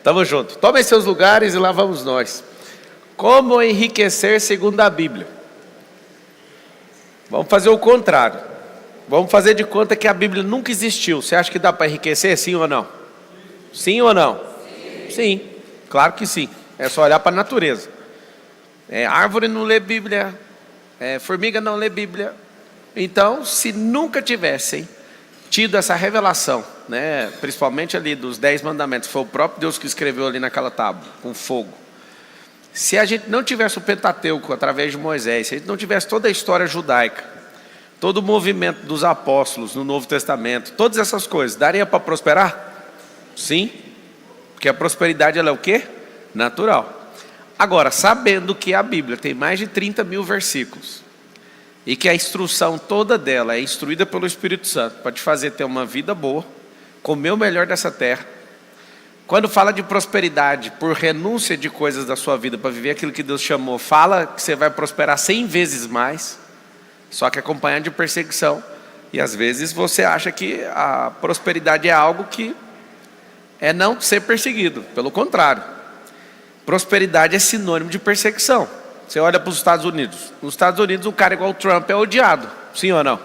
Tamo junto. Tomem seus lugares e lá vamos nós. Como enriquecer segundo a Bíblia? Vamos fazer o contrário. Vamos fazer de conta que a Bíblia nunca existiu. Você acha que dá para enriquecer, sim ou não? Sim ou não? Sim, claro que sim. É só olhar para a natureza. Árvore não lê Bíblia, formiga não lê Bíblia. Então, se nunca tivessem tido essa revelação, né, principalmente ali dos 10 mandamentos, foi o próprio Deus que escreveu ali naquela tábua, com fogo. Se a gente não tivesse o Pentateuco através de Moisés, se a gente não tivesse toda a história judaica, todo o movimento dos apóstolos no Novo Testamento, todas essas coisas, daria para prosperar? Sim, porque a prosperidade ela é o quê? Natural. Agora, sabendo que a Bíblia tem mais de 30 mil versículos, e que a instrução toda dela é instruída pelo Espírito Santo, para te fazer ter uma vida boa, comer o melhor dessa terra. Quando fala de prosperidade, por renúncia de coisas da sua vida, para viver aquilo que Deus chamou, fala que você vai prosperar 100 vezes mais, só que acompanhado de perseguição. E às vezes você acha que a prosperidade é algo que é não ser perseguido, pelo contrário. Prosperidade é sinônimo de perseguição. Você olha para os Estados Unidos. Nos Estados Unidos, um cara igual o Trump é odiado. Sim ou não?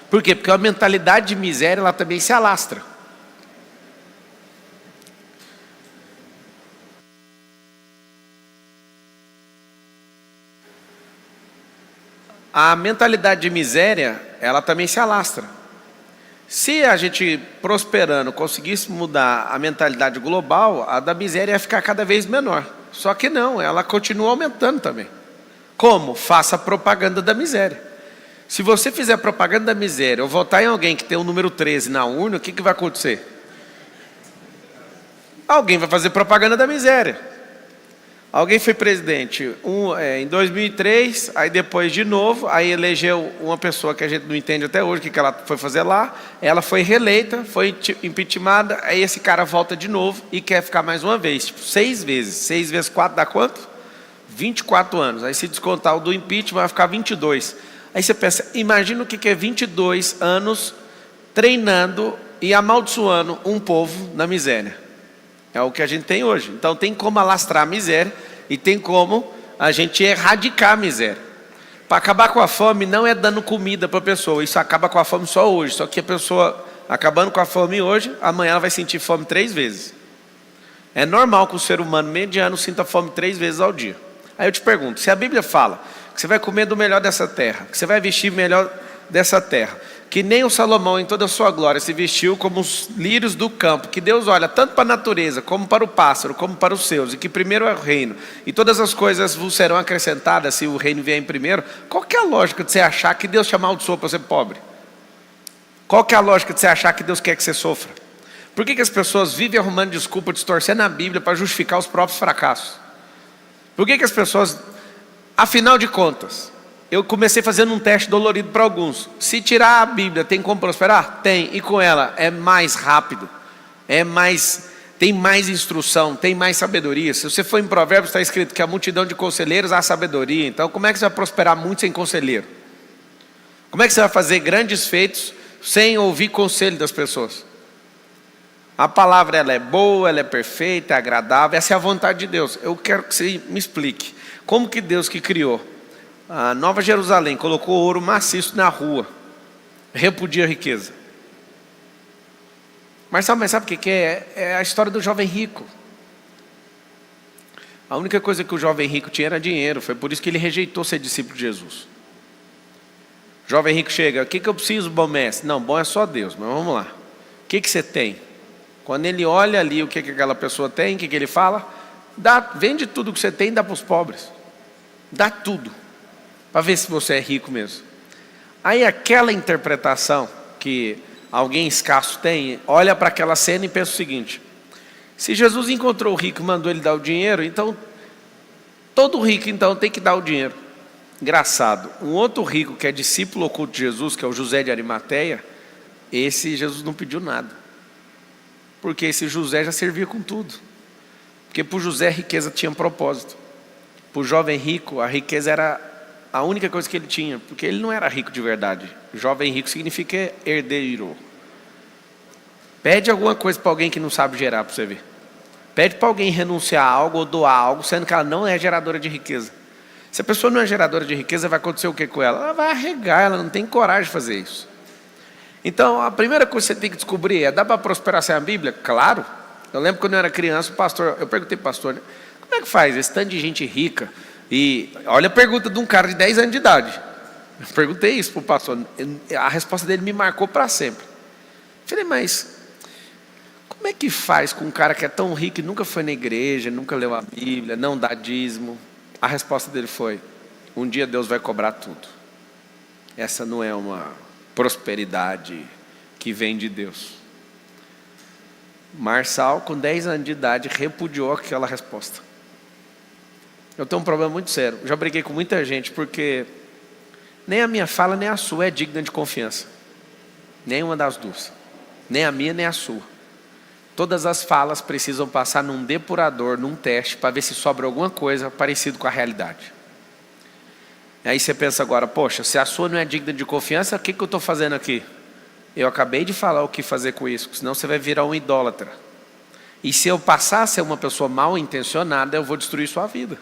Por quê? Porque a mentalidade de miséria, ela também se alastra. A mentalidade de miséria, ela também se alastra. Se a gente, prosperando, conseguisse mudar a mentalidade global, a da miséria ia ficar cada vez menor. Só que não, ela continua aumentando também. Como? Faça propaganda da miséria. Se você fizer propaganda da miséria, ou votar em alguém que tem o número 13 na urna, o que vai acontecer? Alguém vai fazer propaganda da miséria. Alguém foi presidente em 2003, aí depois de novo, aí elegeu uma pessoa que a gente não entende até hoje o que ela foi fazer lá. Ela foi reeleita, foi impeachmentada, aí esse cara volta de novo e quer ficar mais uma vez, tipo 6 vezes. 6 vezes 4 dá quanto? 24 anos. Aí se descontar o do impeachment vai ficar 22. Aí você pensa, imagina o que é 22 anos treinando e amaldiçoando um povo na miséria. É o que a gente tem hoje. Então tem como alastrar a miséria e tem como a gente erradicar a miséria. Para acabar com a fome não é dando comida para a pessoa. Isso acaba com a fome só hoje. Só que a pessoa acabando com a fome hoje, amanhã ela vai sentir fome 3 vezes. É normal que o ser humano mediano sinta fome 3 vezes ao dia. Aí eu te pergunto, se a Bíblia fala que você vai comer do melhor dessa terra, que você vai vestir melhor dessa terra, que nem o Salomão em toda a sua glória se vestiu como os lírios do campo, que Deus olha tanto para a natureza, como para o pássaro, como para os seus, e que primeiro é o reino, e todas as coisas vos serão acrescentadas se o reino vier em primeiro. Qual que é a lógica de você achar que Deus te amaldiçoou para ser pobre? Qual que é a lógica de você achar que Deus quer que você sofra? Por que as pessoas vivem arrumando desculpa, distorcendo a Bíblia para justificar os próprios fracassos? Por que as pessoas, afinal de contas, eu comecei fazendo um teste dolorido para alguns. Se tirar a Bíblia, tem como prosperar? Tem. E com ela é mais rápido. Tem mais instrução, tem mais sabedoria. Se você for em Provérbios, está escrito que a multidão de conselheiros há sabedoria. Então como é que você vai prosperar muito sem conselheiro? Como é que você vai fazer grandes feitos sem ouvir conselho das pessoas? A palavra ela é boa, ela é perfeita, é agradável. Essa é a vontade de Deus. Eu quero que você me explique. Como que Deus que criou a Nova Jerusalém colocou ouro maciço na rua, repudia a riqueza? Mas sabe o que é? É a história do jovem rico. A única coisa que o jovem rico tinha era dinheiro. Foi por isso que ele rejeitou ser discípulo de Jesus. O jovem rico chega, o que eu preciso, bom mestre? Não, bom é só Deus, mas vamos lá. O que você tem? Quando ele olha ali o que aquela pessoa tem, o que ele fala? Vende tudo que você tem e dá para os pobres. Dá tudo. Para ver se você é rico mesmo. Aí aquela interpretação que alguém escasso tem, olha para aquela cena e pensa o seguinte: se Jesus encontrou o rico e mandou ele dar o dinheiro, então todo rico então tem que dar o dinheiro. Engraçado, um outro rico que é discípulo oculto de Jesus, que é o José de Arimateia, esse Jesus não pediu nada. Porque esse José já servia com tudo. Porque para o José a riqueza tinha um propósito. Para o jovem rico a riqueza era a única coisa que ele tinha, porque ele não era rico de verdade. Jovem rico significa herdeiro. Pede alguma coisa para alguém que não sabe gerar para você ver. Pede para alguém renunciar a algo ou doar algo, sendo que ela não é geradora de riqueza. Se a pessoa não é geradora de riqueza, vai acontecer o que com ela? Ela vai arregar, ela não tem coragem de fazer isso. Então, a primeira coisa que você tem que descobrir é: dá para prosperar sem a Bíblia? Claro. Eu lembro quando eu era criança, o pastor, eu perguntei para o pastor, né, como é que faz esse tanto de gente rica? E olha a pergunta de um cara de 10 anos de idade. Eu perguntei isso para o pastor. A resposta dele me marcou para sempre. Eu falei, mas como é que faz com um cara que é tão rico e nunca foi na igreja, nunca leu a Bíblia, não dá dízimo? A resposta dele foi: um dia Deus vai cobrar tudo. Essa não é uma prosperidade que vem de Deus. Marçal, com 10 anos de idade, repudiou aquela resposta. Eu tenho um problema muito sério. Já briguei com muita gente porque nem a minha fala nem a sua é digna de confiança. Nenhuma das duas. Nem a minha nem a sua. Todas as falas precisam passar num depurador, num teste, para ver se sobra alguma coisa parecida com a realidade. Aí você pensa agora: poxa, se a sua não é digna de confiança, o que eu estou fazendo aqui? Eu acabei de falar o que fazer com isso, senão você vai virar um idólatra. E se eu passar a ser uma pessoa mal intencionada, eu vou destruir sua vida.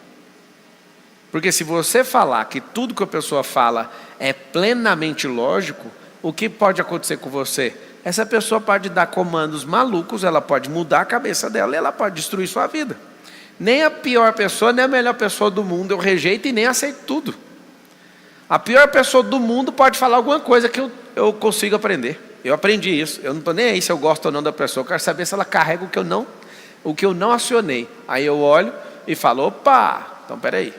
Porque se você falar que tudo que a pessoa fala é plenamente lógico, o que pode acontecer com você? Essa pessoa pode dar comandos malucos, ela pode mudar a cabeça dela e ela pode destruir sua vida. Nem a pior pessoa, nem a melhor pessoa do mundo eu rejeito e nem aceito tudo. A pior pessoa do mundo pode falar alguma coisa que eu consigo aprender. Eu aprendi isso. Eu não estou nem aí se eu gosto ou não da pessoa. Eu quero saber se ela carrega o que eu não acionei. Aí eu olho e falo: opa, então peraí.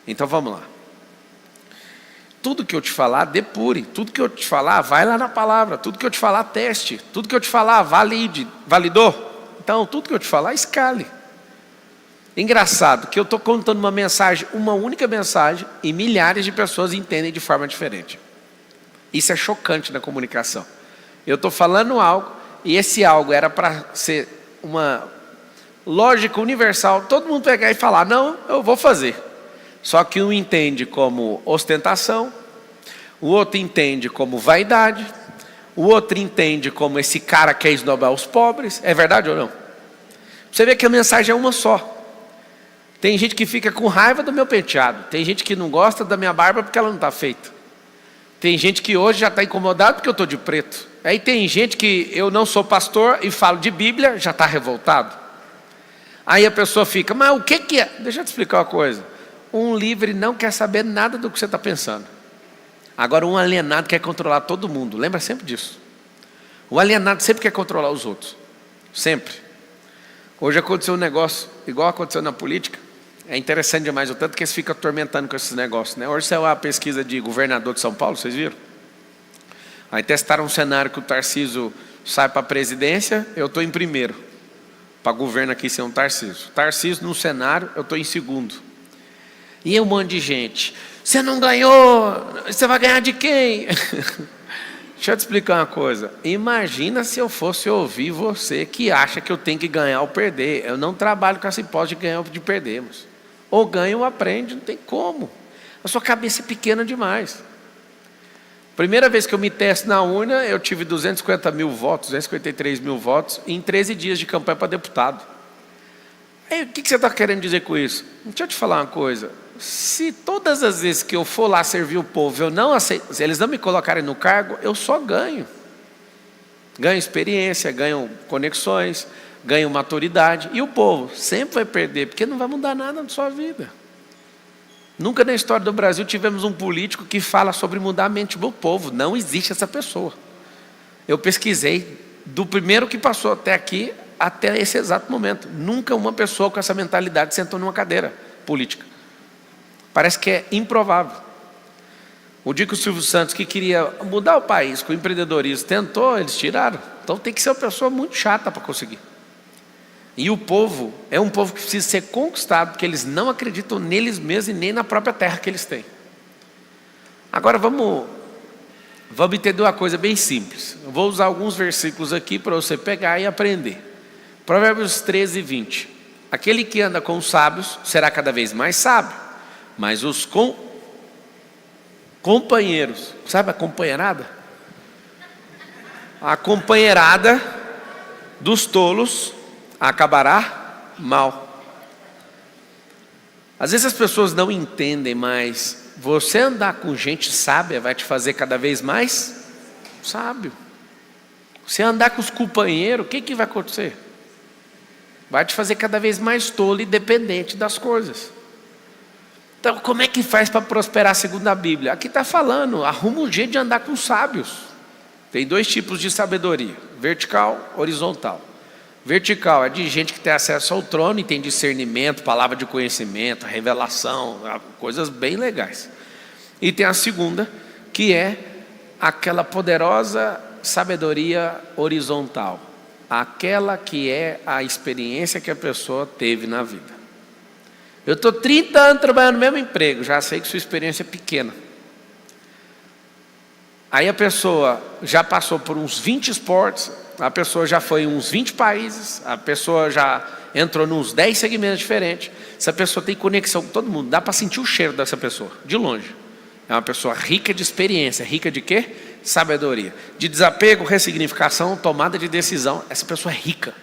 Então vamos lá. Tudo que eu te falar, depure. Tudo que eu te falar, vai lá na palavra. Tudo que eu te falar, teste. Tudo que eu te falar, valide. Validou? Então, tudo que eu te falar, escale. Engraçado que eu estou contando uma mensagem, uma única mensagem, e milhares de pessoas entendem de forma diferente. Isso é chocante na comunicação. Eu estou falando algo, e esse algo era para ser uma lógica universal, todo mundo pegar e falar: não, eu vou fazer. Só que um entende como ostentação, o outro entende como vaidade, o outro entende como esse cara quer esnobar os pobres. É verdade ou não? Você vê que a mensagem é uma só. Tem gente que fica com raiva do meu penteado. Tem gente que não gosta da minha barba porque ela não está feita. Tem gente que hoje já está incomodado porque eu estou de preto. Aí tem gente que eu não sou pastor e falo de Bíblia, já está revoltado. Aí a pessoa fica: mas o que é? Deixa eu te explicar uma coisa. Um livre não quer saber nada do que você está pensando. Agora, um alienado quer controlar todo mundo. Lembra sempre disso. O alienado sempre quer controlar os outros. Sempre. Hoje aconteceu um negócio, igual aconteceu na política. É interessante demais o tanto que eles ficam atormentando com esses negócios, né? Hoje saiu a pesquisa de governador de São Paulo, vocês viram? Aí testaram um cenário que o Tarcísio sai para a presidência, eu estou em primeiro. Para governo aqui ser um Tarcísio. Tarcísio no cenário, eu estou em segundo. E um monte de gente: você não ganhou, você vai ganhar de quem? Deixa eu te explicar uma coisa. Imagina se eu fosse ouvir você que acha que eu tenho que ganhar ou perder. Eu não trabalho com essa hipótese de ganhar ou de perdermos. Ou ganha ou aprende, não tem como. A sua cabeça é pequena demais. Primeira vez que eu me testo na urna, eu tive 250 mil votos, 253 mil votos, em 13 dias de campanha para deputado. Aí, o que você está querendo dizer com isso? Deixa eu te falar uma coisa. Se todas as vezes que eu for lá servir o povo, eu não aceito, se eles não me colocarem no cargo, eu só ganho. Ganho experiência, ganho conexões, ganho maturidade. E o povo sempre vai perder, porque não vai mudar nada na sua vida. Nunca na história do Brasil tivemos um político que fala sobre mudar a mente do povo. Não existe essa pessoa. Eu pesquisei, do primeiro que passou até aqui, até esse exato momento. Nunca uma pessoa com essa mentalidade sentou numa cadeira política. Parece que é improvável. O dia que o Silvio Santos, que queria mudar o país com o empreendedorismo, tentou, eles tiraram. Então tem que ser uma pessoa muito chata para conseguir. E o povo é um povo que precisa ser conquistado, porque eles não acreditam neles mesmos e nem na própria terra que eles têm. Agora vamos entender uma coisa bem simples. Eu vou usar alguns versículos aqui para você pegar e aprender. Provérbios 13, 20. Aquele que anda com os sábios será cada vez mais sábio, mas os companheiros, sabe a companheirada? A companheirada dos tolos acabará mal. Às vezes as pessoas não entendem, mas você andar com gente sábia vai te fazer cada vez mais sábio. Você andar com os companheiros, o que vai acontecer? Vai te fazer cada vez mais tolo e dependente das coisas. Então, como é que faz para prosperar segundo a Bíblia? Aqui está falando, arruma um jeito de andar com sábios. Tem 2 tipos de sabedoria, vertical, horizontal. Vertical é de gente que tem acesso ao trono e tem discernimento, palavra de conhecimento, revelação, coisas bem legais. E tem a segunda, que é aquela poderosa sabedoria horizontal. Aquela que é a experiência que a pessoa teve na vida. Eu estou 30 anos trabalhando no mesmo emprego, já sei que sua experiência é pequena. Aí a pessoa já passou por uns 20 esportes, a pessoa já foi em uns 20 países, a pessoa já entrou nos 10 segmentos diferentes. Essa pessoa tem conexão com todo mundo, dá para sentir o cheiro dessa pessoa, de longe. É uma pessoa rica de experiência, rica de quê? Sabedoria. De desapego, ressignificação, tomada de decisão. Essa pessoa é rica.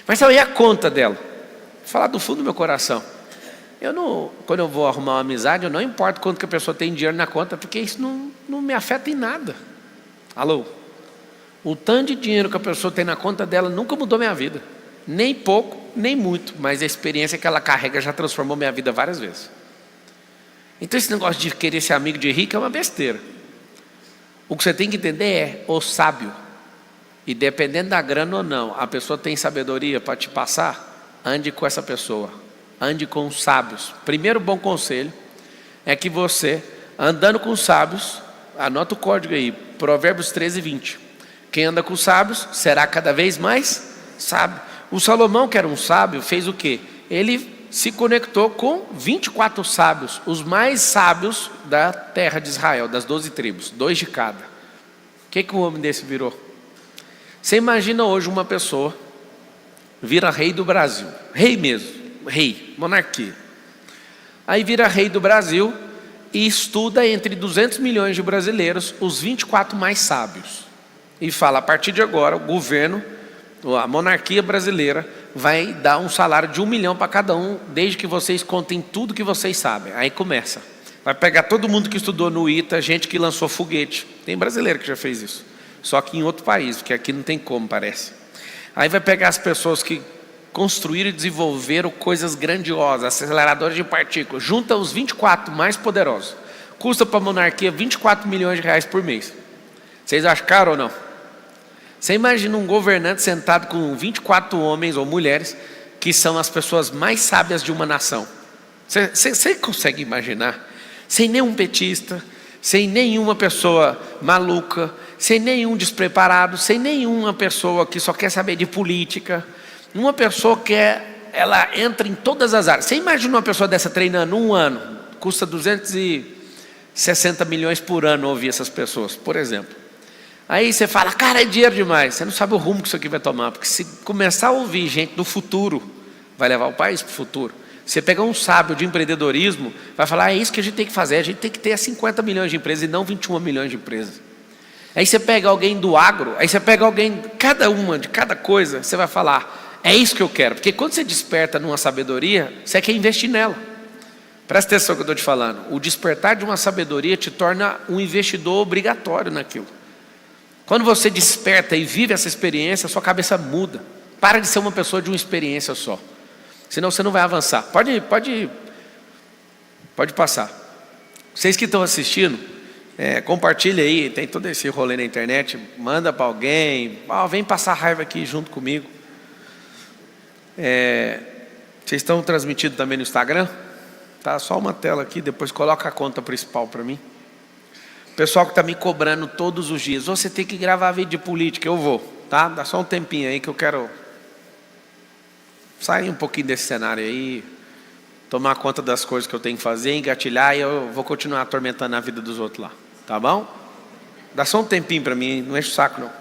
Mas sabe, e a conta dela? Vou falar do fundo do meu coração. Quando eu vou arrumar uma amizade, eu não importo quanto que a pessoa tem dinheiro na conta, porque isso não me afeta em nada. Alô? O tanto de dinheiro que a pessoa tem na conta dela nunca mudou minha vida. Nem pouco, nem muito. Mas a experiência que ela carrega já transformou minha vida várias vezes. Então esse negócio de querer ser amigo de rico é uma besteira. O que você tem que entender é o sábio. E dependendo da grana ou não, a pessoa tem sabedoria para te passar, ande com essa pessoa. Ande com os sábios. Primeiro bom conselho é que você, andando com os sábios, anota o código aí, Provérbios 13:20. Quem anda com os sábios será cada vez mais sábio. O Salomão, que era um sábio, fez o quê? Ele se conectou com 24 sábios, os mais sábios da terra de Israel, das 12 tribos, 2 de cada. O que um homem desse virou? Você imagina hoje uma pessoa vira rei do Brasil, rei mesmo, rei, monarquia. Aí vira rei do Brasil e estuda entre 200 milhões de brasileiros os 24 mais sábios. E fala, a partir de agora, o governo, a monarquia brasileira, vai dar um salário de 1 milhão para cada um, desde que vocês contem tudo que vocês sabem. Aí começa. Vai pegar todo mundo que estudou no ITA, gente que lançou foguete. Tem brasileiro que já fez isso. Só que em outro país, porque aqui não tem como, parece. Aí vai pegar as pessoas que construíram e desenvolveram coisas grandiosas, aceleradores de partículas. Junta os 24 mais poderosos. Custa para a monarquia 24 milhões de reais por mês. Vocês acham caro ou não? Você imagina um governante sentado com 24 homens ou mulheres que são as pessoas mais sábias de uma nação. Você consegue imaginar? Sem nenhum petista, sem nenhuma pessoa maluca, sem nenhum despreparado, sem nenhuma pessoa que só quer saber de política. Uma pessoa que ela entra em todas as áreas. Você imagina uma pessoa dessa treinando 1 ano, custa 260 milhões por ano ouvir essas pessoas, por exemplo. Aí você fala, cara, é dinheiro demais. Você não sabe o rumo que isso aqui vai tomar. Porque se começar a ouvir gente do futuro, vai levar o país para o futuro. Você pegar um sábio de empreendedorismo, vai falar, é isso que a gente tem que fazer. A gente tem que ter 50 milhões de empresas e não 21 milhões de empresas. Aí você pega alguém do agro, aí você pega alguém, cada uma, de cada coisa, você vai falar, é isso que eu quero. Porque quando você desperta numa sabedoria, você quer investir nela. Presta atenção no que eu estou te falando. O despertar de uma sabedoria te torna um investidor obrigatório naquilo. Quando você desperta e vive essa experiência, sua cabeça muda. Para de ser uma pessoa de uma experiência só. Senão você não vai avançar. Pode passar. Vocês que estão assistindo, compartilha aí, tem todo esse rolê na internet, manda para alguém, vem passar raiva aqui junto comigo. Vocês estão transmitindo também no Instagram? Tá só uma tela aqui, depois coloca a conta principal para mim. Pessoal que está me cobrando todos os dias, você tem que gravar vídeo de política, eu vou, tá? Dá só um tempinho aí que eu quero sair um pouquinho desse cenário aí, tomar conta das coisas que eu tenho que fazer, engatilhar e eu vou continuar atormentando a vida dos outros lá, tá bom? Dá só um tempinho para mim, não enche o saco não.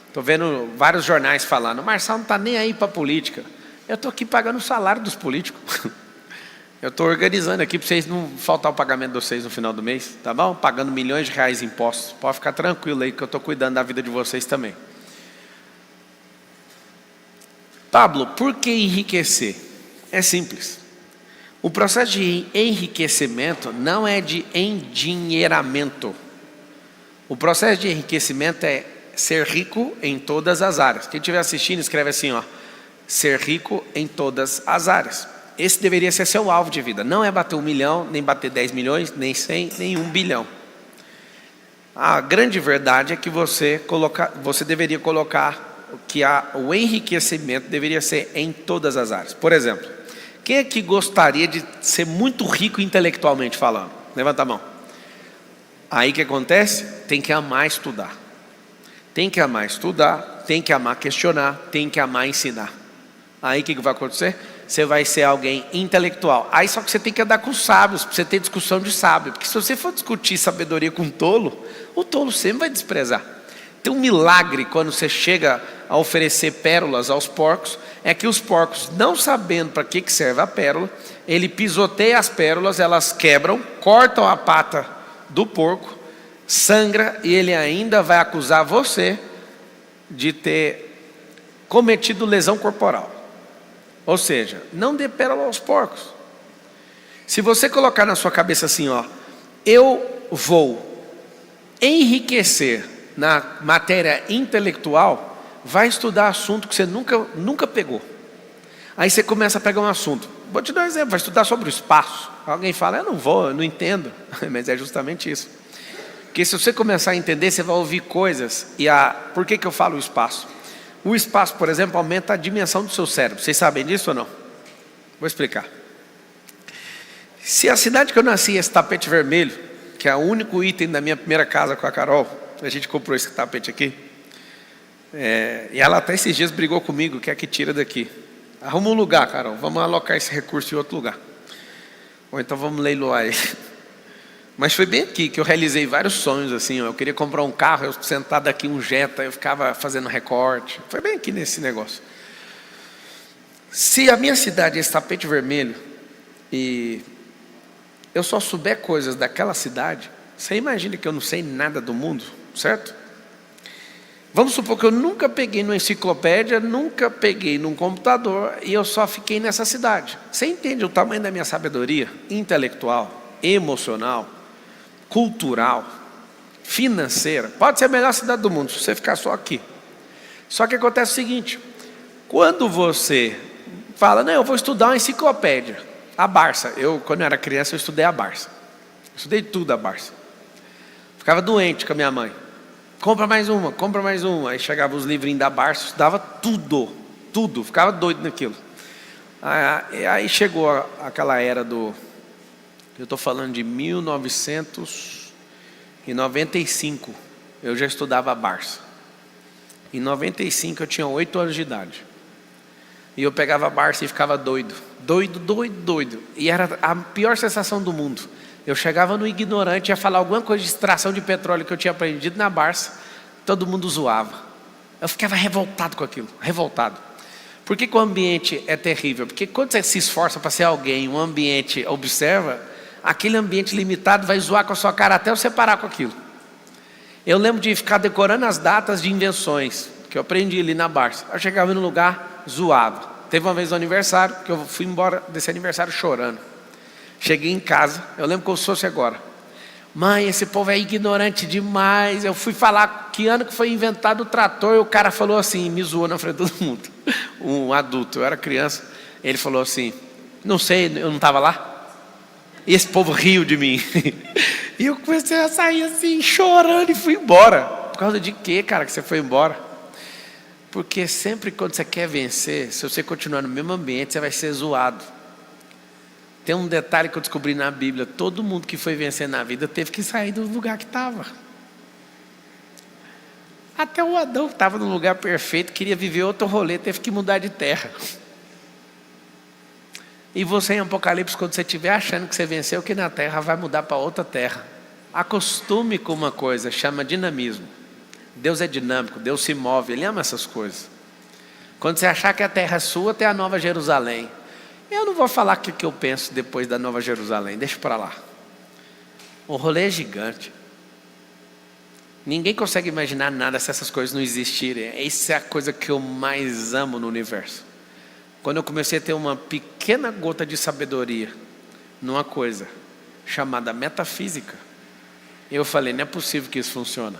Estou vendo vários jornais falando, o Marçal não está nem aí para política. Eu estou aqui pagando o salário dos políticos. Eu estou organizando aqui para vocês não faltar o pagamento de vocês no final do mês, tá bom? Pagando milhões de reais em impostos. Pode ficar tranquilo aí que eu estou cuidando da vida de vocês também. Pablo, por que enriquecer? É simples. O processo de enriquecimento não é de endinheiramento. O processo de enriquecimento é ser rico em todas as áreas. Quem estiver assistindo, escreve assim, ó, ser rico em todas as áreas. Esse deveria ser seu alvo de vida. Não é bater 1 milhão, nem bater 10 milhões, nem 100, nem 1 bilhão. A grande verdade é que você deveria colocar que o enriquecimento deveria ser em todas as áreas. Por exemplo, quem é que gostaria de ser muito rico intelectualmente falando? Levanta a mão. Aí o que acontece? Tem que amar estudar. Tem que amar estudar, tem que amar questionar, tem que amar ensinar. Aí o que vai acontecer? Você vai ser alguém intelectual. Aí só que você tem que andar com os sábios, para você ter discussão de sábio. Porque se você for discutir sabedoria com um tolo, o tolo sempre vai desprezar. Tem um milagre quando você chega a oferecer pérolas aos porcos, é que os porcos, não sabendo para que serve a pérola, ele pisoteia as pérolas, elas quebram, cortam a pata do porco, sangra, e ele ainda vai acusar você de ter cometido lesão corporal. Ou seja, não dê pérola aos porcos. Se você colocar na sua cabeça assim, ó, eu vou enriquecer na matéria intelectual, vai estudar assunto que você nunca pegou. Aí você começa a pegar um assunto. Vou te dar um exemplo, vai estudar sobre o espaço. Alguém fala, eu não entendo. Mas é justamente isso. Porque se você começar a entender, você vai ouvir coisas. Por que eu falo o espaço? O espaço, por exemplo, aumenta a dimensão do seu cérebro. Vocês sabem disso ou não? Vou explicar. Se a cidade que eu nasci, esse tapete vermelho, que é o único item da minha primeira casa com a Carol, a gente comprou esse tapete aqui, e ela até esses dias brigou comigo, quer que tira daqui. Arruma um lugar, Carol, vamos alocar esse recurso em outro lugar. Ou então vamos leiloar ele. Mas foi bem aqui que eu realizei vários sonhos assim, ó. Eu queria comprar um carro, eu sentado aqui um Jetta, eu ficava fazendo recorte. Foi bem aqui nesse negócio. Se a minha cidade é esse tapete vermelho e eu só souber coisas daquela cidade, você imagina que eu não sei nada do mundo, certo? Vamos supor que eu nunca peguei numa enciclopédia, nunca peguei num computador e eu só fiquei nessa cidade. Você entende o tamanho da minha sabedoria intelectual, emocional, cultural, financeira? Pode ser a melhor cidade do mundo se você ficar só aqui. Só que acontece o seguinte, quando você fala, não, eu vou estudar uma enciclopédia, a Barça. Quando eu era criança, eu estudei a Barça. Estudei tudo a Barça. Ficava doente com a minha mãe. Compra mais uma. Aí chegava os livrinhos da Barça, estudava tudo, ficava doido naquilo. Aí chegou aquela era eu estou falando de 1995, eu já estudava a Barça. Em 95 eu tinha 8 anos de idade. E eu pegava a Barça e ficava doido. E era a pior sensação do mundo. Eu chegava no ignorante, ia falar alguma coisa de extração de petróleo que eu tinha aprendido na Barça, todo mundo zoava. Eu ficava revoltado com aquilo, revoltado. Por que o ambiente é terrível? Porque quando você se esforça para ser alguém, um ambiente observa, aquele ambiente limitado vai zoar com a sua cara até você parar com aquilo. Eu lembro de ficar decorando as datas de invenções, que eu aprendi ali na Barça. Eu chegava no lugar, zoava. Teve uma vez no aniversário, que eu fui embora desse aniversário chorando. Cheguei em casa, eu lembro como se fosse agora. Mãe, esse povo é ignorante demais. Eu fui falar que ano que foi inventado o trator, e o cara falou assim, me zoou na frente de todo mundo. Um adulto, eu era criança. Ele falou assim, não sei, eu não estava lá. E esse povo riu de mim. E eu comecei a sair assim, chorando, e fui embora. Por causa de quê, cara, que você foi embora? Porque sempre quando você quer vencer, se você continuar no mesmo ambiente, você vai ser zoado. Tem um detalhe que eu descobri na Bíblia, todo mundo que foi vencer na vida teve que sair do lugar que estava. Até o Adão que estava no lugar perfeito, queria viver outro rolê, teve que mudar de terra. E você em Apocalipse, quando você estiver achando que você venceu aqui na terra, vai mudar para outra terra. Acostume com uma coisa, chama dinamismo. Deus é dinâmico, Deus se move, Ele ama essas coisas. Quando você achar que a terra é sua, tem a Nova Jerusalém. Eu não vou falar o que eu penso depois da Nova Jerusalém, deixa para lá. O rolê é gigante. Ninguém consegue imaginar nada se essas coisas não existirem. Essa é a coisa que eu mais amo no universo. quando eu comecei a ter uma pequena gota de sabedoria numa coisa chamada metafísica, eu falei, não é possível que isso funcione.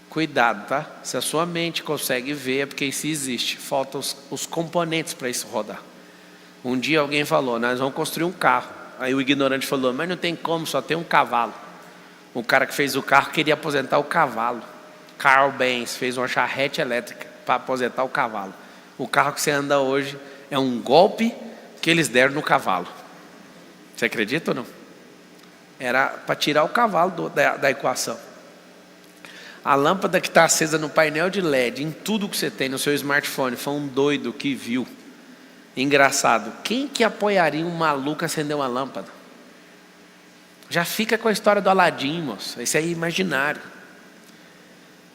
Cuidado, tá? Se a sua mente consegue ver, é porque isso existe. Faltam os componentes para isso rodar. Um dia alguém falou, nós vamos construir um carro. Aí o ignorante falou, mas não tem como, só tem um cavalo. O cara que fez o carro queria aposentar o cavalo. Carl Benz fez uma charrete elétrica para aposentar o cavalo. O carro que você anda hoje é um golpe que eles deram no cavalo. Você acredita ou não? Era para tirar o cavalo da equação. A lâmpada que está acesa no painel de LED, em tudo que você tem no seu smartphone, foi um doido que viu. Engraçado, quem que apoiaria um maluco acender uma lâmpada? Já fica com a história do Aladim, moço. Isso aí é imaginário.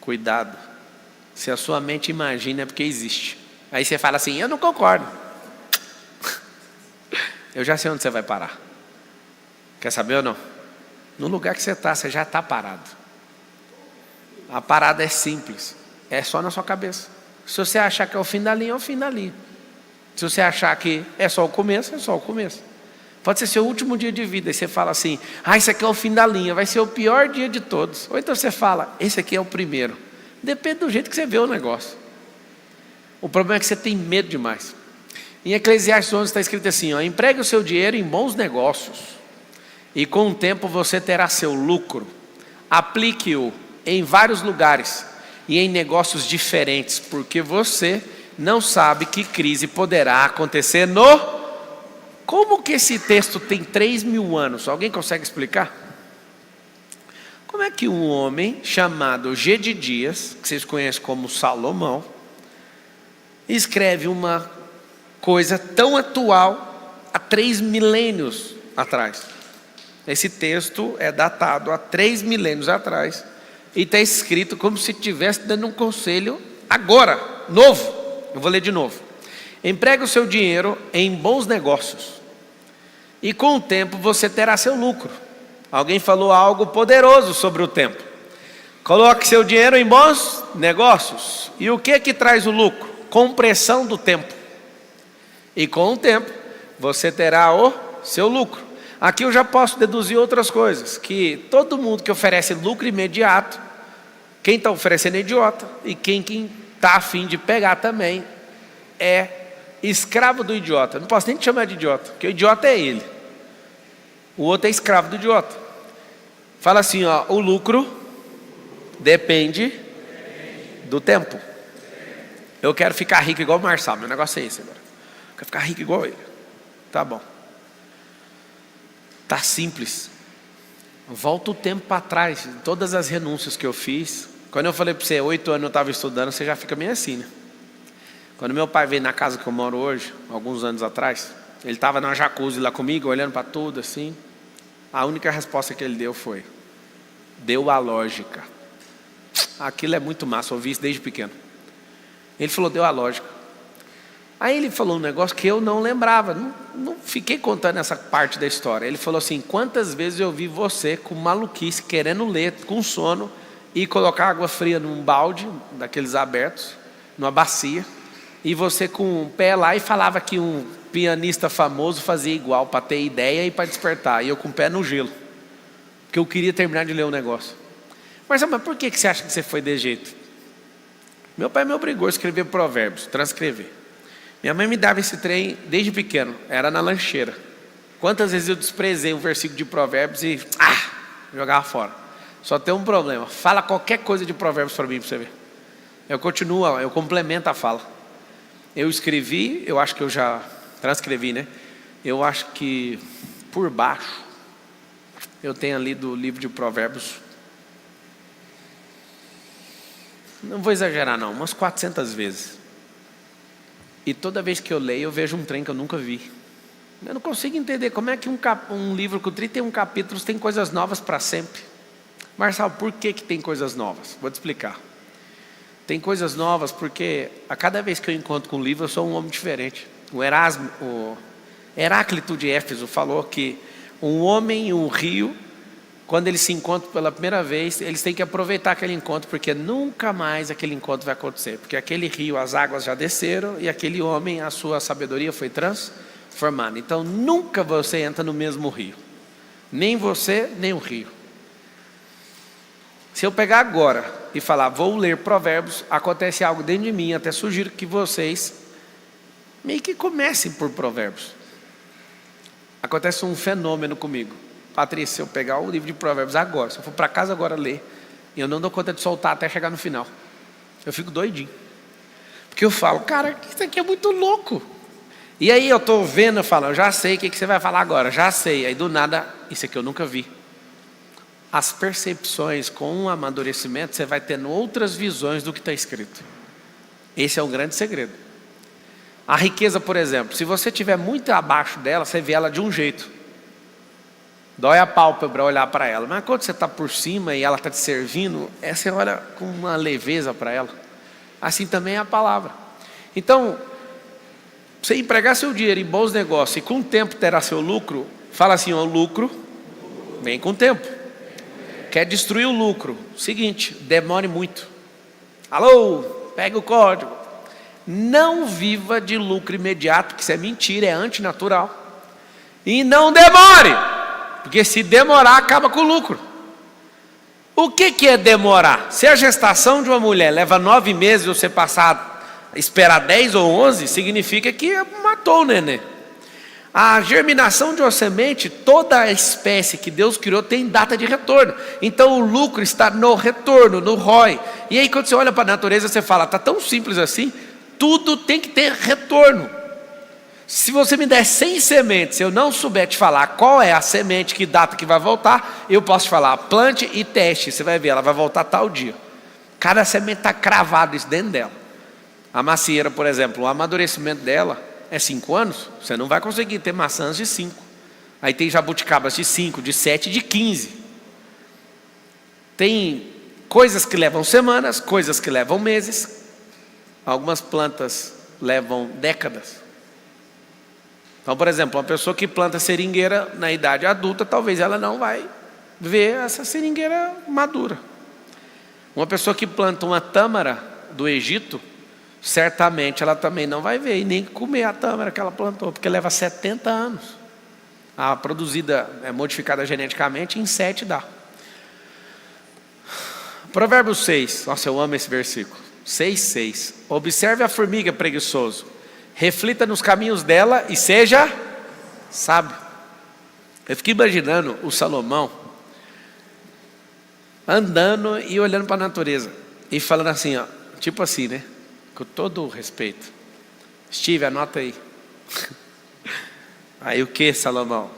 Cuidado. Se a sua mente imagina, é porque existe. Aí você fala assim, eu não concordo. Eu já sei onde você vai parar. Quer saber ou não? No lugar que você já está parado. A parada é simples. É só na sua cabeça. Se você achar que é o fim da linha, é o fim da linha. Se você achar que é só o começo, é só o começo. Pode ser seu último dia de vida. E você fala assim, isso aqui é o fim da linha. Vai ser o pior dia de todos. Ou então você fala, esse aqui é o primeiro. Depende do jeito que você vê o negócio. O problema é que você tem medo demais. Em Eclesiastes 11 está escrito assim, empregue o seu dinheiro em bons negócios. E com o tempo você terá seu lucro. Aplique-o em vários lugares e em negócios diferentes, porque você não sabe que crise poderá acontecer no... Como que esse texto tem 3.000 anos? Alguém consegue explicar? Como é que um homem chamado Gedidias, que vocês conhecem como Salomão, escreve uma coisa tão atual há 3 milênios atrás? Esse texto é datado há 3 milênios atrás e está escrito como se estivesse dando um conselho agora, novo. Eu vou ler de novo. Empregue o seu dinheiro em bons negócios e com o tempo você terá seu lucro. Alguém falou algo poderoso sobre o tempo. Coloque seu dinheiro em bons negócios. E o que traz o lucro? Compressão do tempo. E com o tempo você terá o seu lucro. Aqui eu já posso deduzir outras coisas, que todo mundo que oferece lucro imediato, quem está oferecendo é idiota, e quem está a fim de pegar também é escravo do idiota. Não posso nem te chamar de idiota, porque o idiota é ele. O outro é escravo do idiota. Fala assim, o lucro depende do tempo. Eu quero ficar rico igual o Marçal, meu negócio é esse agora. Eu quero ficar rico igual ele. Tá bom. Tá simples. Volta o tempo para trás. Todas as renúncias que eu fiz. Quando eu falei para você, 8 anos eu estava estudando, você já fica meio assim, né? Quando meu pai veio na casa que eu moro hoje, alguns anos atrás, ele estava na jacuzzi lá comigo, olhando para tudo assim. A única resposta que ele deu foi, deu a lógica. Aquilo é muito massa, eu ouvi isso desde pequeno. Ele falou, deu a lógica. Aí ele falou um negócio que eu não lembrava, não fiquei contando essa parte da história. Ele falou assim, quantas vezes eu vi você com maluquice, querendo ler, com sono, e colocar água fria num balde, daqueles abertos, numa bacia, e você com o pé lá e falava que um pianista famoso fazia igual, para ter ideia e para despertar, e eu com o pé no gelo, porque eu queria terminar de ler o negócio. Mas por que você acha que você foi desse jeito? Meu pai me obrigou a escrever provérbios, transcrever. Minha mãe me dava esse trem desde pequeno, era na lancheira. Quantas vezes eu desprezei um versículo de provérbios e jogava fora. Só tem um problema, fala qualquer coisa de provérbios para mim, para você ver. Eu continuo, eu complemento a fala. Eu escrevi, eu acho que eu já transcrevi, né? Eu acho que por baixo, eu tenho lido o livro de provérbios, não vou exagerar não, umas 400 vezes. E toda vez que eu leio, eu vejo um trem que eu nunca vi. Eu não consigo entender como é que um livro com 31 capítulos tem coisas novas para sempre. Marçal, por que tem coisas novas? Vou te explicar. Tem coisas novas porque a cada vez que eu encontro com um livro, eu sou um homem diferente. O Heráclito de Éfeso falou que um homem e um rio quando eles se encontram pela primeira vez, eles têm que aproveitar aquele encontro, porque nunca mais aquele encontro vai acontecer. Porque aquele rio, as águas já desceram, e aquele homem, a sua sabedoria foi transformada. Então nunca você entra no mesmo rio. Nem você, nem o rio. Se eu pegar agora e falar, vou ler Provérbios, acontece algo dentro de mim, até sugiro que vocês meio que comecem por Provérbios. Acontece um fenômeno comigo. Patrícia, se eu pegar o livro de Provérbios agora, se eu for para casa agora ler, eu não dou conta de soltar até chegar no final. Eu fico doidinho. Porque eu falo, cara, isso aqui é muito louco. E aí eu estou vendo, eu falo, eu já sei o que você vai falar agora, já sei. Aí do nada, isso aqui eu nunca vi. As percepções com o amadurecimento, você vai tendo outras visões do que está escrito. Esse é o grande segredo. A riqueza, por exemplo, se você estiver muito abaixo dela, você vê ela de um jeito. Dói a pálpebra olhar para ela. Mas quando você está por cima e ela está te servindo, você olha com uma leveza para ela. Assim também é a palavra. Então, você empregar seu dinheiro em bons negócios e com o tempo terá seu lucro, fala assim, o lucro vem com o tempo. Quer destruir o lucro? Seguinte, demore muito. Alô, pega o código. Não viva de lucro imediato, que isso é mentira, é antinatural. E não demore, porque se demorar, acaba com o lucro. O que é demorar? Se a gestação de uma mulher leva 9 meses, você esperar 10 ou 11, significa que matou o nenê. A germinação de uma semente, toda a espécie que Deus criou tem data de retorno. Então o lucro está no retorno, no ROI. E aí quando você olha para a natureza, você fala, está tão simples assim, tudo tem que ter retorno. Se você me der 100 sementes, se eu não souber te falar qual é a semente, que data que vai voltar, eu posso te falar, plante e teste, você vai ver, ela vai voltar tal dia. Cada semente está cravado isso dentro dela. A macieira, por exemplo, o amadurecimento dela é 5 anos, você não vai conseguir ter maçãs de 5. Aí tem jabuticabas de 5, de 7, de 15. Tem coisas que levam semanas, coisas que levam meses. Algumas plantas levam décadas. Então, por exemplo, uma pessoa que planta seringueira na idade adulta, talvez ela não vai ver essa seringueira madura. Uma pessoa que planta uma tâmara do Egito, certamente ela também não vai ver e nem comer a tâmara que ela plantou, porque leva 70 anos. A produzida, modificada geneticamente, em 7 dá. Provérbios 6, nossa, eu amo esse versículo. 6:6. Observe a formiga, preguiçoso, reflita nos caminhos dela e seja sábio. Eu fiquei imaginando o Salomão andando e olhando para a natureza e falando assim, ó, tipo assim, né? Com todo o respeito. Steve, anota aí. Aí o que, Salomão?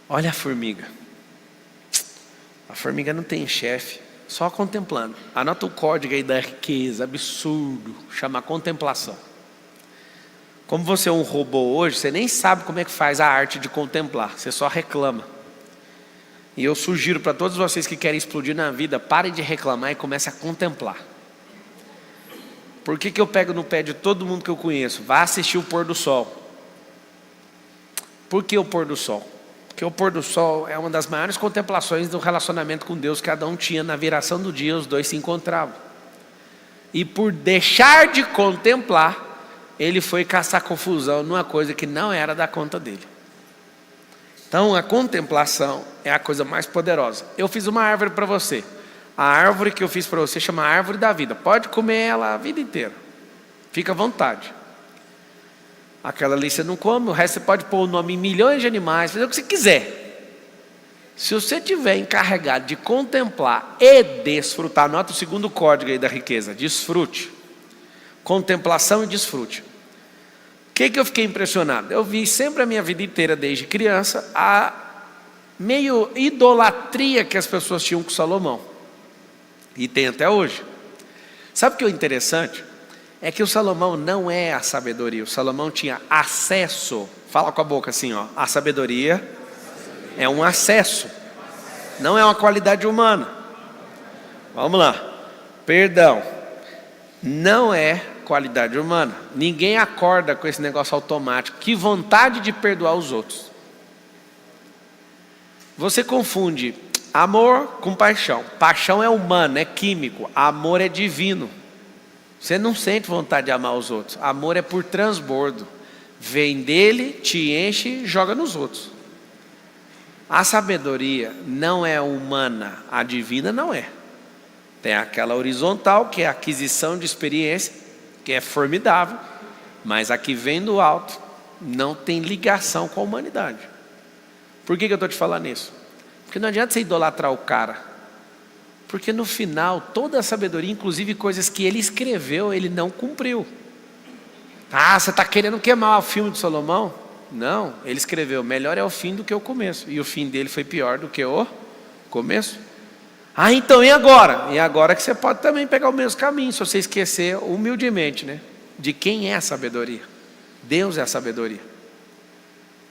Olha a formiga. A formiga não tem chefe, só contemplando. Anota o código aí da riqueza, absurdo, chama contemplação. Como você é um robô hoje, você nem sabe como é que faz a arte de contemplar, você só reclama. E eu sugiro para todos vocês que querem explodir na vida, parem de reclamar e comecem a contemplar. Por que eu pego no pé de todo mundo que eu conheço? Vá assistir o pôr do sol. Por que o pôr do sol? Porque o pôr do sol é uma das maiores contemplações do relacionamento com Deus que cada um tinha. Na viração do dia, os dois se encontravam. E por deixar de contemplar, ele foi caçar confusão numa coisa que não era da conta dele. Então a contemplação é a coisa mais poderosa. Eu fiz uma árvore para você. A árvore que eu fiz para você chama árvore da vida. Pode comer ela a vida inteira. Fica à vontade. Aquela ali você não come, o resto você pode pôr o nome em milhões de animais, fazer o que você quiser. Se você tiver encarregado de contemplar e desfrutar, anota o segundo código aí da riqueza, desfrute. Contemplação e desfrute. O que eu fiquei impressionado? Eu vi sempre a minha vida inteira, desde criança, a meio idolatria que as pessoas tinham com Salomão. E tem até hoje. Sabe o que é interessante? É que o Salomão não é a sabedoria. O Salomão tinha acesso. Fala com a boca assim, ó. A sabedoria é um acesso. Não é uma qualidade humana. Vamos lá. Perdão. Não é qualidade humana. Ninguém acorda com esse negócio automático. Que vontade de perdoar os outros. Você confunde amor com paixão. Paixão é humano, é químico. Amor é divino. Você não sente vontade de amar os outros. Amor é por transbordo. Vem dele, te enche e joga nos outros. A sabedoria não é humana, a divina não é. Tem aquela horizontal, que é a aquisição de experiência, que é formidável, mas a que vem do alto não tem ligação com a humanidade. Por que eu estou te falando isso? Porque não adianta você idolatrar o cara, porque no final toda a sabedoria, inclusive coisas que ele escreveu, ele não cumpriu. Ah, você está querendo queimar o filme de Salomão? Não, ele escreveu: melhor é o fim do que o começo, e o fim dele foi pior do que o começo. Ah, então e agora? E agora que você pode também pegar o mesmo caminho, se você esquecer humildemente, né, de quem é a sabedoria. Deus é a sabedoria.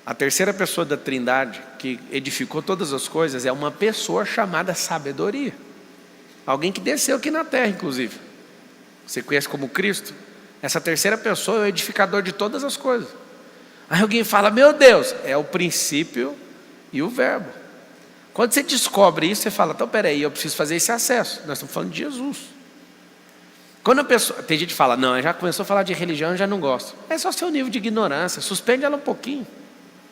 A terceira pessoa da Trindade, que edificou todas as coisas, é uma pessoa chamada sabedoria. Alguém que desceu aqui na terra, inclusive. Você conhece como Cristo? Essa terceira pessoa é o edificador de todas as coisas. Aí alguém fala: meu Deus, é o princípio e o verbo. Quando você descobre isso, você fala: então peraí, eu preciso fazer esse acesso. Nós estamos falando de Jesus. Quando a pessoa, tem gente que fala: não, já começou a falar de religião, eu já não gosto. É só seu nível de ignorância, suspende ela um pouquinho.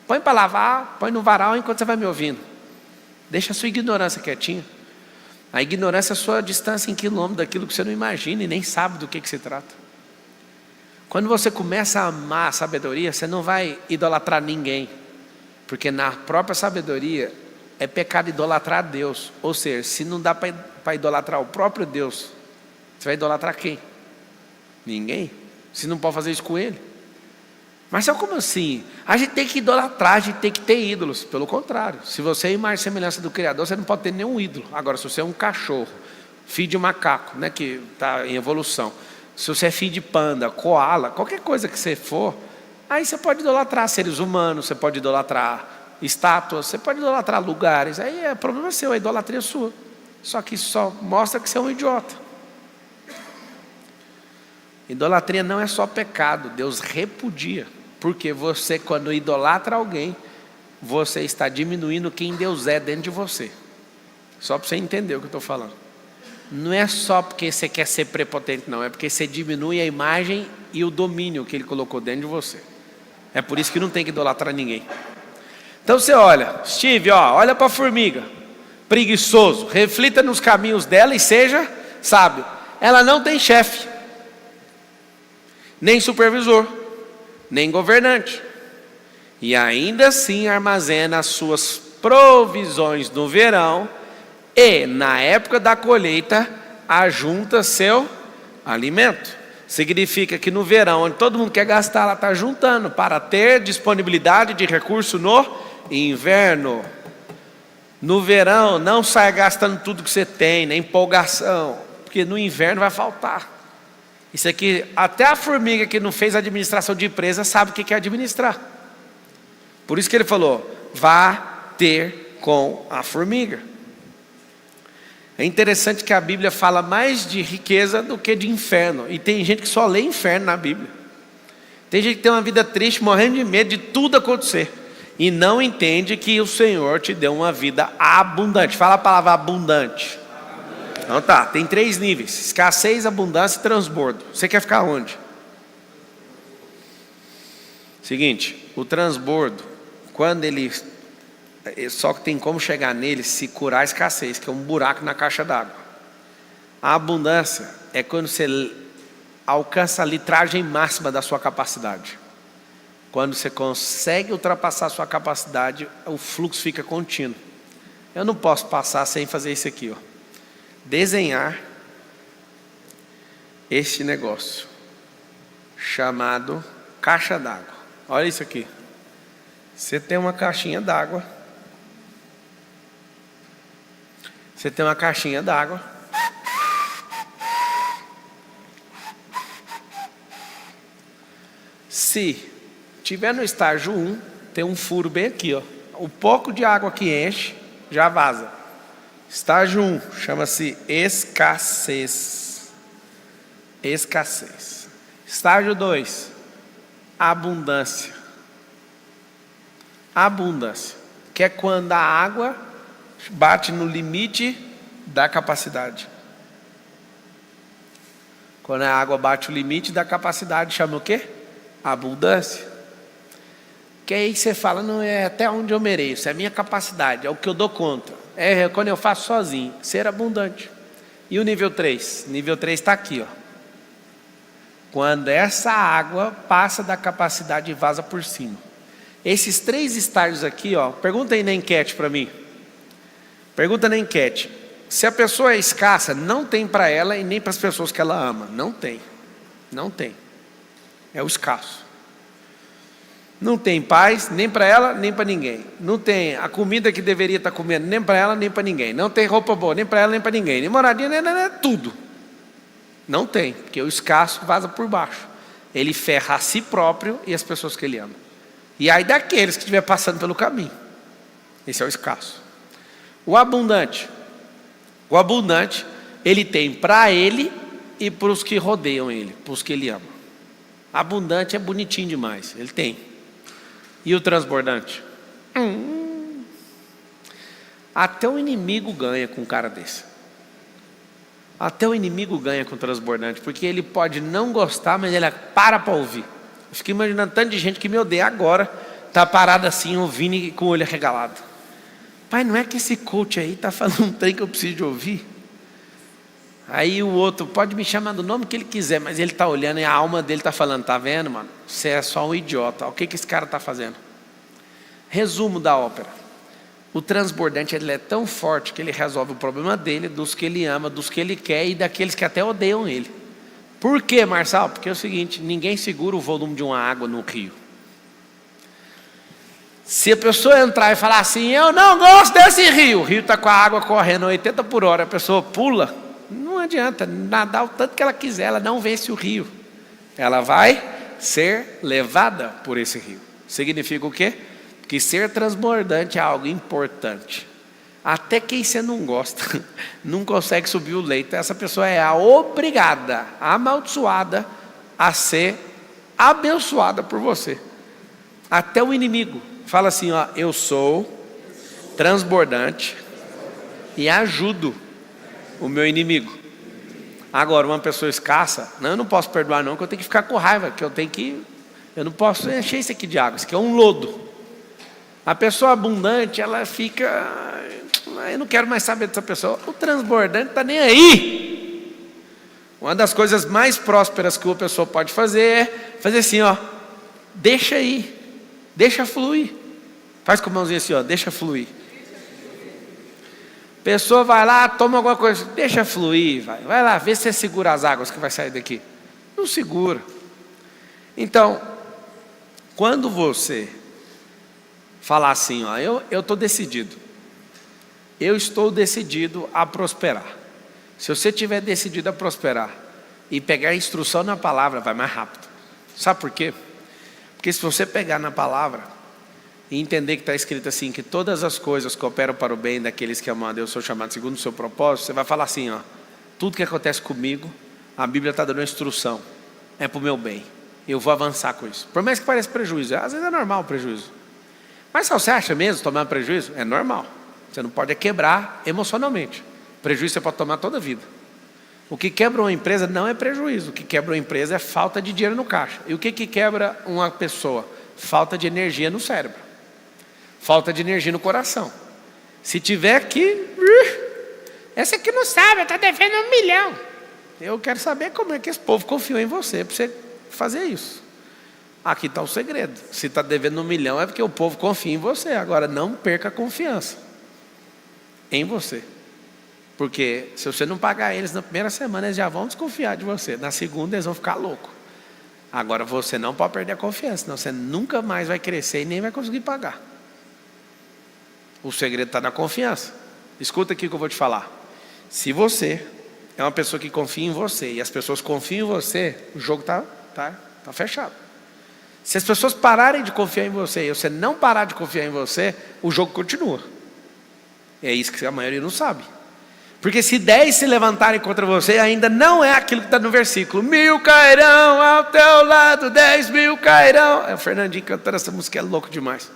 Põe para lavar, põe no varal enquanto você vai me ouvindo. Deixa a sua ignorância quietinha. A ignorância é a sua distância em quilômetro daquilo que você não imagina e nem sabe do que se trata. Quando você começa a amar a sabedoria, você não vai idolatrar ninguém, porque na própria sabedoria é pecado idolatrar a Deus. Ou seja, se não dá para idolatrar o próprio Deus, você vai idolatrar quem? Ninguém. Você não pode fazer isso com ele. Mas sabe como assim? A gente tem que idolatrar, a gente tem que ter ídolos. Pelo contrário, se você é imagem e semelhança do Criador, você não pode ter nenhum ídolo. Agora, se você é um cachorro, filho de macaco, né, que está em evolução, se você é filho de panda, koala, qualquer coisa que você for, aí você pode idolatrar seres humanos, você pode idolatrar estátuas, você pode idolatrar lugares. Aí o problema é seu, a idolatria é sua. Só que isso só mostra que você é um idiota. Idolatria não é só pecado, Deus repudia. Porque você, quando idolatra alguém, você está diminuindo quem Deus é dentro de você. Só para você entender o que eu estou falando. Não é só porque você quer ser prepotente, não. É porque você diminui a imagem e o domínio que Ele colocou dentro de você. É por isso que não tem que idolatrar ninguém. Então você olha, Steve, olha para a formiga. Preguiçoso, reflita nos caminhos dela e seja sábio. Ela não tem chefe, nem supervisor, nem governante, e ainda assim armazena as suas provisões no verão, e na época da colheita ajunta seu alimento. Significa que no verão, onde todo mundo quer gastar, ela está juntando para ter disponibilidade de recurso no inverno. No verão não sai gastando tudo que você tem, nem empolgação, porque no inverno vai faltar. Isso aqui, até a formiga que não fez administração de empresa sabe o que é administrar. Por isso que ele falou: vá ter com a formiga. É interessante que a Bíblia fala mais de riqueza do que de inferno. E tem gente que só lê inferno na Bíblia. Tem gente que tem uma vida triste, morrendo de medo de tudo acontecer, e não entende que o Senhor te deu uma vida abundante. Fala a palavra abundante. Então tá, tem 3 níveis: escassez, abundância e transbordo. Você quer ficar onde? Seguinte, o transbordo, quando ele só que tem como chegar nele se curar a escassez, que é um buraco na caixa d'água. A abundância é quando você alcança a litragem máxima da sua capacidade. Quando você consegue ultrapassar a sua capacidade, o fluxo fica contínuo. Eu não posso passar sem fazer isso aqui, desenhar este negócio chamado caixa d'água. Olha isso aqui. Você tem uma caixinha d'água. Você tem uma caixinha d'água. Se tiver no estágio 1, tem um furo bem aqui, O pouco de água que enche já vaza. Estágio 1 chama-se escassez. Escassez. Estágio 2, abundância. Abundância. que é quando a água bate no limite da capacidade. Quando a água bate o limite da capacidade, chama o quê? Abundância. Que aí você fala, não é até onde eu mereço, é a minha capacidade, é o que eu dou conta. É quando eu faço sozinho, ser abundante. E o nível 3? Nível 3 está aqui, ó. Quando essa água passa da capacidade e vaza por cima. Esses 3 estágios aqui, ó, pergunta aí na enquete para mim. Pergunta na enquete. Se a pessoa é escassa, não tem para ela e nem para as pessoas que ela ama. Não tem. Não tem. É o escasso. Não tem paz, nem para ela, nem para ninguém. Não tem a comida que deveria estar comendo, nem para ela, nem para ninguém. Não tem roupa boa, nem para ela, nem para ninguém. Nem moradia, nem tudo. Não tem, porque o escasso vaza por baixo. Ele ferra a si próprio e as pessoas que ele ama. E aí daqueles que estiver passando pelo caminho. Esse é o escasso. O abundante. O abundante, ele tem para ele e para os que rodeiam ele, para os que ele ama. Abundante é bonitinho demais, ele tem. E o transbordante? Até o inimigo ganha com um cara desse. Até o inimigo ganha com o transbordante, porque ele pode não gostar, mas ele para ouvir. Eu fico imaginando tanto de gente que me odeia agora, está parado assim, ouvindo e com o olho arregalado. Pai, não é que esse coach aí está falando um trem que eu preciso de ouvir? Aí o outro pode me chamar do nome que ele quiser, mas ele está olhando e a alma dele está falando, tá vendo, mano? Você é só um idiota. O que esse cara está fazendo? Resumo da ópera. O transbordante ele é tão forte que ele resolve o problema dele, dos que ele ama, dos que ele quer e daqueles que até odeiam ele. Por quê, Marçal? Porque é o seguinte, ninguém segura o volume de uma água no rio. Se a pessoa entrar e falar assim, eu não gosto desse rio, o rio está com a água correndo 80 por hora, a pessoa pula, não adianta nadar o tanto que ela quiser, ela não vence o rio. Ela vai ser levada por esse rio. Significa o quê? Que ser transbordante é algo importante. Até quem você não gosta, não consegue subir o leito, essa pessoa é obrigada, amaldiçoada a ser abençoada por você. Até o inimigo. Fala assim, ó, eu sou transbordante e ajudo o meu inimigo. Agora, uma pessoa escassa, não, eu não posso perdoar não, que eu tenho que ficar com raiva, eu não posso encher isso aqui de água, isso aqui é um lodo. A pessoa abundante, ela fica, eu não quero mais saber dessa pessoa. O transbordante está nem aí. Uma das coisas mais prósperas que uma pessoa pode fazer é fazer assim, ó, deixa ir. Deixa fluir. Faz com a mãozinha assim, ó, deixa fluir. Pessoa vai lá, toma alguma coisa, deixa fluir, vai lá, vê se você segura as águas que vai sair daqui. Não segura. Então, quando você falar assim, ó, eu estou decidido. Eu estou decidido a prosperar. Se você tiver decidido a prosperar e pegar a instrução na palavra, vai mais rápido. Sabe por quê? Porque se você pegar na palavra e entender que está escrito assim, que todas as coisas cooperam para o bem daqueles que amam a Deus, são chamados segundo o seu propósito, você vai falar assim, ó, tudo que acontece comigo, a Bíblia está dando uma instrução, é para o meu bem, eu vou avançar com isso. Por mais que pareça prejuízo, às vezes é normal o prejuízo. Mas se você acha mesmo tomar prejuízo, é normal. Você não pode quebrar emocionalmente. Prejuízo você pode tomar toda a vida. O que quebra uma empresa não é prejuízo. O que quebra uma empresa é falta de dinheiro no caixa. E o que quebra uma pessoa? Falta de energia no cérebro. Falta de energia no coração. Se tiver aqui, essa aqui não sabe, está devendo 1 milhão. Eu quero saber como é que esse povo confiou em você para você fazer isso. Aqui está o segredo. Se está devendo 1 milhão é porque o povo confia em você. Agora não perca a confiança em você. Porque se você não pagar eles na primeira semana, eles já vão desconfiar de você. Na segunda eles vão ficar loucos. Agora você não pode perder a confiança, senão você nunca mais vai crescer e nem vai conseguir pagar. O segredo está na confiança. Escuta aqui o que eu vou te falar. Se você é uma pessoa que confia em você e as pessoas confiam em você, o jogo está fechado. Se as pessoas pararem de confiar em você e você não parar de confiar em você, o jogo continua. É isso que a maioria não sabe. Porque se 10 se levantarem contra você, ainda não é aquilo que está no versículo. 1000 cairão ao teu lado, 10 mil cairão. É o Fernandinho cantando essa música, é louco demais.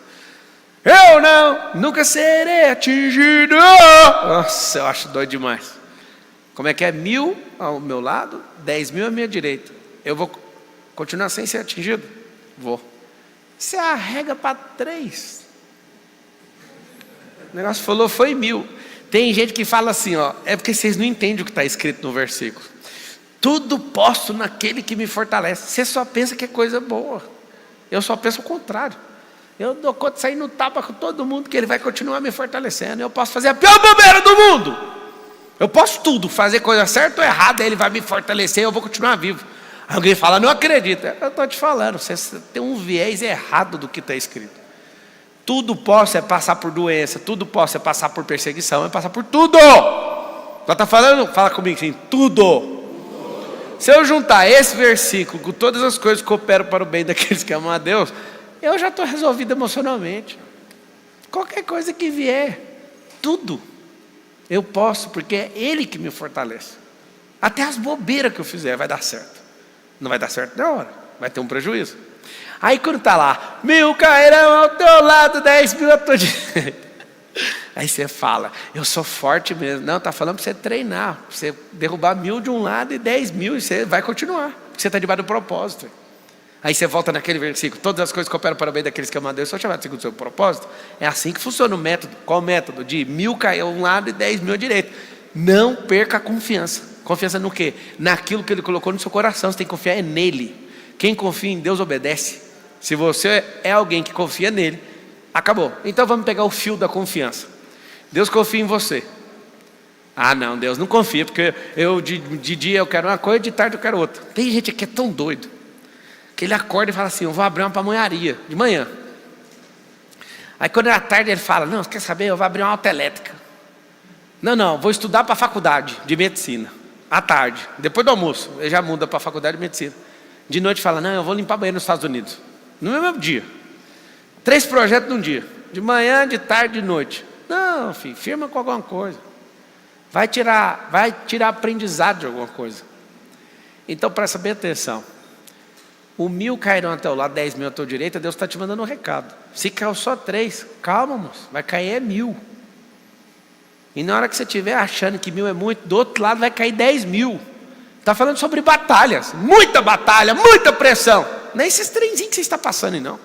Eu não, nunca serei atingido. Nossa, eu acho doido demais. Como é que é? 1.000 ao meu lado, 10.000 à minha direita. Eu vou continuar sem ser atingido? Vou. Você arrega para 3. O negócio falou foi 1.000. Tem gente que fala assim, ó, é porque vocês não entendem o que está escrito no versículo. Tudo posso naquele que me fortalece. Você só pensa que é coisa boa. Eu só penso o contrário. Eu dou conta de sair no tapa com todo mundo, que ele vai continuar me fortalecendo. Eu posso fazer a pior bobeira do mundo. Eu posso tudo, fazer coisa certa ou errada, ele vai me fortalecer e eu vou continuar vivo. Alguém fala, não acredito. Eu estou te falando, você tem um viés errado do que está escrito. Tudo posso é passar por doença, tudo posso é passar por perseguição, é passar por tudo. Ela está falando, fala comigo assim, tudo. Se eu juntar esse versículo com todas as coisas que cooperam para o bem daqueles que amam a Deus, eu já estou resolvido emocionalmente. Qualquer coisa que vier, tudo, eu posso, porque é Ele que me fortalece. Até as bobeiras que eu fizer vai dar certo. Não vai dar certo na hora, vai ter um prejuízo. Aí quando está lá, 1.000 cairão ao teu lado, 10.000 à tua direita. Aí você fala, eu sou forte mesmo. Não, está falando para você treinar, para você derrubar 1.000 de um lado e 10.000, e você vai continuar, porque você está debaixo do propósito. Aí você volta naquele versículo, todas as coisas que operam para o bem daqueles que amam a Deus são chamadas segundo o seu propósito. É assim que funciona o método. Qual o método? De 1.000 cair a um lado e 10.000 à direita. Não perca a confiança. Confiança no quê? Naquilo que Ele colocou no seu coração. Você tem que confiar nele. Quem confia em Deus obedece. Se você é alguém que confia nele, acabou. Então vamos pegar o fio da confiança. Deus confia em você. Ah não, Deus não confia, porque eu de dia eu quero uma coisa, de tarde eu quero outra. Tem gente que é tão doido, que ele acorda e fala assim, eu vou abrir uma pamonharia, de manhã. Aí quando é à tarde ele fala, não, você quer saber, eu vou abrir uma autoelétrica. Não, vou estudar para a faculdade de medicina. À tarde, depois do almoço, ele já muda para a faculdade de medicina. De noite fala, não, eu vou limpar banheiro nos Estados Unidos. No mesmo dia. 3 projetos num dia. De manhã, de tarde, de noite. Não, filho, firma com alguma coisa. Vai tirar aprendizado de alguma coisa. Então presta bem atenção. O 1.000 cairão até o lado, 10.000 à tua direita, Deus está te mandando um recado. Se caiu só 3, calma, moço, vai cair é 1.000. E na hora que você estiver achando que 1.000 é muito, do outro lado vai cair 10.000. Está falando sobre batalhas, muita batalha, muita pressão. Não é esses trenzinhos que você está passando aí, não.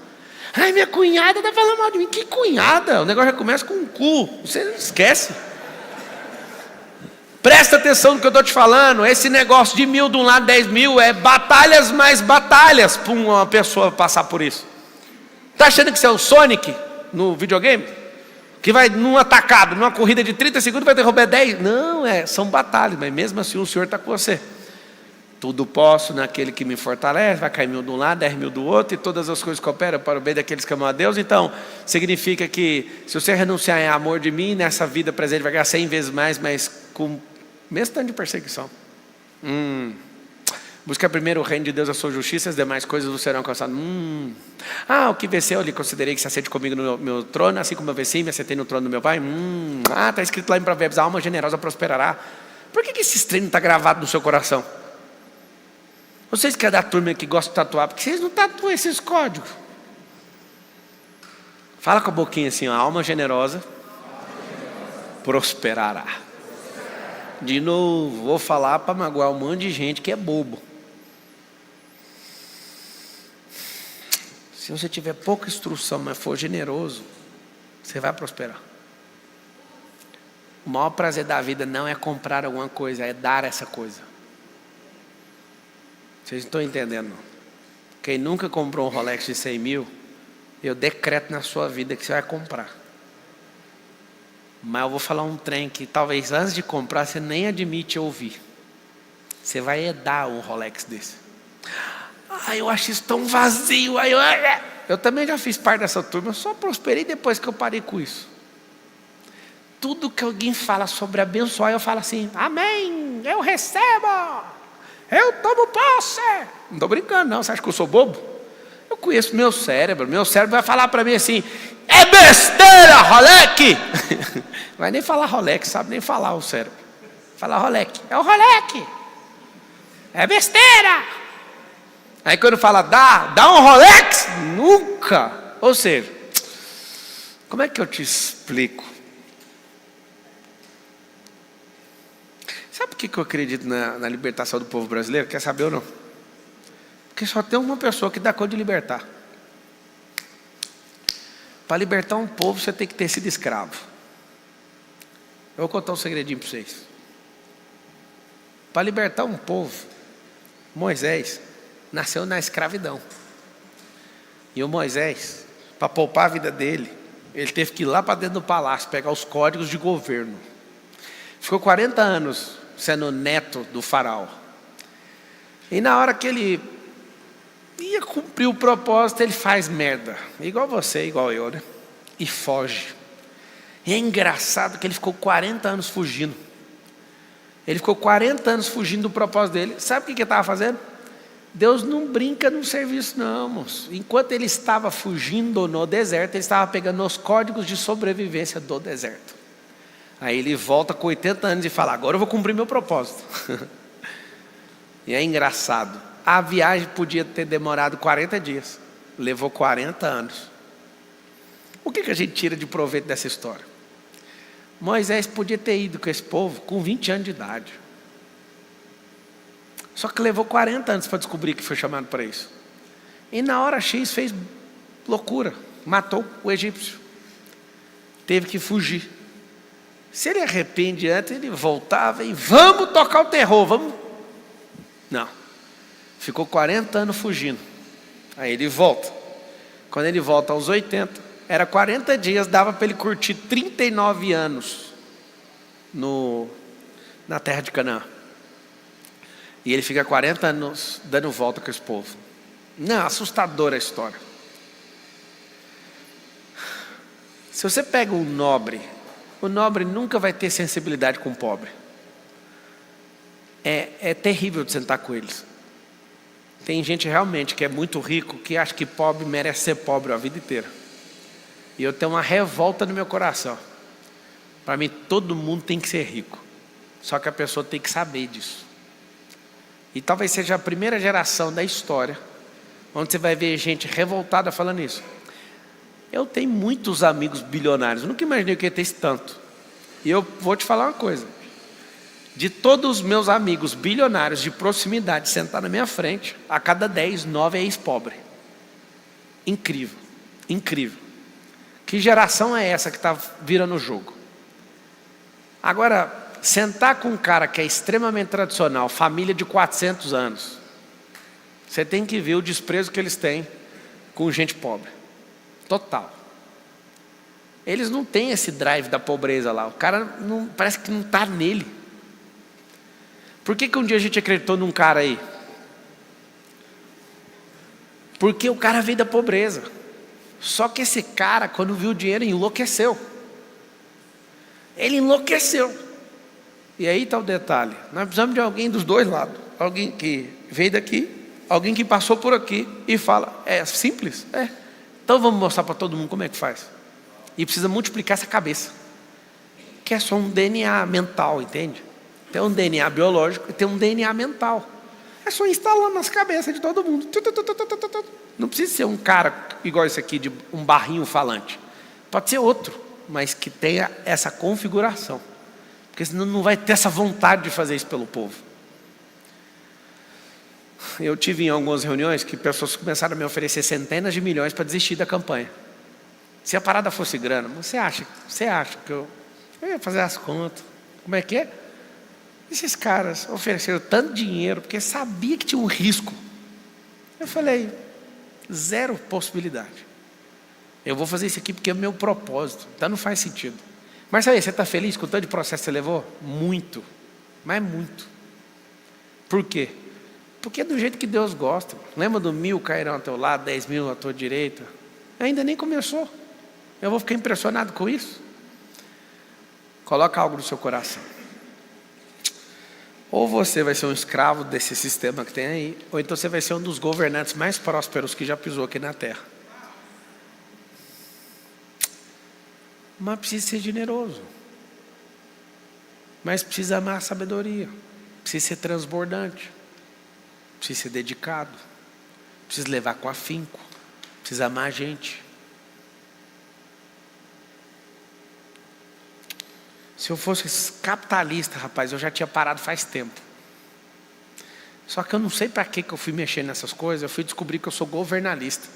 Ai, minha cunhada está falando mal de mim. Que cunhada? O negócio já começa com um cu. Você esquece. Presta atenção no que eu estou te falando. Esse negócio de 1.000 de um lado, 10.000 é batalhas mais batalhas para uma pessoa passar por isso. Está achando que você é o Sonic no videogame? Que vai num atacado, numa corrida de 30 segundos vai derrubar 10? Não, são batalhas, mas mesmo assim o Senhor está com você. Tudo posso naquele que me fortalece, vai cair 1.000 de um lado, 10.000 do outro, e todas as coisas cooperam para o bem daqueles que amam a Deus. Então, significa que se você renunciar em amor de mim, nessa vida presente vai ganhar 100 vezes mais, mas com mesmo tanto de perseguição. Busca primeiro o reino de Deus, a sua justiça, as demais coisas não serão alcançadas. O que venceu, eu lhe considerei que se assente comigo no meu trono, assim como eu venci, me assentei no trono do meu pai. Está escrito lá em Provérbios, a alma generosa prosperará. Por que esses treinos estão gravados no seu coração? Vocês que é da turma que gosta de tatuar, porque vocês não tatuam esses códigos? Fala com a boquinha assim, a alma generosa prosperará. De novo, vou falar para magoar um monte de gente que é bobo. Se você tiver pouca instrução, mas for generoso, você vai prosperar. O maior prazer da vida não é comprar alguma coisa, é dar essa coisa. Vocês não estão entendendo, não. Quem nunca comprou um Rolex de 100.000, eu decreto na sua vida que você vai comprar. Mas eu vou falar um trem que talvez antes de comprar você nem admite ouvir. Você vai dar um Rolex desse. Eu acho isso tão vazio. Eu também já fiz parte dessa turma, eu só prosperei depois que eu parei com isso. Tudo que alguém fala sobre abençoar, eu falo assim, amém, eu recebo, eu tomo posse. Não estou brincando não, você acha que eu sou bobo? Eu conheço meu cérebro vai falar para mim assim, é besteira, Rolex. Vai nem falar Rolex, sabe nem falar o cérebro. Fala Rolex, é o Rolex. É besteira. Aí quando fala dá um Rolex, nunca. Ou seja, Como é que eu te explico? Sabe por que eu acredito na libertação do povo brasileiro? Quer saber ou não? Porque só tem uma pessoa que dá conta de libertar. Para libertar um povo, você tem que ter sido escravo. Eu vou contar um segredinho para vocês. Para libertar um povo, Moisés nasceu na escravidão. E o Moisés, para poupar a vida dele, ele teve que ir lá para dentro do palácio, pegar os códigos de governo. Ficou 40 anos sendo neto do faraó. E na hora que ele ia cumprir o propósito, ele faz merda. Igual você, igual eu, né? E foge. E é engraçado que ele ficou 40 anos fugindo. Ele ficou 40 anos fugindo do propósito dele. Sabe o que ele estava fazendo? Deus não brinca no serviço, não, moço. Enquanto ele estava fugindo no deserto, ele estava pegando os códigos de sobrevivência do deserto. Aí ele volta com 80 anos e fala: agora eu vou cumprir meu propósito. E é engraçado. A viagem podia ter demorado 40 dias. Levou 40 anos. O que a gente tira de proveito dessa história? Moisés podia ter ido com esse povo com 20 anos de idade. Só que levou 40 anos para descobrir que foi chamado para isso. E na hora X fez loucura. Matou o egípcio. Teve que fugir. Se ele arrepende antes, ele voltava e vamos tocar o terror, vamos. Não. Ficou 40 anos fugindo. Aí ele volta. Quando ele volta aos 80, era 40 dias, dava para ele curtir 39 anos na terra de Canaã. E ele fica 40 anos dando volta com esse povo. Não, assustadora a história. Se você pega um nobre, o nobre nunca vai ter sensibilidade com o pobre. É terrível de sentar com eles. Tem gente realmente que é muito rico, que acha que pobre merece ser pobre a vida inteira. E eu tenho uma revolta no meu coração. Para mim, todo mundo tem que ser rico. Só que a pessoa tem que saber disso. E talvez seja a primeira geração da história onde você vai ver gente revoltada falando isso. Eu tenho muitos amigos bilionários. Eu nunca imaginei que ia ter isso tanto. E eu vou te falar uma coisa. De todos os meus amigos bilionários de proximidade sentar na minha frente, a cada 10, 9 é ex-pobre. Incrível. Incrível. Que geração é essa que está virando o jogo? Agora, sentar com um cara que é extremamente tradicional, família de 400 anos, você tem que ver o desprezo que eles têm com gente pobre. Total. Eles não têm esse drive da pobreza lá. O cara não, parece que não está nele. Por que um dia a gente acreditou num cara aí? Porque o cara veio da pobreza. Só que esse cara, quando viu o dinheiro, enlouqueceu. Ele enlouqueceu. E aí está o detalhe. Nós precisamos de alguém dos dois lados. Alguém que veio daqui, alguém que passou por aqui e fala: é simples? É. Então vamos mostrar para todo mundo como é que faz. E precisa multiplicar essa cabeça. Que é só um DNA mental, entende? Tem um DNA biológico e tem um DNA mental. É só instalando nas cabeças de todo mundo. Não precisa ser um cara igual esse aqui, de um barrinho falante. Pode ser outro, mas que tenha essa configuração. Porque senão não vai ter essa vontade de fazer isso pelo povo. Eu tive em algumas reuniões que pessoas começaram a me oferecer centenas de milhões para desistir da campanha. Se a parada fosse grana, você acha que eu ia fazer as contas? Como é que é? Esses caras ofereceram tanto dinheiro porque sabia que tinha um risco. Eu falei: zero possibilidade. Eu vou fazer isso aqui porque é o meu propósito. Então não faz sentido. Mas aí, você está feliz com o tanto de processo que você levou? Muito. Mas muito. Por quê? Porque é do jeito que Deus gosta. Lembra do 1000 cairão ao teu lado, 10 mil à tua direita? Ainda nem começou. Eu vou ficar impressionado com isso. Coloca algo no seu coração. Ou você vai ser um escravo desse sistema que tem aí, ou então você vai ser um dos governantes mais prósperos que já pisou aqui na terra. Mas precisa ser generoso. Mas precisa amar a sabedoria. Precisa ser transbordante. Precisa ser dedicado. Precisa levar com afinco. Precisa amar a gente. Se eu fosse capitalista, rapaz, eu já tinha parado faz tempo. Só que eu não sei para que eu fui mexer nessas coisas. Eu fui descobrir que eu sou governalista.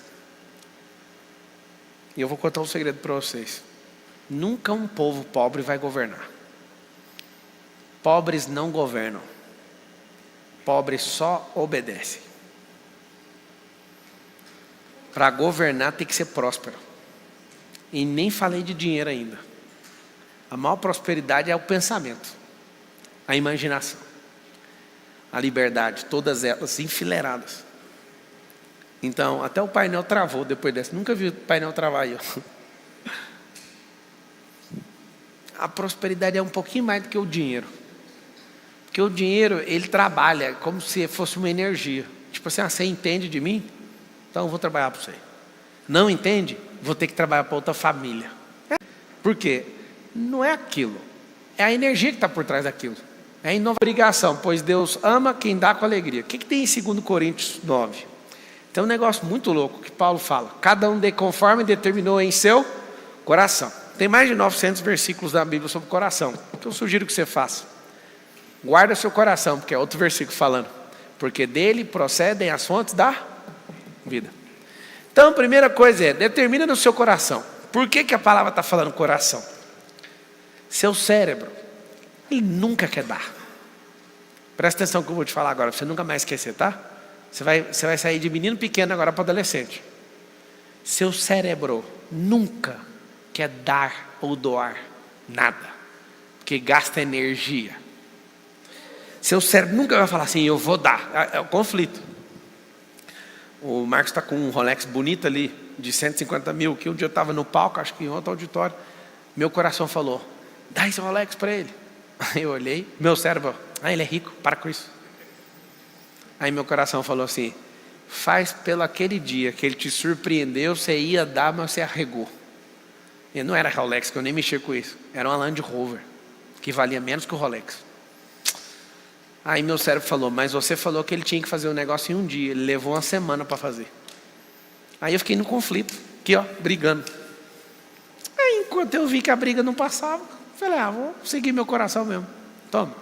E eu vou contar um segredo para vocês. Nunca um povo pobre vai governar. Pobres não governam. Pobres só obedecem. Para governar tem que ser próspero. E nem falei de dinheiro ainda. A maior prosperidade é o pensamento, a imaginação, a liberdade, todas elas enfileiradas. Então, até o painel travou depois dessa. Nunca vi o painel travar aí. A prosperidade é um pouquinho mais do que o dinheiro. Porque o dinheiro, ele trabalha como se fosse uma energia. Tipo assim, você entende de mim? Então eu vou trabalhar para você. Não entende? Vou ter que trabalhar para outra família. Por quê? Não é aquilo. É a energia que está por trás daquilo. É a obrigação, pois Deus ama quem dá com alegria. O que tem em 2 Coríntios 9? Tem um negócio muito louco que Paulo fala. Cada um dê conforme determinou em seu coração. Tem mais de 900 versículos da Bíblia sobre o coração. O que eu sugiro que você faça? Guarda seu coração, porque é outro versículo falando. Porque dele procedem as fontes da vida. Então a primeira coisa é, determina no seu coração. Por que a palavra está falando coração? Seu cérebro, ele nunca quer dar. Presta atenção no que eu vou te falar agora, pra você nunca mais esquecer, tá? Você vai sair de menino pequeno agora para adolescente. Seu cérebro nunca quer dar ou doar nada, porque gasta energia. Seu cérebro nunca vai falar assim, eu vou dar. É o conflito. O Marcos está com um Rolex bonito ali, de 150 mil, que um dia eu estava no palco, acho que em outro auditório, meu coração falou, dá esse Rolex para ele. Aí eu olhei, meu cérebro, ele é rico, para com isso. Aí meu coração falou assim, faz pelo aquele dia que ele te surpreendeu, você ia dar, mas você arregou. E não era Rolex, que eu nem mexia com isso, era uma Land Rover, que valia menos que o Rolex. Aí meu cérebro falou, mas você falou que ele tinha que fazer o negócio em um dia, ele levou uma semana para fazer. Aí eu fiquei no conflito, aqui ó, brigando. Aí enquanto eu vi que a briga não passava, falei, vou seguir meu coração mesmo. Toma.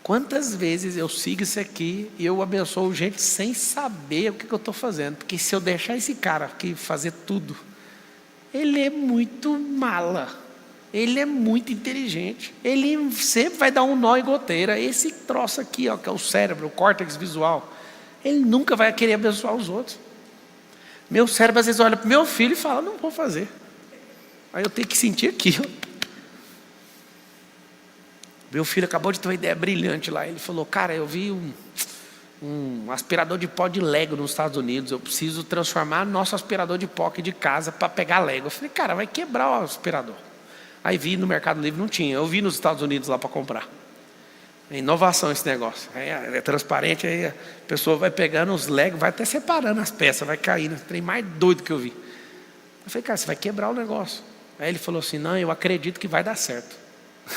Quantas vezes eu sigo isso aqui e eu abençoo gente sem saber o que eu estou fazendo. Porque se eu deixar esse cara aqui fazer tudo, ele é muito mala. Ele é muito inteligente. Ele sempre vai dar um nó em goteira. Esse troço aqui, ó, que é o cérebro, o córtex visual, ele nunca vai querer abençoar os outros. Meu cérebro às vezes olha para o meu filho e fala, não vou fazer. Aí eu tenho que sentir aqui, ó. Meu filho acabou de ter uma ideia brilhante lá. Ele falou, cara, eu vi um aspirador de pó de Lego nos Estados Unidos. Eu preciso transformar nosso aspirador de pó aqui de casa para pegar Lego. Eu falei, cara, vai quebrar o aspirador. Aí vi no Mercado Livre, não tinha. Eu vi nos Estados Unidos lá para comprar. É inovação esse negócio. Aí é transparente, aí a pessoa vai pegando os Legos, vai até separando as peças, vai caindo. Trem mais doido que eu vi. Eu falei, cara, você vai quebrar o negócio. Aí ele falou assim, não, eu acredito que vai dar certo.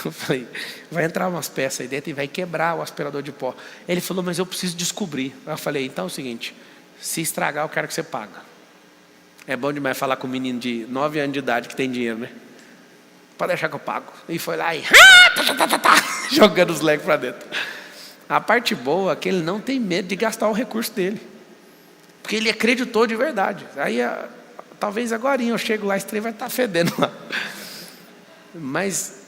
Eu falei, vai entrar umas peças aí dentro e vai quebrar o aspirador de pó. Ele falou, mas eu preciso descobrir. Eu falei, então é o seguinte, se estragar eu quero que você paga. É bom demais falar com um menino de 9 anos de idade que tem dinheiro, né? Pode deixar que eu pago. E foi lá e jogando os Legos para dentro. A parte boa é que ele não tem medo de gastar o recurso dele. Porque ele acreditou de verdade. Aí talvez agora eu chego lá, esse trem vai estar fedendo lá. Mas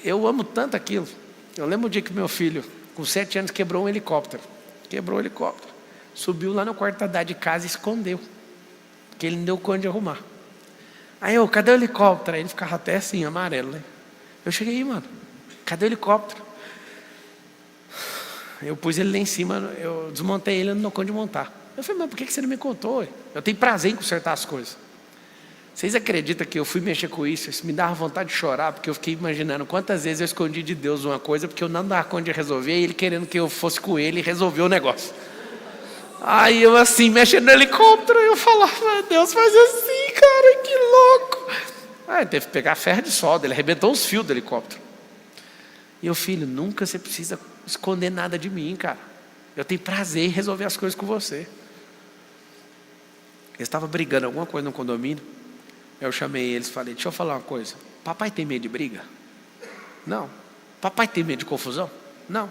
eu amo tanto aquilo. Eu lembro o dia que meu filho, com 7 anos, quebrou um helicóptero. Quebrou o helicóptero. Subiu lá no quarto andar de casa e escondeu. Porque ele não deu conta de arrumar. Aí eu, cadê o helicóptero? Aí ele ficava até assim, amarelo, né? Eu cheguei, mano, cadê o helicóptero? Eu pus ele lá em cima, eu desmontei ele, eu não dou conta de montar. Eu falei, mas por que você não me contou? Eu tenho prazer em consertar as coisas. Vocês acreditam que eu fui mexer com isso? Isso me dava vontade de chorar, porque eu fiquei imaginando quantas vezes eu escondi de Deus uma coisa, porque eu não dava conta de resolver, e Ele querendo que eu fosse com Ele e resolver o negócio. Aí eu assim, mexendo no helicóptero, eu falava, Deus, faz assim, cara, que louco. Aí teve que pegar ferro de solda, ele arrebentou os fios do helicóptero. E eu, filho, nunca você precisa esconder nada de mim, cara. Eu tenho prazer em resolver as coisas com você. Eles estavam brigando alguma coisa no condomínio. Eu chamei eles e falei, deixa eu falar uma coisa. Papai tem medo de briga? Não. Papai tem medo de confusão? Não.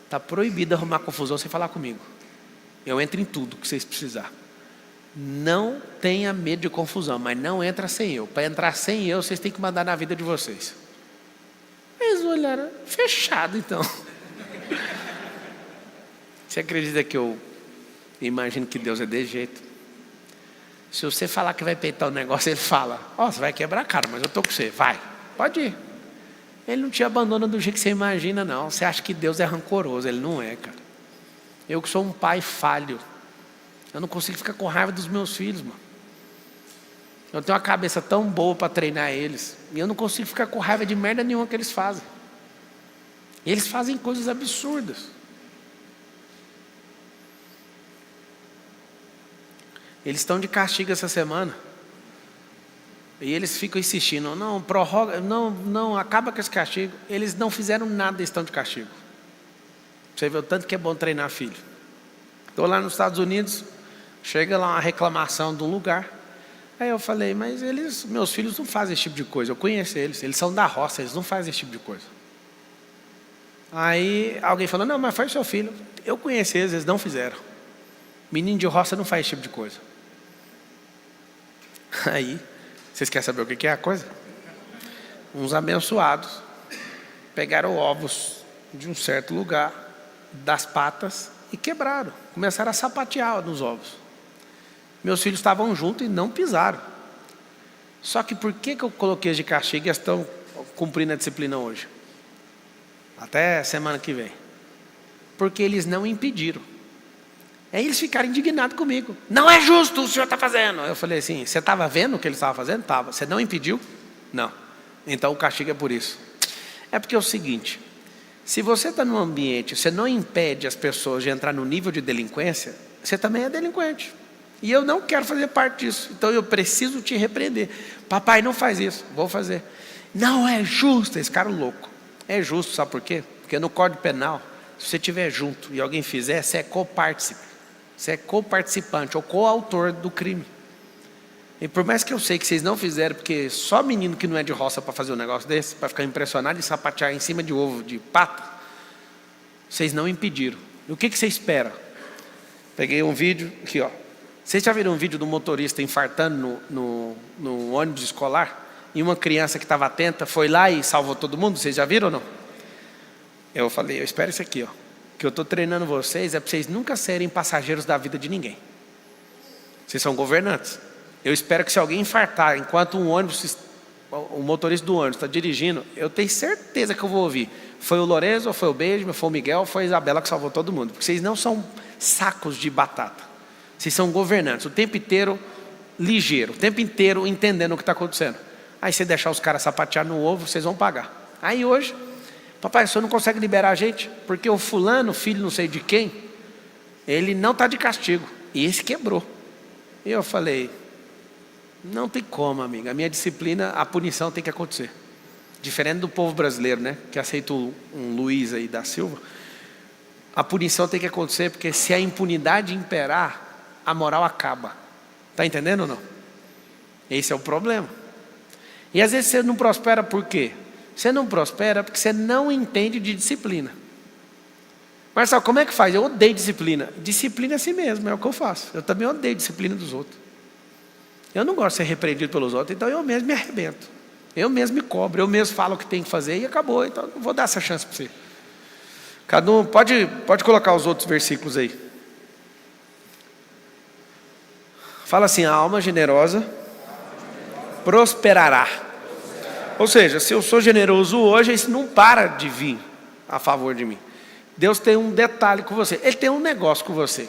Está proibido arrumar confusão sem falar comigo. Eu entro em tudo que vocês precisarem. Não tenha medo de confusão, mas não entra sem eu. Para entrar sem eu, vocês têm que mandar na vida de vocês. Eles olharam, fechado então. Você acredita que eu imagino que Deus é desse jeito? Se você falar que vai peitar o negócio, ele fala, você vai quebrar a cara, mas eu estou com você, vai, pode ir. Ele não te abandona do jeito que você imagina, não. Você acha que Deus é rancoroso, Ele não é, cara. Eu que sou um pai falho, eu não consigo ficar com raiva dos meus filhos, mano. Eu tenho uma cabeça tão boa para treinar eles, e eu não consigo ficar com raiva de merda nenhuma que eles fazem. E eles fazem coisas absurdas. Eles estão de castigo essa semana. E eles ficam insistindo, não, prorroga, não, acaba com esse castigo. Eles não fizeram nada e estão de castigo. Você vê o tanto que é bom treinar filho. Estou lá nos Estados Unidos, chega lá uma reclamação de um lugar. Aí eu falei, mas meus filhos não fazem esse tipo de coisa. Eu conheço eles são da roça, eles não fazem esse tipo de coisa. Aí alguém falou, não, mas faz seu filho. Eu conheço eles não fizeram. Menino de roça não faz esse tipo de coisa. Aí, vocês querem saber o que é a coisa? Uns abençoados pegaram ovos de um certo lugar, das patas, e quebraram. Começaram a sapatear nos ovos. Meus filhos estavam juntos e não pisaram. Só que por que eu coloquei eles de castigo e eles estão cumprindo a disciplina hoje? Até semana que vem. Porque eles não impediram. Aí eles ficaram indignados comigo. Não é justo o senhor está fazendo. Eu falei assim, você estava vendo o que ele estava fazendo? Estava. Você não impediu? Não. Então o castigo é por isso. É porque é o seguinte, se você está num ambiente, você não impede as pessoas de entrar no nível de delinquência, você também é delinquente. E eu não quero fazer parte disso. Então eu preciso te repreender. Papai, não faz isso. Vou fazer. Não é justo. Esse cara é louco. É justo, sabe por quê? Porque no Código Penal, se você estiver junto e alguém fizer, você é copartícipe. Você é coparticipante ou coautor do crime. E por mais que eu sei que vocês não fizeram, porque só menino que não é de roça para fazer um negócio desse, para ficar impressionado e sapatear em cima de ovo de pato, vocês não impediram. E o que você espera? Peguei um vídeo aqui, ó. Vocês já viram um vídeo do motorista infartando no ônibus escolar? E uma criança que estava atenta foi lá e salvou todo mundo? Vocês já viram ou não? Eu falei, eu espero isso aqui, ó. Que eu estou treinando vocês é para vocês nunca serem passageiros da vida de ninguém. Vocês são governantes. Eu espero que se alguém infartar enquanto o motorista do ônibus está dirigindo, eu tenho certeza que eu vou ouvir. Foi o Lourenço, foi o Benjamin, foi o Miguel, foi a Isabela que salvou todo mundo. Porque vocês não são sacos de batata. Vocês são governantes, o tempo inteiro ligeiro, o tempo inteiro entendendo o que está acontecendo. Aí você deixar os caras sapatear no ovo, vocês vão pagar. Aí hoje... Papai, o senhor não consegue liberar a gente? Porque o fulano, filho não sei de quem, ele não está de castigo. E esse quebrou. E eu falei, não tem como, amiga. A minha disciplina, a punição tem que acontecer. Diferente do povo brasileiro, né? Que aceita um Luiz aí da Silva. A punição tem que acontecer, porque se a impunidade imperar, a moral acaba. Está entendendo ou não? Esse é o problema. E às vezes você não prospera por quê? Você não prospera porque você não entende de disciplina. Marcelo, como é que faz? Eu odeio disciplina. Disciplina é assim mesmo, é o que eu faço. Eu também odeio disciplina dos outros. Eu não gosto de ser repreendido pelos outros, então eu mesmo me arrebento. Eu mesmo me cobro, eu mesmo falo o que tem que fazer e acabou. Então não vou dar essa chance para você. Cada um, pode colocar os outros versículos aí. Fala assim, a alma generosa prosperará. Ou seja, se eu sou generoso hoje, isso não para de vir a favor de mim. Deus tem um detalhe com você. Ele tem um negócio com você.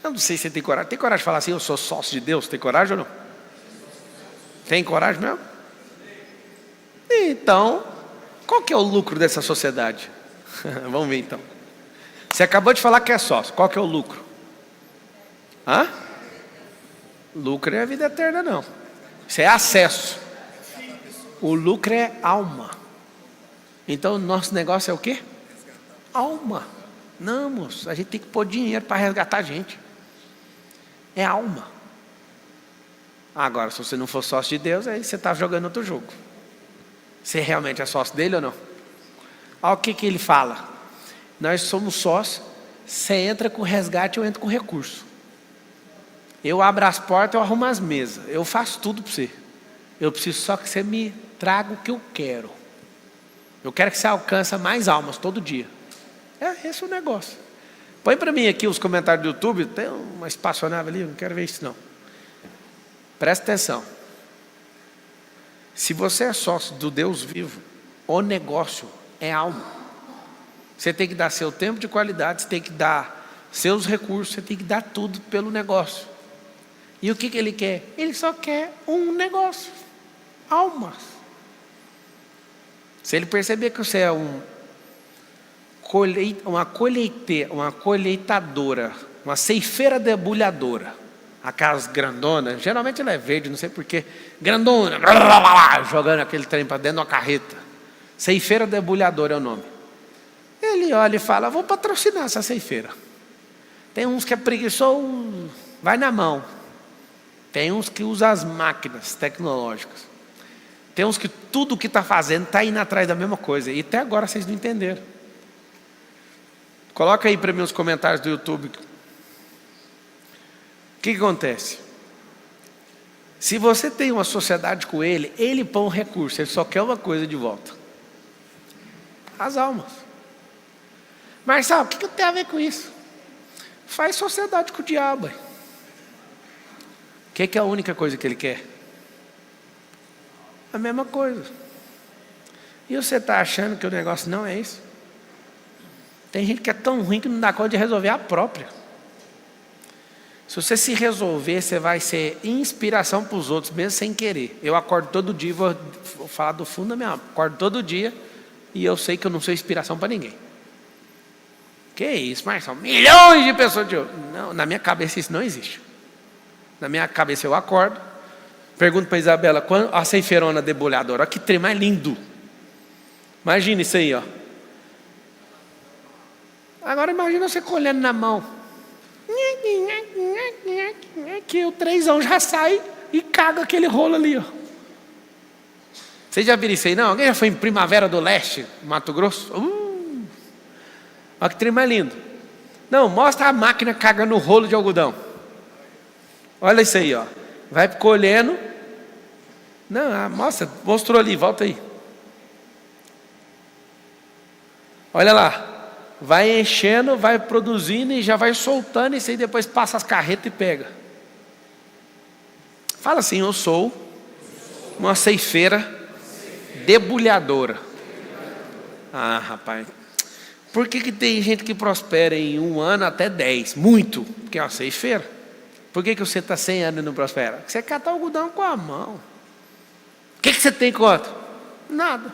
Eu não sei se você tem coragem. Tem coragem de falar assim, eu sou sócio de Deus? Tem coragem ou não? Tem coragem mesmo? Então, qual que é o lucro dessa sociedade? Vamos ver então. Você acabou de falar que é sócio. Qual que é o lucro? Hã? Lucro é a vida eterna, não. Isso é acesso. O lucro é alma. Então, o nosso negócio é o quê? Alma. Não, moço, a gente tem que pôr dinheiro para resgatar a gente. É alma. Agora, se você não for sócio de Deus, aí você está jogando outro jogo. Você realmente é sócio dele ou não? Olha o que ele fala. Nós somos sócios, você entra com resgate, eu entro com recurso. Eu abro as portas, eu arrumo as mesas, eu faço tudo para você. Eu preciso só que você me traga o que eu quero. Eu quero que você alcance mais almas todo dia. Esse é o negócio. Põe para mim aqui os comentários do YouTube. Tem uma espaçonave ali, não quero ver isso não. Presta atenção. Se você é sócio do Deus vivo, o negócio é alma. Você tem que dar seu tempo de qualidade, você tem que dar seus recursos, você tem que dar tudo pelo negócio. E o que ele quer? Ele só quer um negócio. Almas. Se ele perceber que você é uma colheitadora, uma ceifeira debulhadora, aquelas grandonas, geralmente ela é verde, não sei porquê, grandona, jogando aquele trem para dentro de uma carreta. Ceifeira debulhadora é o nome. Ele olha e fala, vou patrocinar essa ceifeira. Tem uns que é preguiçoso, vai na mão. Tem uns que usam as máquinas tecnológicas. Tem uns que tudo que está fazendo está indo atrás da mesma coisa. E até agora vocês não entenderam. Coloca aí para mim os comentários do YouTube. O que acontece? Se você tem uma sociedade com ele, ele põe um recurso, ele só quer uma coisa de volta. As almas. Marcelo, o que tem a ver com isso? Faz sociedade com o diabo. O que é a única coisa que ele quer? A mesma coisa. E você está achando que o negócio não é isso? Tem gente que é tão ruim que não dá conta de resolver a própria. Se você se resolver, você vai ser inspiração para os outros, mesmo sem querer. Eu acordo todo dia, vou falar do fundo da minha alma. Acordo todo dia e eu sei que eu não sou inspiração para ninguém. Que isso, Marcelo? Milhões de pessoas de... Não, na minha cabeça isso não existe. Na minha cabeça eu acordo, pergunto para a Isabela, a ceifeirona debulhadora, olha que trem mais lindo. Imagina isso aí, ó. Agora imagina você colhendo na mão. Que o trenzão já sai e caga aquele rolo ali, ó. Vocês já viram isso aí, não? Alguém já foi em Primavera do Leste, Mato Grosso? Olha que trem mais lindo. Não, mostra a máquina cagando o rolo de algodão. Olha isso aí, ó. Vai colhendo. Não, mostra, mostrou ali, volta aí. Olha lá. Vai enchendo, vai produzindo e já vai soltando isso aí, depois passa as carretas e pega. Fala assim, eu sou uma ceifeira debulhadora. Ah, rapaz. Por que tem gente que prospera em 1 ano até 10? Muito, porque é uma ceifeira. Por que você está 100 anos e não prospera? Porque você cata algodão com a mão. O que você tem contra? Nada.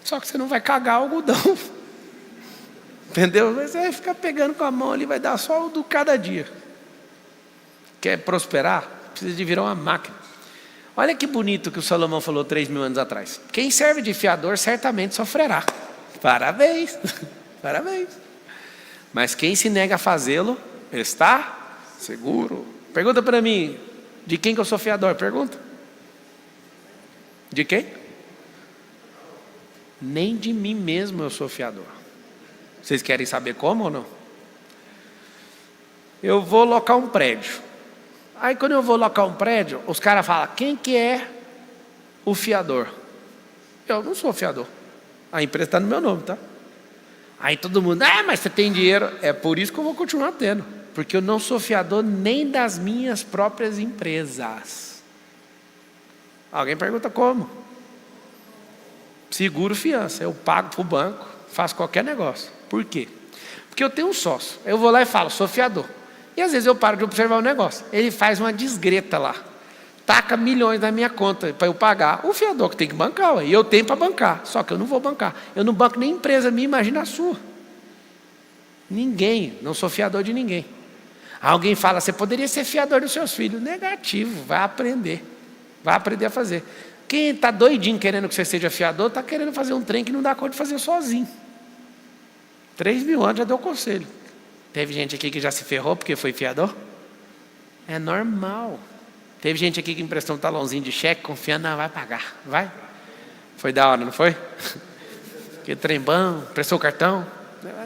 Só que você não vai cagar algodão. Entendeu? Você vai ficar pegando com a mão ali, vai dar só o do cada dia. Quer prosperar? Precisa de virar uma máquina. Olha que bonito que o Salomão falou 3.000 anos atrás. Quem serve de fiador certamente sofrerá. Parabéns. Parabéns. Mas quem se nega a fazê-lo, está seguro. Pergunta para mim, de quem que eu sou fiador? Pergunta. De quem? Nem de mim mesmo eu sou fiador. Vocês querem saber como ou não? Eu vou locar um prédio. Aí quando eu vou locar um prédio, os caras falam, quem que é o fiador? Eu não sou fiador. A empresa está no meu nome, tá? Aí todo mundo, mas você tem dinheiro. É por isso que eu vou continuar tendo. Porque eu não sou fiador nem das minhas próprias empresas. Alguém pergunta como? Seguro fiança, eu pago para o banco, faço qualquer negócio. Por quê? Porque eu tenho um sócio, eu vou lá e falo, sou fiador. E às vezes eu paro de observar o negócio. Ele faz uma desgreta lá, taca milhões na minha conta para eu pagar. O fiador que tem que bancar, e eu tenho para bancar, só que eu não vou bancar. Eu não banco nem empresa minha, imagina a sua. Ninguém, não sou fiador de ninguém. Alguém fala, você poderia ser fiador dos seus filhos. Negativo, vai aprender a fazer. Quem está doidinho querendo que você seja fiador, está querendo fazer um trem que não dá conta de fazer sozinho. 3.000 anos já deu conselho. Teve gente aqui que já se ferrou porque foi fiador? É normal. Teve gente aqui que emprestou um talãozinho de cheque, confiando, não, vai pagar. Vai. Foi da hora, não foi? Que trembão, prestou o cartão?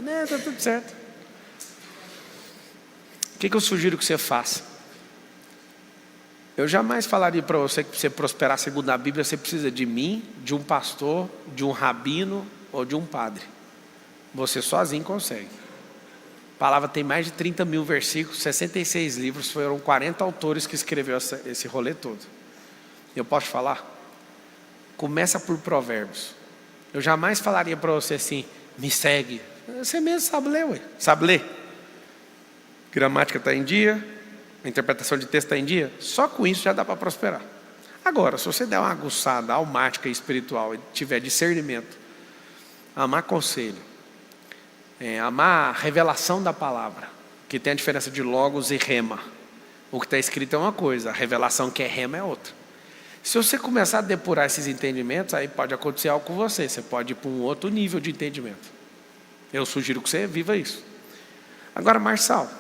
Não, está tudo certo. O que eu sugiro que você faça? Eu jamais falaria para você que para você prosperar segundo a Bíblia, você precisa de mim, de um pastor, de um rabino ou de um padre. Você sozinho consegue. A palavra tem mais de 30 mil versículos, 66 livros, foram 40 autores que escreveu esse rolê todo. Eu posso te falar? Começa por Provérbios. Eu jamais falaria para você assim, me segue. Você mesmo sabe ler, ué. Sabe ler? Gramática está em dia, a interpretação de texto está em dia. Só com isso já dá para prosperar. Agora, se você der uma aguçada almática e espiritual e tiver discernimento, amar conselho, amar a revelação da palavra, que tem a diferença de logos e rema. O que está escrito é uma coisa, a revelação que é rema é outra. Se você começar a depurar esses entendimentos, aí pode acontecer algo com você. Você pode ir para um outro nível de entendimento. Eu sugiro que você viva isso. Agora, Marçal,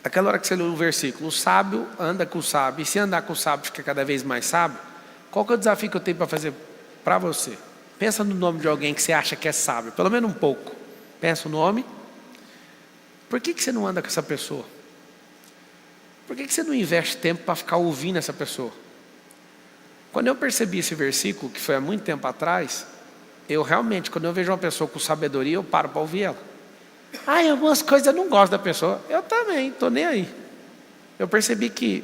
aquela hora que você lê o versículo, o sábio anda com o sábio, e se andar com o sábio fica cada vez mais sábio, qual que é o desafio que eu tenho para fazer para você? Pensa no nome de alguém que você acha que é sábio, pelo menos um pouco. Pensa o nome. Por que você não anda com essa pessoa? Por que você não investe tempo para ficar ouvindo essa pessoa? Quando eu percebi esse versículo, que foi há muito tempo atrás, eu realmente, quando eu vejo uma pessoa com sabedoria, eu paro para ouvir ela. Em algumas coisas eu não gosto da pessoa. Eu também, estou nem aí. Eu percebi que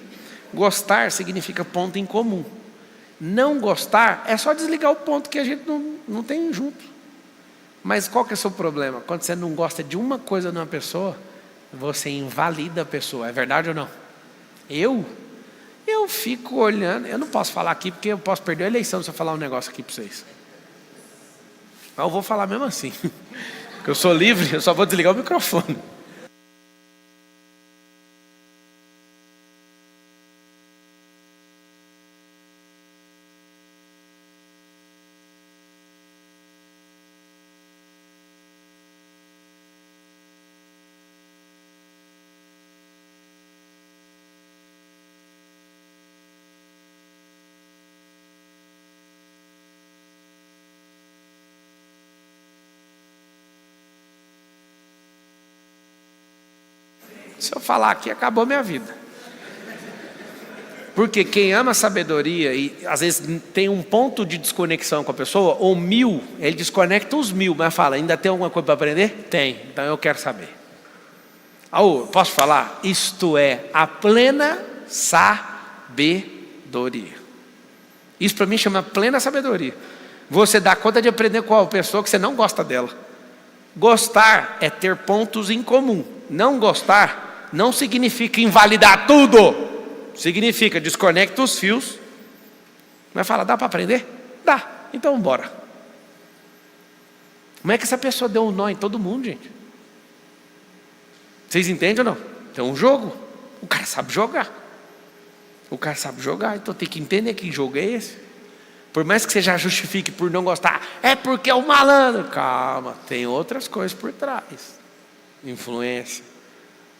gostar significa ponto em comum. Não gostar é só desligar o ponto que a gente não tem junto. Mas qual que é o seu problema? Quando você não gosta de uma coisa numa pessoa, você invalida a pessoa. É verdade ou não? Eu fico olhando. Eu não posso falar aqui porque eu posso perder a eleição se eu falar um negócio aqui para vocês. Mas eu vou falar mesmo assim. Porque eu sou livre, eu só vou desligar o microfone. Se eu falar aqui, acabou minha vida. Porque quem ama a sabedoria e às vezes tem um ponto de desconexão com a pessoa, ou 1000, ele desconecta os 1000, mas fala, ainda tem alguma coisa para aprender? Tem, então eu quero saber. Posso falar? Isto é a plena sabedoria. Isso para mim chama plena sabedoria. Você dá conta de aprender com a pessoa que você não gosta dela. Gostar é ter pontos em comum. Não gostar não significa invalidar tudo. Significa desconecta os fios. Mas fala, dá para aprender? Dá, então bora. Como é que essa pessoa deu um nó em todo mundo, gente? Vocês entendem ou não? Tem um jogo. O cara sabe jogar. Então tem que entender que jogo é esse. Por mais que você já justifique por não gostar, é porque é um malandro. Calma, tem outras coisas por trás. Influência.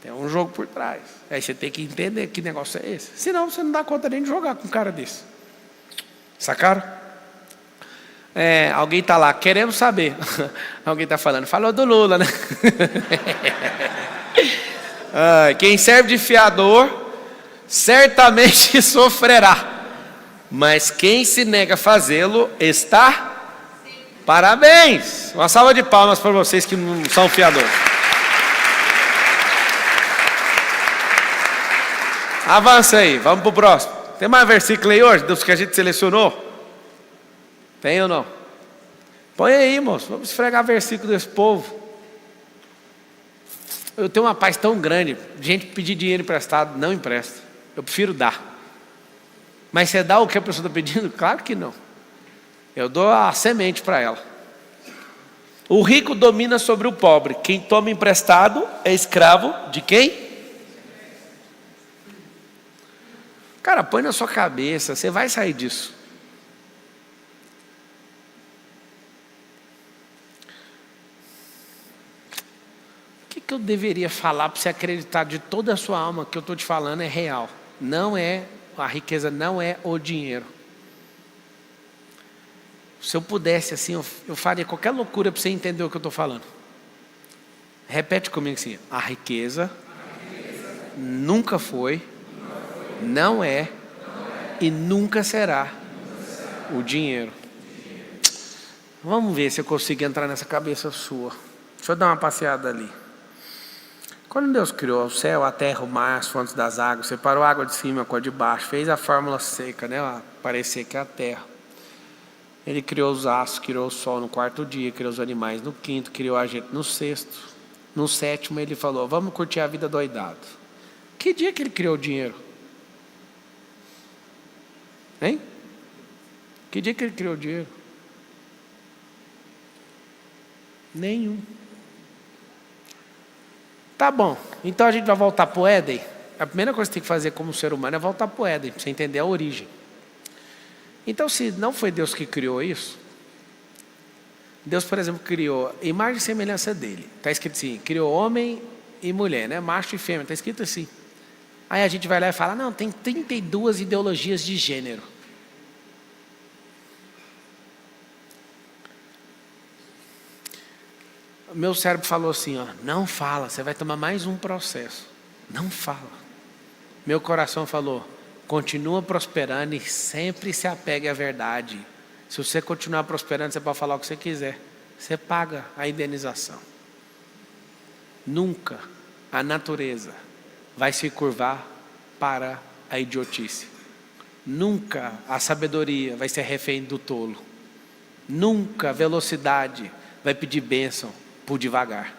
Tem um jogo por trás. Aí você tem que entender que negócio é esse. Senão você não dá conta nem de jogar com um cara desse. Sacaram? Alguém está lá querendo saber. Alguém está falou do Lula, né? Quem serve de fiador certamente sofrerá. Mas quem se nega a fazê-lo está... Parabéns! Uma salva de palmas para vocês que não são fiadores. Avança aí, vamos para o próximo. Tem mais versículo aí hoje, dos que a gente selecionou? Tem ou não? Põe aí, moço, vamos esfregar versículo desse povo. Eu tenho uma paz tão grande, gente pedir dinheiro emprestado, não empresta. Eu prefiro dar. Mas você dá o que a pessoa está pedindo? Claro que não. Eu dou a semente para ela. O rico domina sobre o pobre. Quem toma emprestado é escravo de quem? Cara, põe na sua cabeça, você vai sair disso. O que eu deveria falar para você acreditar de toda a sua alma que eu estou te falando é real? Não é, a riqueza não é o dinheiro. Se eu pudesse assim, eu faria qualquer loucura para você entender o que eu estou falando. Repete comigo assim: a riqueza nunca foi, não é e nunca será o dinheiro. Vamos ver se eu consigo entrar nessa cabeça sua. Deixa eu dar uma passeada ali. Quando Deus criou o céu, a terra, o mar, as fontes das águas, separou a água de cima com a de baixo, fez a fórmula seca, né? Parecer que é a terra. Ele criou os astros, criou o sol no quarto dia, criou os animais no quinto, criou a gente no sexto. No sétimo ele falou: vamos curtir a vida doidado. Que dia que ele criou o dinheiro? Hein? Que dia que ele criou o dinheiro? Nenhum. Tá bom, então a gente vai voltar para o Éden. A primeira coisa que tem que fazer como ser humano é voltar para o Éden, para você entender a origem. Então, se não foi Deus que criou isso, Deus, por exemplo, criou imagem e semelhança dele. Está escrito assim: criou homem e mulher, né? Macho e fêmea, está escrito assim. Aí a gente vai lá e fala: não, tem 32 ideologias de gênero. O meu cérebro falou assim, ó: não fala, você vai tomar mais um processo. Não fala. Meu coração falou: continua prosperando e sempre se apegue à verdade. Se você continuar prosperando, você pode falar o que você quiser. Você paga a indenização. Nunca a natureza vai se curvar para a idiotice. Nunca a sabedoria vai ser refém do tolo. Nunca a velocidade vai pedir bênção por devagar.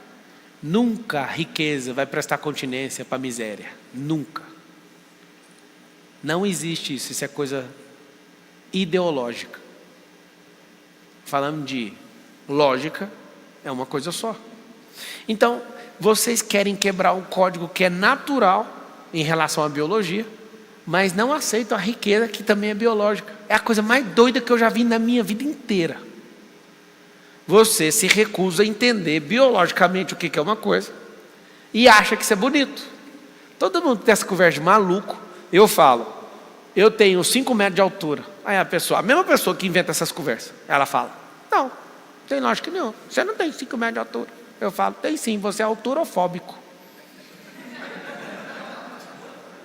Nunca a riqueza vai prestar continência para a miséria. Nunca. Não existe isso. Isso é coisa ideológica. Falando de lógica, é uma coisa só. Então, vocês querem quebrar um código que é natural em relação à biologia, mas não aceitam a riqueza que também é biológica. É a coisa mais doida que eu já vi na minha vida inteira. Você se recusa a entender biologicamente o que é uma coisa e acha que isso é bonito. Todo mundo tem essa conversa de maluco. Eu falo: eu tenho 5 metros de altura. Aí a mesma pessoa que inventa essas conversas, ela fala: não, tem lógica nenhuma. Você não tem 5 metros de altura. Eu falo: tem sim, você é autorofóbico.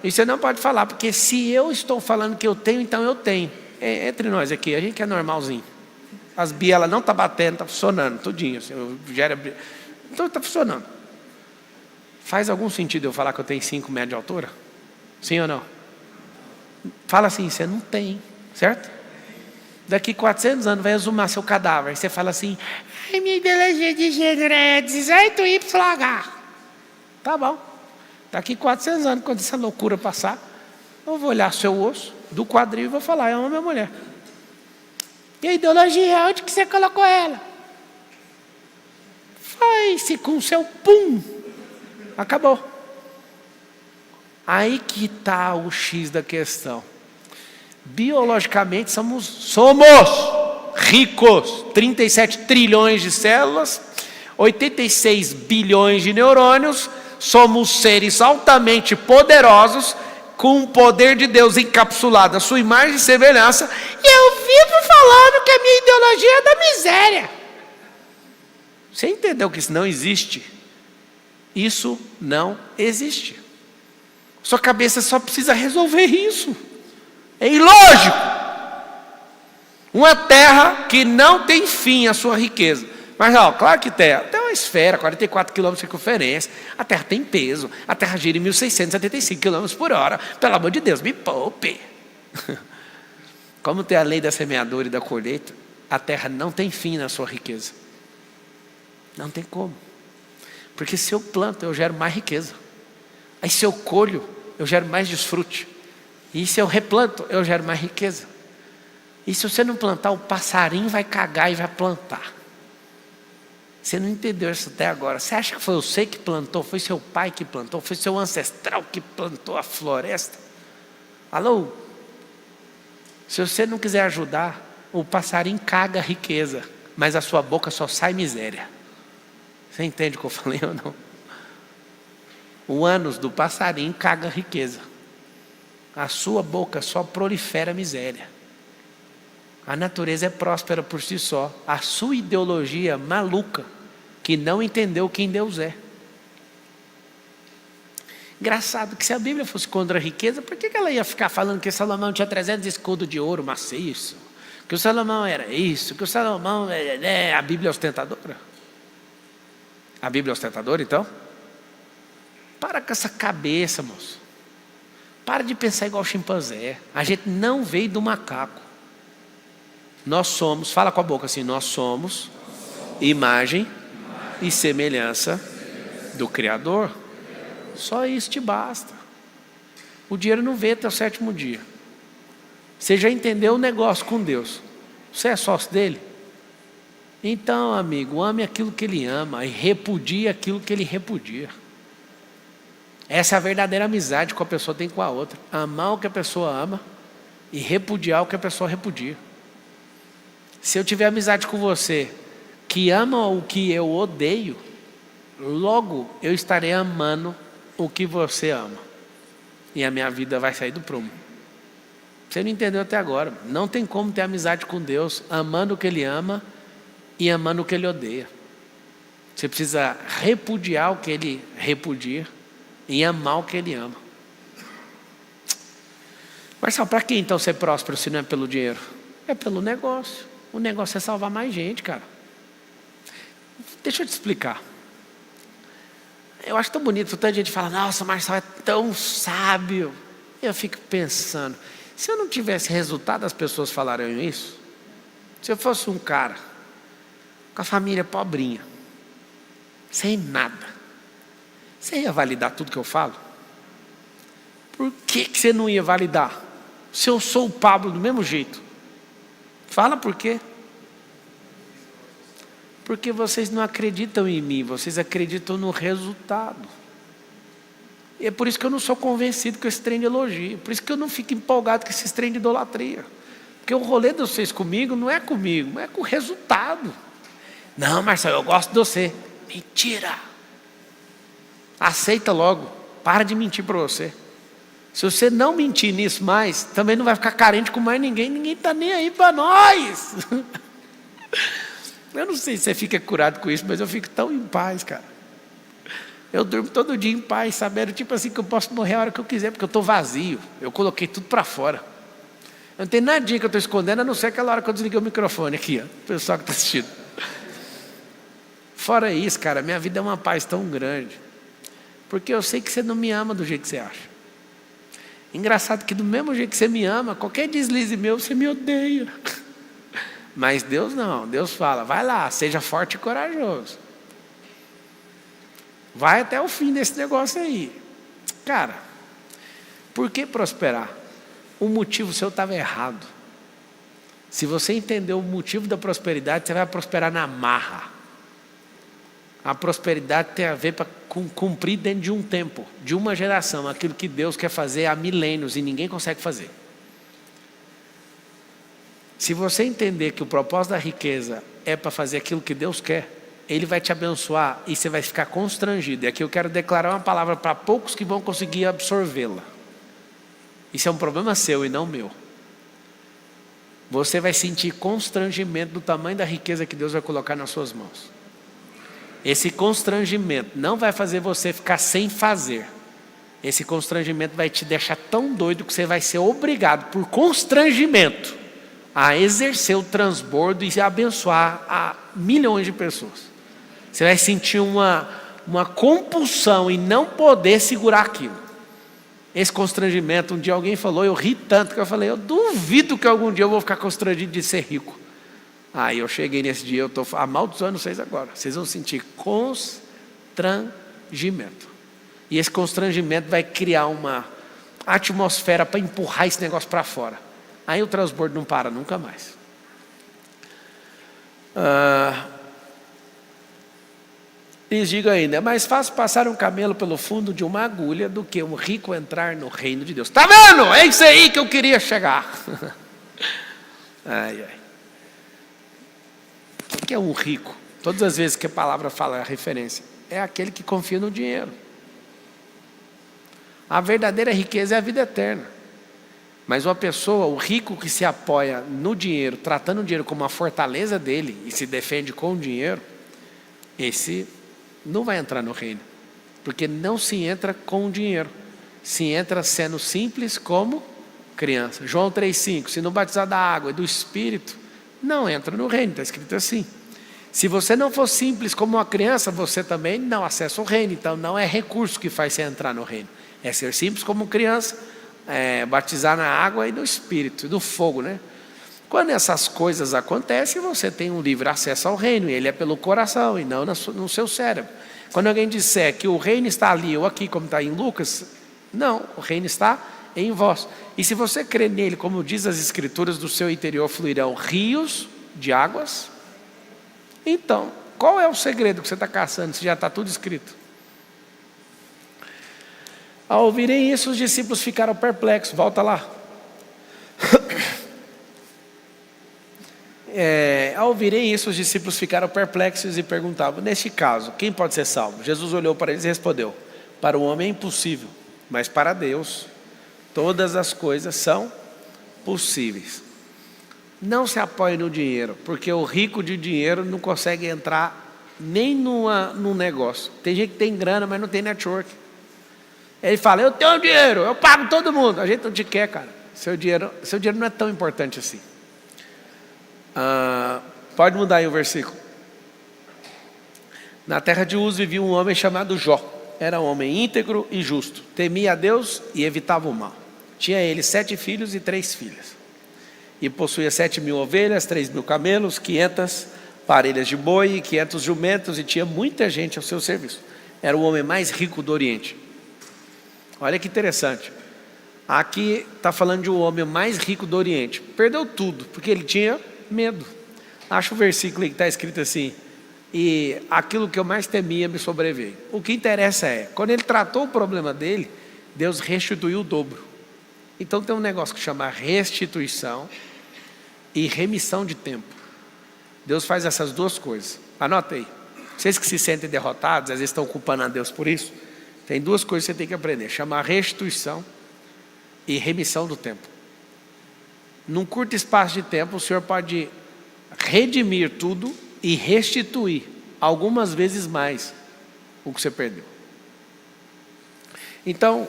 E você não pode falar, porque se eu estou falando que eu tenho, então eu tenho. Entre nós aqui, a gente que é normalzinho. As bielas não estão batendo, está funcionando, tudinho. Assim, então está funcionando. Faz algum sentido eu falar que eu tenho 5 metros de altura? Sim ou não? Fala assim: você não tem, certo? Daqui 400 anos vai exumar seu cadáver. Você fala assim: ai, minha ideologia de gênero é 18YH. Tá bom. Daqui 400 anos, quando essa loucura passar, eu vou olhar seu osso do quadril e vou falar: é homem ou mulher? E a ideologia, onde que você colocou ela? Foi-se com o seu pum. Acabou. Aí que está o X da questão. Biologicamente somos ricos. 37 trilhões de células, 86 bilhões de neurônios. Somos seres altamente poderosos, com o poder de Deus encapsulado à sua imagem e semelhança. E eu vivo falando que a minha ideologia é da miséria. Você entendeu que isso não existe? Isso não existe. Sua cabeça só precisa resolver isso. É ilógico. Uma terra que não tem fim a sua riqueza. Mas, claro que terra tem uma esfera, 44 km de circunferência. A terra tem peso. A terra gira em 1.675 km por hora. Pelo amor de Deus, me poupe. Como tem a lei da semeadura e da colheita, a terra não tem fim na sua riqueza. Não tem como. Porque se eu planto, eu gero mais riqueza. Aí se eu colho, eu gero mais desfrute. E se eu replanto, eu gero mais riqueza. E se você não plantar, o passarinho vai cagar e vai plantar. Você não entendeu isso até agora. Você acha que foi você que plantou? Foi seu pai que plantou? Foi seu ancestral que plantou a floresta? Alô? Se você não quiser ajudar, o passarinho caga a riqueza, mas a sua boca só sai miséria. Você entende o que eu falei ou não? O ânus do passarinho caga a riqueza. A sua boca só prolifera a miséria. A natureza é próspera por si só. A sua ideologia maluca, que não entendeu quem Deus é. Engraçado que se a Bíblia fosse contra a riqueza, por que ela ia ficar falando que Salomão tinha 300 escudos de ouro maciço? Que o Salomão era isso, que o Salomão a Bíblia é ostentadora? A Bíblia é ostentadora, então? Para com essa cabeça, moço. Para de pensar igual chimpanzé. A gente não veio do macaco. Nós somos, fala com a boca assim, nós somos imagem e semelhança do Criador. Só isso te basta. O dinheiro não veio até o 7º dia. Você já entendeu o negócio com Deus. Você é sócio dele? Então, amigo, ame aquilo que ele ama e repudie aquilo que ele repudia. Essa é a verdadeira amizade que a pessoa tem com a outra. Amar o que a pessoa ama e repudiar o que a pessoa repudia. Se eu tiver amizade com você que ama o que eu odeio, logo eu estarei amando o que você ama. E a minha vida vai sair do prumo. Você não entendeu até agora. Não tem como ter amizade com Deus amando o que Ele ama e amando o que Ele odeia. Você precisa repudiar o que Ele repudia e amar o que Ele ama. Marcelo, para que então ser próspero se não é pelo dinheiro? É pelo negócio. O negócio é salvar mais gente, cara. Deixa eu te explicar. Eu acho tão bonito, tanta gente fala, nossa, Marcelo é tão sábio. Eu fico pensando, se eu não tivesse resultado, as pessoas falariam isso? Se eu fosse um cara com a família pobrinha, sem nada, você ia validar tudo que eu falo? Por que você não ia validar? Se eu sou o Pablo do mesmo jeito. Fala por quê? Porque vocês não acreditam em mim, vocês acreditam no resultado. E é por isso que eu não sou convencido com esse trem de elogio. Por isso que eu não fico empolgado com esse trem de idolatria. Porque o rolê de vocês comigo não é comigo, é com o resultado. Não, Marcelo, eu gosto de você. Mentira. Aceita logo. Para de mentir para você. Se você não mentir nisso mais, também não vai ficar carente com mais ninguém. Ninguém está nem aí para nós. Eu não sei se você fica curado com isso, mas eu fico tão em paz, cara. Eu durmo todo dia em paz, sabendo, tipo assim, que eu posso morrer a hora que eu quiser, porque eu estou vazio. Eu coloquei tudo para fora. Eu não tenho nadinha que eu estou escondendo, a não ser aquela hora que eu desliguei o microfone aqui, ó, o pessoal que está assistindo. Fora isso, cara, minha vida é uma paz tão grande. Porque eu sei que você não me ama do jeito que você acha. Engraçado que do mesmo jeito que você me ama, qualquer deslize meu, você me odeia. Mas Deus não, Deus fala, vai lá, seja forte e corajoso. Vai até o fim desse negócio aí. Cara, por que prosperar? O motivo seu estava errado. Se você entender o motivo da prosperidade, você vai prosperar na marra. A prosperidade tem a ver com cumprir dentro de um tempo, de uma geração, aquilo que Deus quer fazer há milênios e ninguém consegue fazer. Se você entender que o propósito da riqueza é para fazer aquilo que Deus quer, Ele vai te abençoar e você vai ficar constrangido. E aqui eu quero declarar uma palavra para poucos que vão conseguir absorvê-la. Isso é um problema seu e não meu. Você vai sentir constrangimento do tamanho da riqueza que Deus vai colocar nas suas mãos. Esse constrangimento não vai fazer você ficar sem fazer. Esse constrangimento vai te deixar tão doido que você vai ser obrigado, por constrangimento, a exercer o transbordo e abençoar a milhões de pessoas. Você vai sentir uma compulsão em não poder segurar aquilo. Esse constrangimento, um dia alguém falou, eu ri tanto que eu falei, eu duvido que algum dia eu vou ficar constrangido de ser rico. Aí eu cheguei nesse dia, eu estou amaldiçoando vocês agora. Vocês vão sentir constrangimento. E esse constrangimento vai criar uma atmosfera para empurrar esse negócio para fora. Aí o transbordo não para nunca mais. Lhes digo ainda, é mais fácil passar um camelo pelo fundo de uma agulha do que um rico entrar no reino de Deus. Está vendo? É isso aí que eu queria chegar. Ai, ai. O que é um rico? Todas as vezes que a palavra fala a referência, é aquele que confia no dinheiro. A verdadeira riqueza é a vida eterna. Mas uma pessoa, o rico que se apoia no dinheiro, tratando o dinheiro como uma fortaleza dele e se defende com o dinheiro, esse não vai entrar no reino. Porque não se entra com o dinheiro, se entra sendo simples como criança. João 3,5, se não batizar da água e do Espírito, não entra no reino, está escrito assim. Se você não for simples como uma criança, você também não acessa o reino. Então não é recurso que faz você entrar no reino, é ser simples como criança, batizar na água e no Espírito, e no fogo, né? Quando essas coisas acontecem, você tem um livre acesso ao reino, e ele é pelo coração e não no seu cérebro. Quando alguém disser que o reino está ali ou aqui, como está em Lucas, não, o reino está em vós. E se você crê nele, como diz as Escrituras, do seu interior fluirão rios de águas. Então, qual é o segredo que você está caçando, se já está tudo escrito? Ao ouvirem isso, os discípulos ficaram perplexos. Volta lá. Ao ouvirem isso, os discípulos ficaram perplexos e perguntavam: neste caso, quem pode ser salvo? Jesus olhou para eles e respondeu: para o homem é impossível, mas para Deus todas as coisas são possíveis. Não se apoie no dinheiro, porque o rico de dinheiro não consegue entrar nem num negócio. Tem gente que tem grana, mas não tem network. Ele fala: eu tenho dinheiro, eu pago todo mundo. A gente não te quer, cara. Seu dinheiro não é tão importante assim. Pode mudar aí o versículo. Na terra de Uz vivia um homem chamado Jó. Era um homem íntegro e justo, temia a Deus e evitava o mal. Tinha ele 7 filhos e 3 filhas. E possuía 7.000 ovelhas, 3.000 camelos, 500 parelhas de boi e 500 jumentos, e tinha muita gente ao seu serviço. Era o homem mais rico do Oriente. Olha que interessante. Aqui está falando de um homem mais rico do Oriente. Perdeu tudo, porque ele tinha medo. Acha o versículo aí que está escrito assim: e aquilo que eu mais temia me sobreveio. O que interessa é, quando ele tratou o problema dele, Deus restituiu o dobro. Então tem um negócio que chama restituição e remissão de tempo. Deus faz essas duas coisas. Anota aí. Vocês que se sentem derrotados, às vezes estão culpando a Deus por isso. Tem 2 coisas que você tem que aprender: chama restituição e remissão do tempo. Num curto espaço de tempo, o Senhor pode redimir tudo e restituir algumas vezes mais o que você perdeu. Então,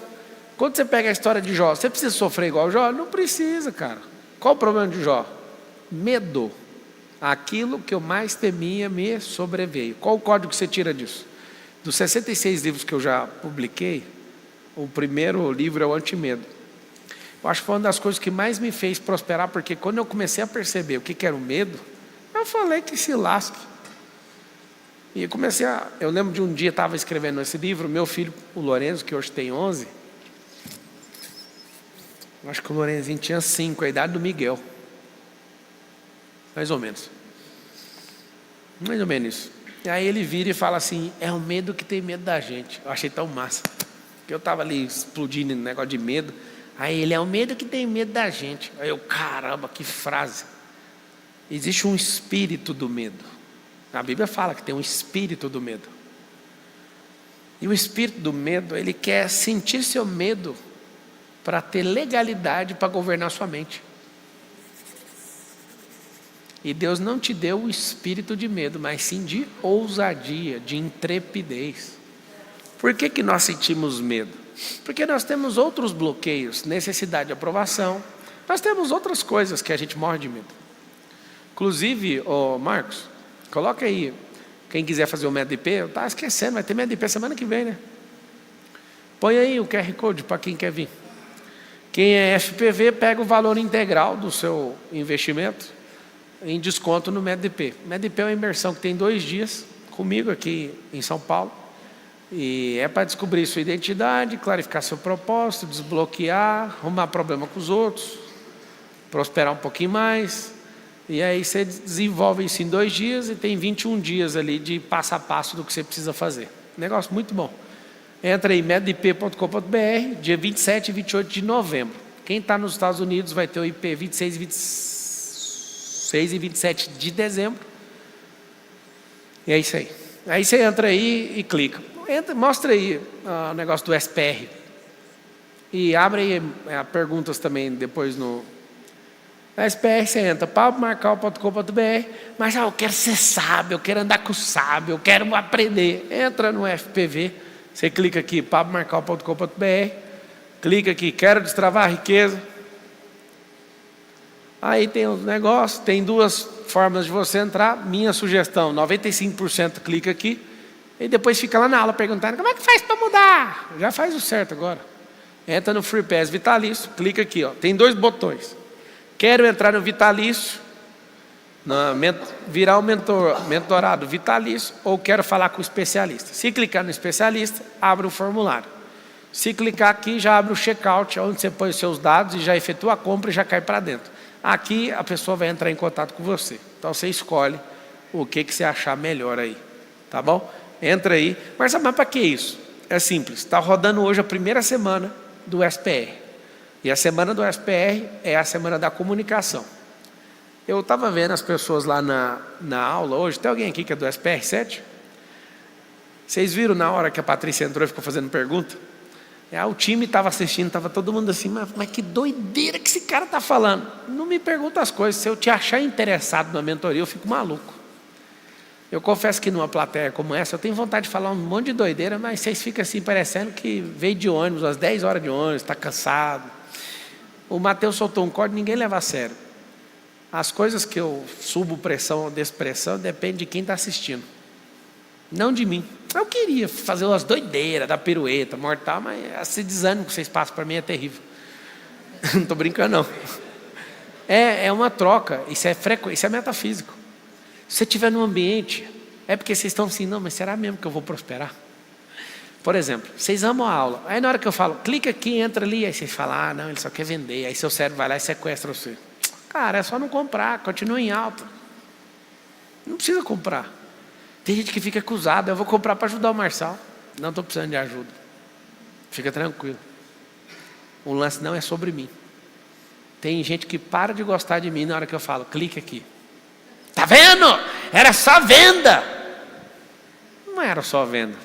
quando você pega a história de Jó, você precisa sofrer igual Jó? Não precisa, cara. Qual o problema de Jó? Medo. Aquilo que eu mais temia me sobreveio. Qual o código que você tira disso? Dos 66 livros que eu já publiquei, o primeiro livro é o Antimedo. Eu acho que foi uma das coisas que mais me fez prosperar, porque quando eu comecei a perceber o que era o medo, eu falei que se lasque. E eu lembro de um dia, estava escrevendo esse livro, meu filho, o Lorenzo, que hoje tem 11, eu acho que o Lorenzinho tinha 5, a idade do Miguel. Mais ou menos. Mais ou menos isso. E aí ele vira e fala assim: é o medo que tem medo da gente. Eu achei tão massa, porque eu estava ali explodindo no negócio de medo. Aí ele: é o medo que tem medo da gente. Aí eu: caramba, que frase. Existe um espírito do medo. A Bíblia fala que tem um espírito do medo. E o espírito do medo, ele quer sentir seu medo para ter legalidade para governar sua mente. E Deus não te deu o espírito de medo, mas sim de ousadia, de intrepidez. Por que nós sentimos medo? Porque nós temos outros bloqueios, necessidade de aprovação. Nós temos outras coisas que a gente morre de medo. Inclusive, Marcos, coloca aí, quem quiser fazer o MEDP, eu estava esquecendo, vai ter MEDP semana que vem, né? Põe aí o QR Code para quem quer vir. Quem é FPV, pega o valor integral do seu investimento em desconto no MEDP. MEDP é uma imersão que tem 2 dias comigo aqui em São Paulo. E é para descobrir sua identidade, clarificar seu propósito, desbloquear, arrumar problema com os outros, prosperar um pouquinho mais. E aí você desenvolve isso em 2 dias e tem 21 dias ali de passo a passo do que você precisa fazer. Negócio muito bom. Entra aí, medip.com.br, dia 27 e 28 de novembro. Quem está nos Estados Unidos vai ter o IP 26 e 27 de dezembro. E é isso aí. Aí você entra aí e clica. Mostra aí o negócio do SPR. E abre aí perguntas também depois no SPR, você entra, pablomarcal.com.br, mas eu quero ser sábio, eu quero andar com o sábio, eu quero aprender. Entra no FPV, você clica aqui, pablomarcal.com.br, clica aqui, quero destravar a riqueza. Aí tem os negócios, tem duas formas de você entrar. Minha sugestão, 95% clica aqui, e depois fica lá na aula perguntando, como é que faz para mudar? Já faz o certo agora. Entra no Free Pass Vitalício, clica aqui, ó, tem 2 botões. Quero entrar no Vitalício, virar o mentorado Vitalício, ou quero falar com o especialista. Se clicar no especialista, abre o formulário. Se clicar aqui, já abre o checkout, onde você põe os seus dados e já efetua a compra e já cai para dentro. Aqui a pessoa vai entrar em contato com você. Então você escolhe o que você achar melhor aí. Tá bom? Entra aí. Mas para que isso? É simples. Está rodando hoje a primeira semana do SPR. E a semana do SPR é a semana da comunicação. Eu estava vendo as pessoas lá na aula hoje. Tem alguém aqui que é do SPR 7? Vocês viram na hora que a Patrícia entrou e ficou fazendo pergunta? O time estava assistindo, estava todo mundo assim, mas que doideira que esse cara está falando. Não me pergunta as coisas. Se eu te achar interessado na mentoria, eu fico maluco. Eu confesso que numa plateia como essa, eu tenho vontade de falar um monte de doideira, mas vocês ficam assim parecendo que veio de ônibus, às 10 horas de ônibus, está cansado. O Mateus soltou um código, ninguém leva a sério. As coisas que eu subo pressão ou despressão depende de quem está assistindo. Não de mim. Eu queria fazer umas doideiras, dar pirueta, mortal, mas esse desânimo que vocês passam para mim é terrível. Não estou brincando, não. É uma troca, isso é metafísico. Se você estiver num ambiente, é porque vocês estão assim, não, mas será mesmo que eu vou prosperar? Por exemplo, vocês amam a aula. Aí na hora que eu falo, clica aqui, entra ali, aí vocês falam, não, ele só quer vender. Aí seu cérebro vai lá e sequestra você. Cara, é só não comprar, continua em alta. Não precisa comprar. Tem gente que fica acusada, eu vou comprar para ajudar o Marçal. Não estou precisando de ajuda. Fica tranquilo. O lance não é sobre mim. Tem gente que para de gostar de mim na hora que eu falo, clica aqui. Tá vendo? Era só venda. Não era só venda.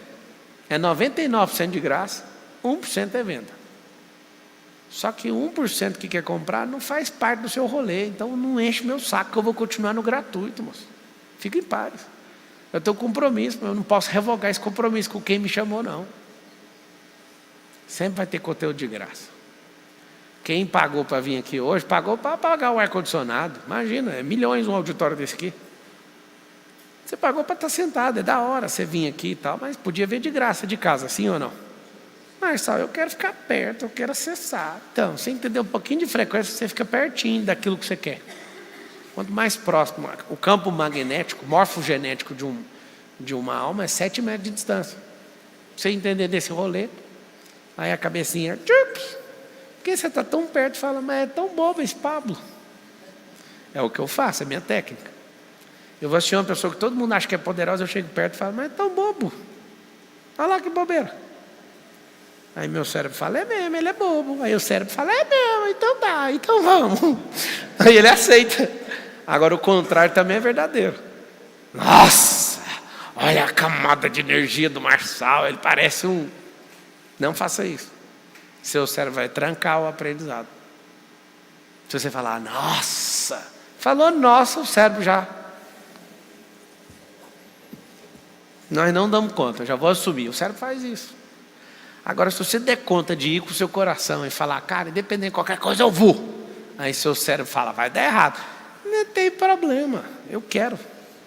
É 99% de graça, 1% é venda. Só que 1% que quer comprar não faz parte do seu rolê. Então não enche meu saco que eu vou continuar no gratuito, moço. Fica em paz. Eu tenho compromisso, mas eu não posso revogar esse compromisso com quem me chamou, não. Sempre vai ter conteúdo de graça. Quem pagou para vir aqui hoje, pagou para pagar o ar-condicionado. Imagina, é milhões um auditório desse aqui. Você pagou para estar sentado, é da hora você vir aqui e tal, mas podia ver de graça de casa, sim ou não? Marçal, eu quero ficar perto, eu quero acessar. Então, você entender um pouquinho de frequência, você fica pertinho daquilo que você quer. Quanto mais próximo, o campo magnético, morfogenético de uma alma é 7 metros de distância. Você entender desse rolê, aí a cabecinha, porque você está tão perto e fala, mas é tão bobo esse Pablo. É o que eu faço, é minha técnica. Eu vou assistir uma pessoa que todo mundo acha que é poderosa, eu chego perto e falo, mas é tão bobo. Olha lá que bobeira. Aí meu cérebro fala, é mesmo, ele é bobo. Aí o cérebro fala, é mesmo, então dá, então vamos. Aí ele aceita. Agora o contrário também é verdadeiro. Nossa, olha a camada de energia do Marçal, ele parece um... Não faça isso. Seu cérebro vai trancar o aprendizado. Se você falar, nossa, falou nossa, o cérebro já... Nós não damos conta, já vou assumir. O cérebro faz isso. Agora, se você der conta de ir com o seu coração e falar, cara, independente de qualquer coisa, eu vou. Aí seu cérebro fala, vai dar errado. Não tem problema, eu quero,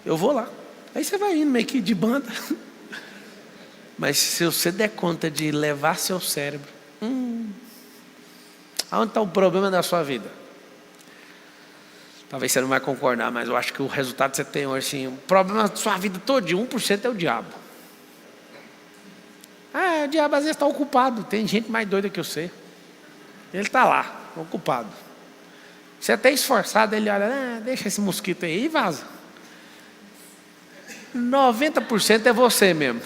eu vou lá. Aí você vai indo meio que de banda. Mas se você der conta de levar seu cérebro, aonde está o problema da sua vida? Talvez você não vai concordar, mas eu acho que o resultado que você tem hoje, assim, o problema da sua vida todinha, 1% é o diabo. O diabo às vezes está ocupado. Tem gente mais doida que você. Ele está lá, ocupado. Você é até esforçado, ele olha, deixa esse mosquito aí e vaza. 90% é você mesmo.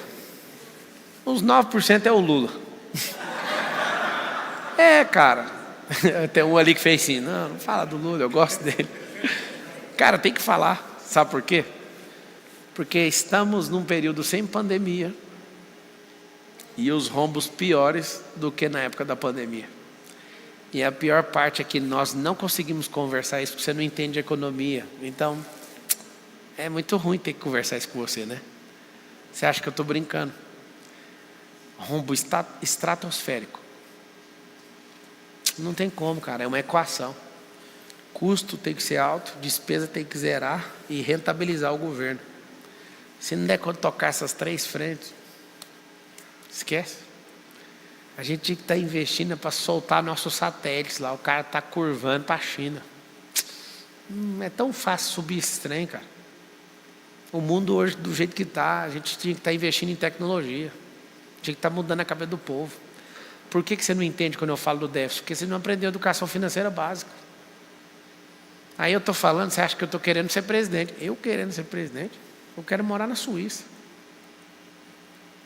Uns 9% é o Lula. Cara. Tem um ali que fez assim, não fala do Lula, eu gosto dele. Cara, tem que falar. Sabe por quê? Porque estamos num período sem pandemia. E os rombos piores do que na época da pandemia. E a pior parte é que nós não conseguimos conversar isso porque você não entende economia. Então, é muito ruim ter que conversar isso com você, né? Você acha que eu estou brincando? Rombo estratosférico. Não tem como, cara. É uma equação. Custo tem que ser alto, despesa tem que zerar e rentabilizar o governo. Se não der conta de tocar essas 3 frentes, esquece. A gente tinha que estar investindo para soltar nossos satélites lá. O cara está curvando para a China. É tão fácil subir esse trem, cara. O mundo hoje, do jeito que está, a gente tinha que estar investindo em tecnologia. Tinha que estar mudando a cabeça do povo. Por que você não entende quando eu falo do déficit? Porque você não aprendeu educação financeira básica. Aí eu estou falando, você acha que eu estou querendo ser presidente? Eu querendo ser presidente? Eu quero morar na Suíça.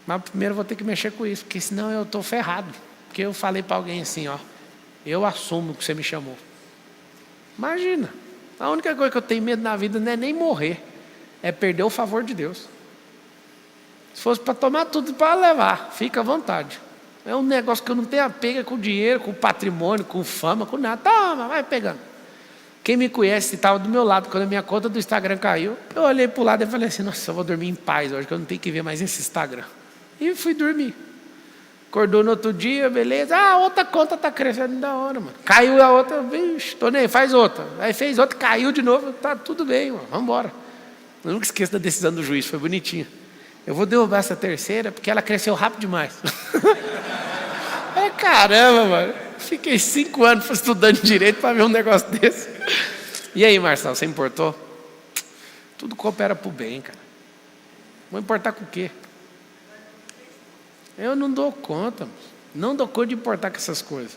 Mas primeiro eu vou ter que mexer com isso, porque senão eu estou ferrado. Porque eu falei para alguém assim, ó, eu assumo que você me chamou. Imagina, a única coisa que eu tenho medo na vida não é nem morrer, é perder o favor de Deus. Se fosse para tomar tudo para levar, fica à vontade. É um negócio que eu não tenho apego com dinheiro, com patrimônio, com fama, com nada. Toma, vai pegando. Quem me conhece estava do meu lado, quando a minha conta do Instagram caiu, eu olhei para o lado e falei assim, nossa, eu vou dormir em paz hoje, que eu não tenho que ver mais esse Instagram. E fui dormir. Acordou no outro dia, beleza. Ah, outra conta está crescendo da hora, mano. Caiu a outra, vixe, tô nem, faz outra. Aí fez outra, caiu de novo, tá tudo bem, mano, vamos embora. Eu nunca esqueço da decisão do juiz, foi bonitinha. Eu vou derrubar essa terceira porque ela cresceu rápido demais. Caramba, mano. Fiquei 5 anos estudando direito para ver um negócio desse. E aí, Marcelo, você importou? Tudo coopera para o bem, cara. Vou importar com o quê? Eu não dou conta. Não dou conta de importar com essas coisas.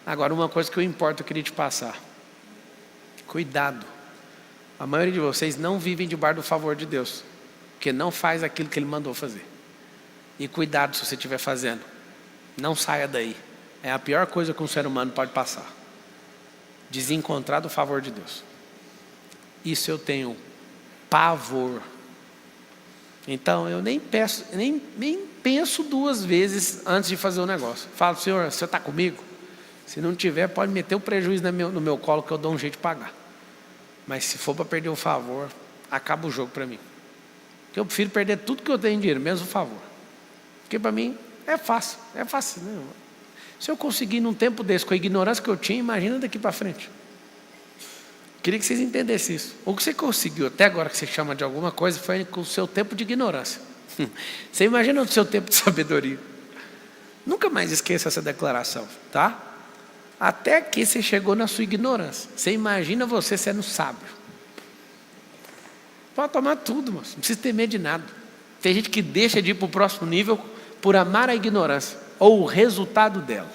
Agora, uma coisa que eu importo, eu queria te passar. Cuidado. A maioria de vocês não vivem debaixo do favor de Deus. Porque não faz aquilo que Ele mandou fazer. E cuidado se você estiver fazendo. Não saia daí. É a pior coisa que um ser humano pode passar. Desencontrar do favor de Deus. Isso eu tenho pavor. Então eu nem penso 2 vezes antes de fazer o negócio. Falo, Senhor, você está comigo? Se não tiver, pode meter o prejuízo no meu colo que eu dou um jeito de pagar. Mas se for para perder o favor, acaba o jogo para mim. Porque eu prefiro perder tudo que eu tenho em dinheiro, menos o favor. Porque para mim é fácil, né? Se eu conseguir num tempo desse, com a ignorância que eu tinha, imagina daqui para frente. Queria que vocês entendessem isso. O que você conseguiu até agora, que você chama de alguma coisa, foi com o seu tempo de ignorância. Você imagina o seu tempo de sabedoria. Nunca mais esqueça essa declaração, tá? Até aqui você chegou na sua ignorância. Você imagina você sendo sábio. Pode tomar tudo, moço. Não precisa ter medo de nada. Tem gente que deixa de ir para o próximo nível por amar a ignorância, ou o resultado dela.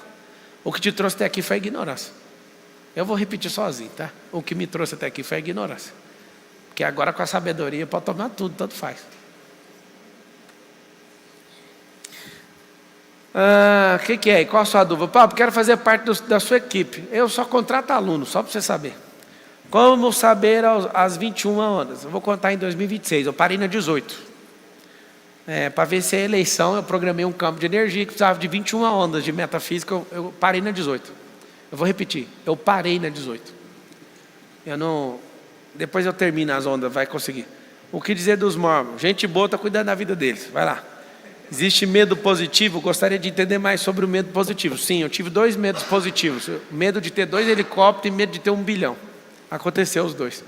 O que te trouxe até aqui foi a ignorância. Eu vou repetir sozinho, tá? O que me trouxe até aqui foi a ignorância. Porque agora com a sabedoria pode tomar tudo, tanto faz. O que é? Qual a sua dúvida? Paulo, quero fazer parte da sua equipe. Eu só contrato aluno, só para você saber. Como saber as 21 ondas? Eu vou contar em 2026, eu parei na 18. Para vencer a eleição, eu programei um campo de energia que precisava de 21 ondas de metafísica, eu parei na 18. Eu vou repetir, eu parei na 18. Depois eu termino as ondas, vai conseguir. O que dizer dos mormons? Gente boa, está cuidando da vida deles, vai lá. Existe medo positivo? Gostaria de entender mais sobre o medo positivo. Sim, eu tive 2 medos positivos. Medo de ter 2 helicópteros e medo de ter 1 bilhão. Aconteceu os 2.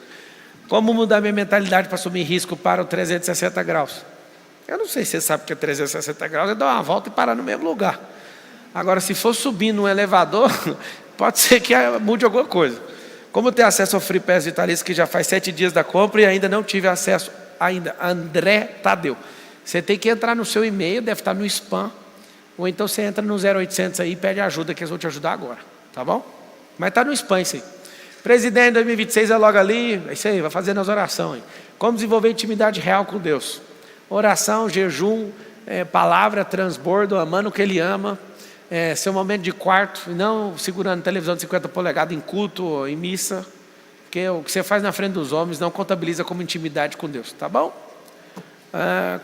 Como mudar minha mentalidade para assumir risco para o 360 graus? Eu não sei se você sabe que é 360 graus, é dar uma volta e parar no mesmo lugar. Agora, se for subir num elevador, pode ser que mude alguma coisa. Como ter acesso ao Free Pass Vitalício, que já faz 7 dias da compra e ainda não tive acesso ainda? André Tadeu. Você tem que entrar no seu e-mail, deve estar no spam, ou então você entra no 0800 aí e pede ajuda, que eles vão te ajudar agora, tá bom? Mas está no spam isso aí. Presidente 2026 é logo ali, é isso aí, vai fazendo as orações. Como desenvolver intimidade real com Deus? Oração, jejum, palavra, transbordo, amando o que Ele ama, seu momento de quarto, não segurando televisão de 50 polegadas em culto ou em missa, porque o que você faz na frente dos homens não contabiliza como intimidade com Deus, tá bom?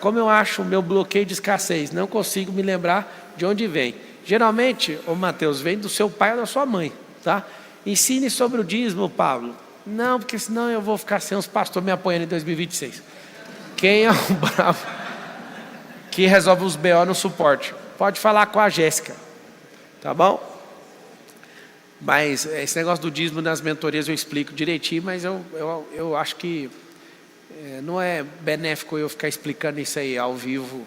Como eu acho o meu bloqueio de escassez, não consigo me lembrar de onde vem. Geralmente, ô Mateus, vem do seu pai ou da sua mãe, tá? Ensine sobre o dízimo, Pablo. Não, porque senão eu vou ficar sem os pastores me apoiando em 2026. Quem é o bravo que resolve os BO no suporte? Pode falar com a Jéssica, tá bom? Mas esse negócio do dízimo nas mentorias eu explico direitinho, mas eu acho que não é benéfico eu ficar explicando isso aí ao vivo.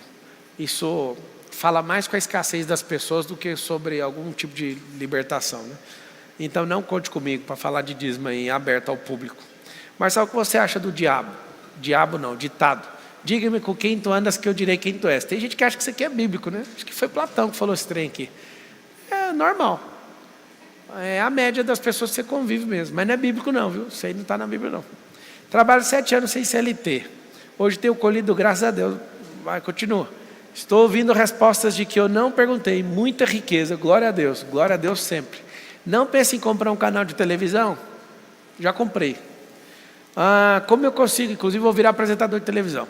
Isso fala mais com a escassez das pessoas do que sobre algum tipo de libertação, né? Então não conte comigo para falar de dízimo aí aberto ao público. Marcelo, o que você acha do diabo? Diabo não, ditado. Diga-me com quem tu andas que eu direi quem tu és. Tem gente que acha que isso aqui é bíblico, né? Acho que foi Platão que falou esse trem aqui. É normal. É a média das pessoas que você convive mesmo. Mas não é bíblico não, viu? Isso aí não está na Bíblia não. Trabalho 7 anos sem CLT. Hoje tenho colhido, graças a Deus. Vai, continua. Estou ouvindo respostas de que eu não perguntei. Muita riqueza, glória a Deus sempre. Não pense em comprar um canal de televisão? Já comprei. Como eu consigo, inclusive vou virar apresentador de televisão.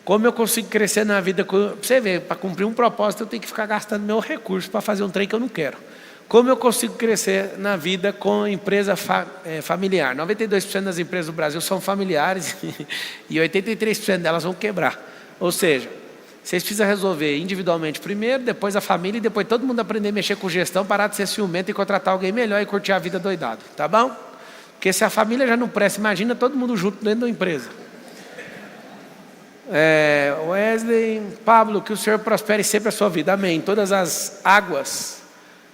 Como eu consigo crescer na vida? Para você ver, para cumprir um propósito eu tenho que ficar gastando meu recurso para fazer um trem que eu não quero. Como eu consigo crescer na vida com empresa familiar? 92% das empresas do Brasil são familiares e 83% delas vão quebrar. Ou seja, vocês precisam resolver individualmente primeiro, depois a família e depois todo mundo aprender a mexer com gestão, parar de ser ciumento e contratar alguém melhor e curtir a vida doidado, tá bom? Porque se a família já não presta, imagina todo mundo junto dentro da empresa. Wesley, Pablo, que o Senhor prospere sempre a sua vida, amém. Todas as águas.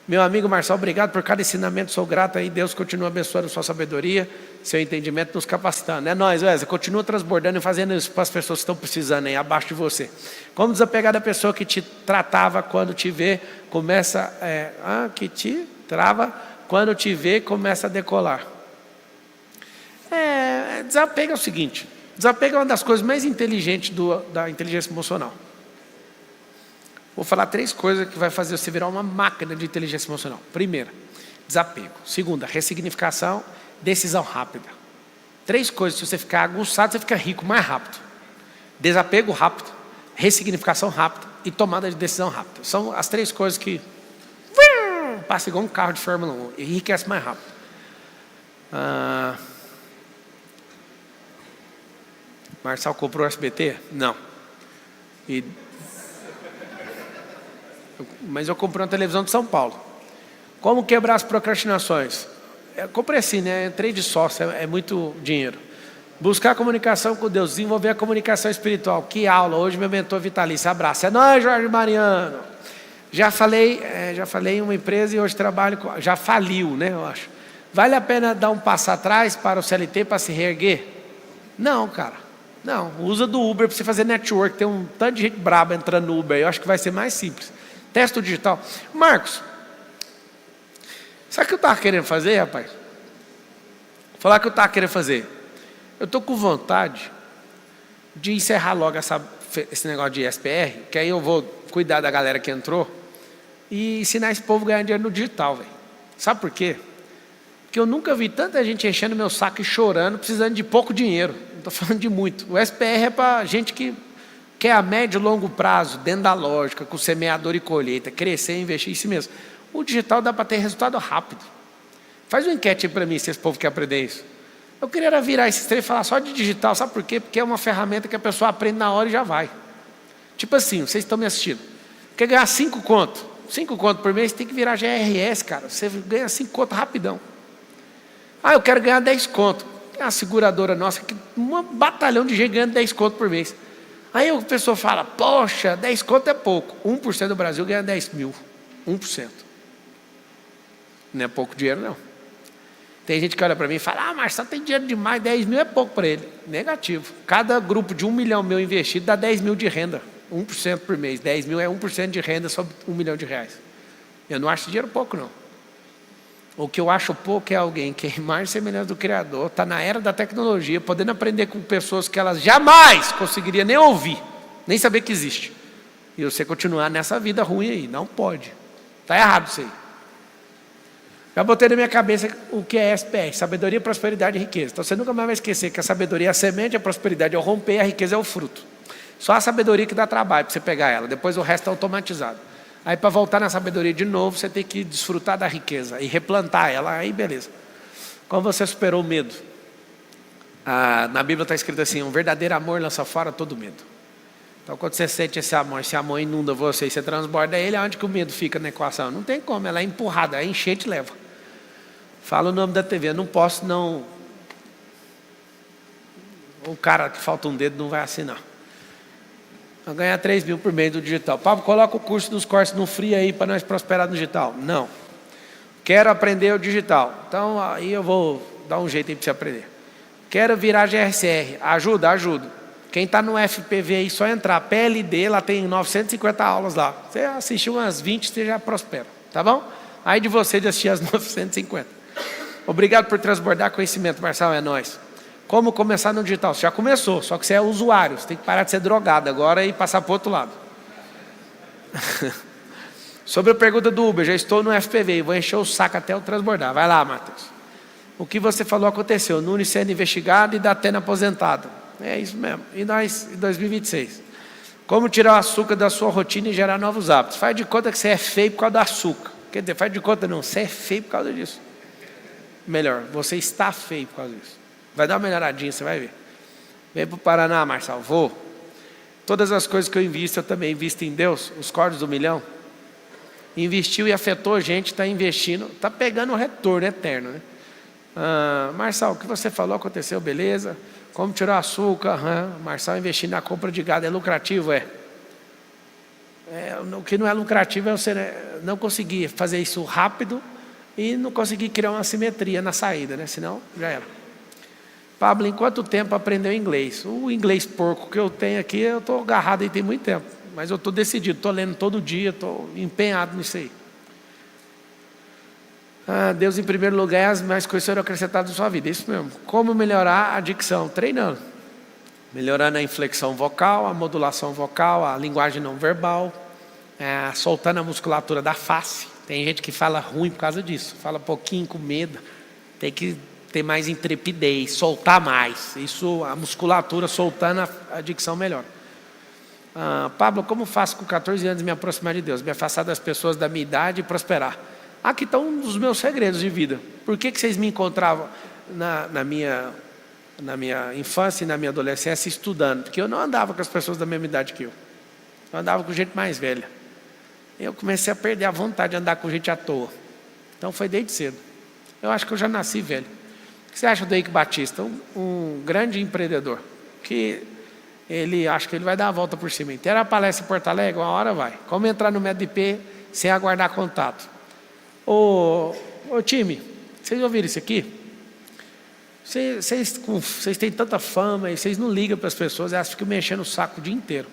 Meu amigo Marcelo, obrigado por cada ensinamento, sou grato aí, Deus continua abençoando sua sabedoria, seu entendimento, nos capacitando. É nóis, Wesley, continua transbordando e fazendo isso para as pessoas que estão precisando aí, abaixo de você. Como desapegar da pessoa que te tratava quando te vê, que te trava quando te vê, começa a decolar. Desapego é o seguinte, desapego é uma das coisas mais inteligentes da inteligência emocional. Vou falar 3 coisas que vai fazer você virar uma máquina de inteligência emocional. Primeira, desapego. Segunda, ressignificação, decisão rápida. 3 coisas, se você ficar aguçado, você fica rico mais rápido. Desapego rápido, ressignificação rápida e tomada de decisão rápida. São as 3 coisas que passa igual um carro de Fórmula 1 e enriquece mais rápido. Marçal comprou o SBT? Não. Mas eu comprei uma televisão de São Paulo. Como quebrar as procrastinações? Eu comprei assim, né? Entrei de sócio, é muito dinheiro. Buscar a comunicação com Deus, desenvolver a comunicação espiritual. Que aula! Hoje meu mentor vitalício, abraço. É nóis, Jorge Mariano. Já falei em uma empresa e hoje trabalho com... Já faliu, né? Eu acho. Vale a pena dar um passo atrás para o CLT para se reerguer? Não, cara. Não, usa do Uber para você fazer network. Tem um tanto de gente braba entrando no Uber. Eu acho que vai ser mais simples. Testa o digital. Marcos, sabe o que eu estava querendo fazer, rapaz? Vou falar o que eu estava querendo fazer. Eu estou com vontade de encerrar logo esse negócio de SPR, que aí eu vou cuidar da galera que entrou e ensinar esse povo a ganhar dinheiro no digital, velho. Sabe por quê? Porque eu nunca vi tanta gente enchendo meu saco e chorando, precisando de pouco dinheiro. Não estou falando de muito. O SPR é para gente que quer a médio e longo prazo, dentro da lógica, com semeador e colheita, crescer e investir em si mesmo. O digital dá para ter resultado rápido. Faz uma enquete aí para mim, se esse povo quer aprender isso. Eu queria virar esses três e falar só de digital, sabe por quê? Porque é uma ferramenta que a pessoa aprende na hora e já vai. Tipo assim, vocês estão me assistindo. Quer ganhar 5 conto? 5 conto por mês, tem que virar GRS, cara. Você ganha 5 conto rapidão. Eu quero ganhar 10 conto. Tem uma seguradora nossa, que um batalhão de gente ganhando 10 conto por mês. Aí a pessoa fala, poxa, 10 conto é pouco. 1% do Brasil ganha 10 mil. 1%. Não é pouco dinheiro, não. Tem gente que olha para mim e fala, mas só tem dinheiro demais, 10 mil é pouco para ele. Negativo. Cada grupo de 1 milhão meu investido dá 10 mil de renda. 1% por mês. 10 mil é 1% de renda sobre 1 milhão de reais. Eu não acho dinheiro pouco, não. O que eu acho pouco é alguém que é imagem semelhante do Criador, está na era da tecnologia, podendo aprender com pessoas que elas jamais conseguiriam nem ouvir, nem saber que existe. E você continuar nessa vida ruim aí. Não pode. Está errado isso aí. Já botei na minha cabeça o que é SPR, sabedoria, prosperidade e riqueza. Então você nunca mais vai esquecer que a sabedoria é a semente, a prosperidade é o romper, a riqueza é o fruto. Só a sabedoria que dá trabalho para você pegar ela, depois o resto é automatizado. Aí para voltar na sabedoria de novo, você tem que desfrutar da riqueza e replantar ela, aí beleza. Como você superou o medo? Na Bíblia está escrito assim, um verdadeiro amor lança fora todo medo. Então quando você sente esse amor inunda você e você transborda ele, aonde que o medo fica na equação? Não tem como, ela é empurrada, a enchente leva. Fala o nome da TV, eu não posso não... O cara que falta um dedo não vai assinar. Vai ganhar 3 mil por mês do digital. Pablo, coloca o curso dos cortes no free aí para nós prosperar no digital. Não. Quero aprender o digital. Então aí eu vou dar um jeito aí para você aprender. Quero virar GRCR. Ajudo. Quem está no FPV aí, só entrar. PLD, lá tem 950 aulas lá. Você assistiu umas 20, você já prospera. Tá bom? Aí de você de assistir as 950. Obrigado por transbordar conhecimento, Marçal, é nóis. Como começar no digital? Você já começou, só que você é usuário. Você tem que parar de ser drogado agora e passar para o outro lado. Sobre a pergunta do Uber, já estou no FPV e vou encher o saco até eu transbordar. Vai lá, Matheus. O que você falou aconteceu. Nunes sendo investigado e Datena aposentado. É isso mesmo. E nós, em 2026. Como tirar o açúcar da sua rotina e gerar novos hábitos? Faz de conta que você é feio por causa do açúcar. Quer dizer, faz de conta não, você é feio por causa disso. Melhor, você está feio por causa disso. Vai dar uma melhoradinha, você vai ver. Vem para o Paraná, Marçal, vou. Todas as coisas que eu invisto, eu também invisto em Deus. Os cordes do milhão. Investiu e afetou gente, está investindo. Está pegando o retorno eterno, né? Marçal, o que você falou aconteceu, beleza. Como tirar açúcar? Marçal, investir na compra de gado é lucrativo, o que não é lucrativo é você não conseguir fazer isso rápido e não conseguir criar uma simetria na saída, né? Senão já era. Pablo, em quanto tempo aprendeu inglês? O inglês porco que eu tenho aqui, eu estou agarrado aí tem muito tempo. Mas eu estou decidido, estou lendo todo dia, estou empenhado nisso aí. Deus em primeiro lugar, as mais coisas serão acrescentadas na sua vida. Isso mesmo. Como melhorar a dicção? Treinando. Melhorando a inflexão vocal, a modulação vocal, a linguagem não verbal, soltando a musculatura da face. Tem gente que fala ruim por causa disso. Fala pouquinho com medo. Tem que ter mais intrepidez, soltar mais. Isso, a musculatura soltando a dicção melhor. Pablo, como faço com 14 anos me aproximar de Deus? Me afastar das pessoas da minha idade e prosperar. Aqui estão um dos meus segredos de vida. Por que vocês me encontravam na minha infância e na minha adolescência estudando? Porque eu não andava com as pessoas da mesma idade que eu. Eu andava com gente mais velha. Eu comecei a perder a vontade de andar com gente à toa. Então foi desde cedo. Eu acho que eu já nasci velho. O que você acha do Eike Batista? Um grande empreendedor. Que ele acha que ele vai dar a volta por cima. Inteira a palestra em Porto Alegre, uma hora vai. Como entrar no método IP sem aguardar contato? Ô time, vocês ouviram isso aqui? Vocês têm tanta fama e vocês não ligam para as pessoas, elas ficam me enchendo o saco o dia inteiro.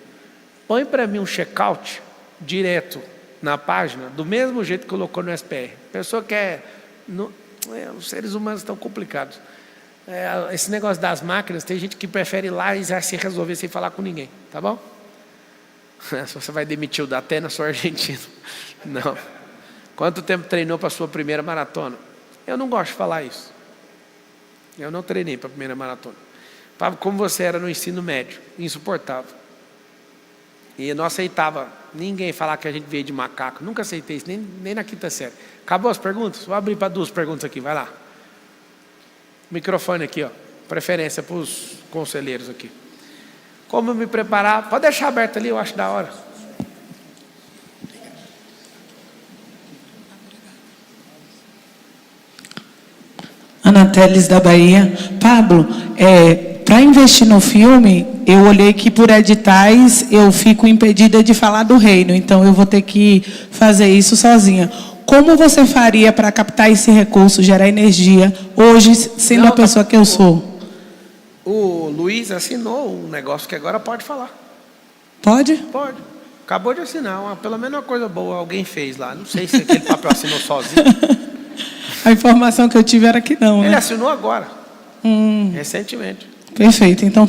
Põe para mim um check-out direto na página, do mesmo jeito que colocou no SPR. A pessoa quer... os seres humanos estão complicados. Esse negócio das máquinas, tem gente que prefere ir lá e já se resolver sem falar com ninguém. Tá bom? Se você vai demitir o Datena, sou argentino. Não. Quanto tempo treinou para a sua primeira maratona? Eu não gosto de falar isso. Eu não treinei para a primeira maratona. Pablo, como você era no ensino médio? Insuportável. E eu não aceitava ninguém falar que a gente veio de macaco. Nunca aceitei isso, nem na quinta série. Acabou as perguntas? Vou abrir para 2 perguntas aqui, vai lá. Microfone aqui, ó. Preferência para os conselheiros aqui. Como me preparar? Pode deixar aberto ali, eu acho da hora. Ana Teles da Bahia. Pablo, para investir no filme, eu olhei que por editais eu fico impedida de falar do reino, então eu vou ter que fazer isso sozinha. Como você faria para captar esse recurso, gerar energia, hoje, sendo a pessoa que eu sou? O Luiz assinou um negócio que agora pode falar. Pode? Pode. Acabou de assinar, pelo menos uma coisa boa alguém fez lá. Não sei se aquele papel assinou sozinho. A informação que eu tive era que não, né? Ele assinou agora, recentemente. Perfeito. Então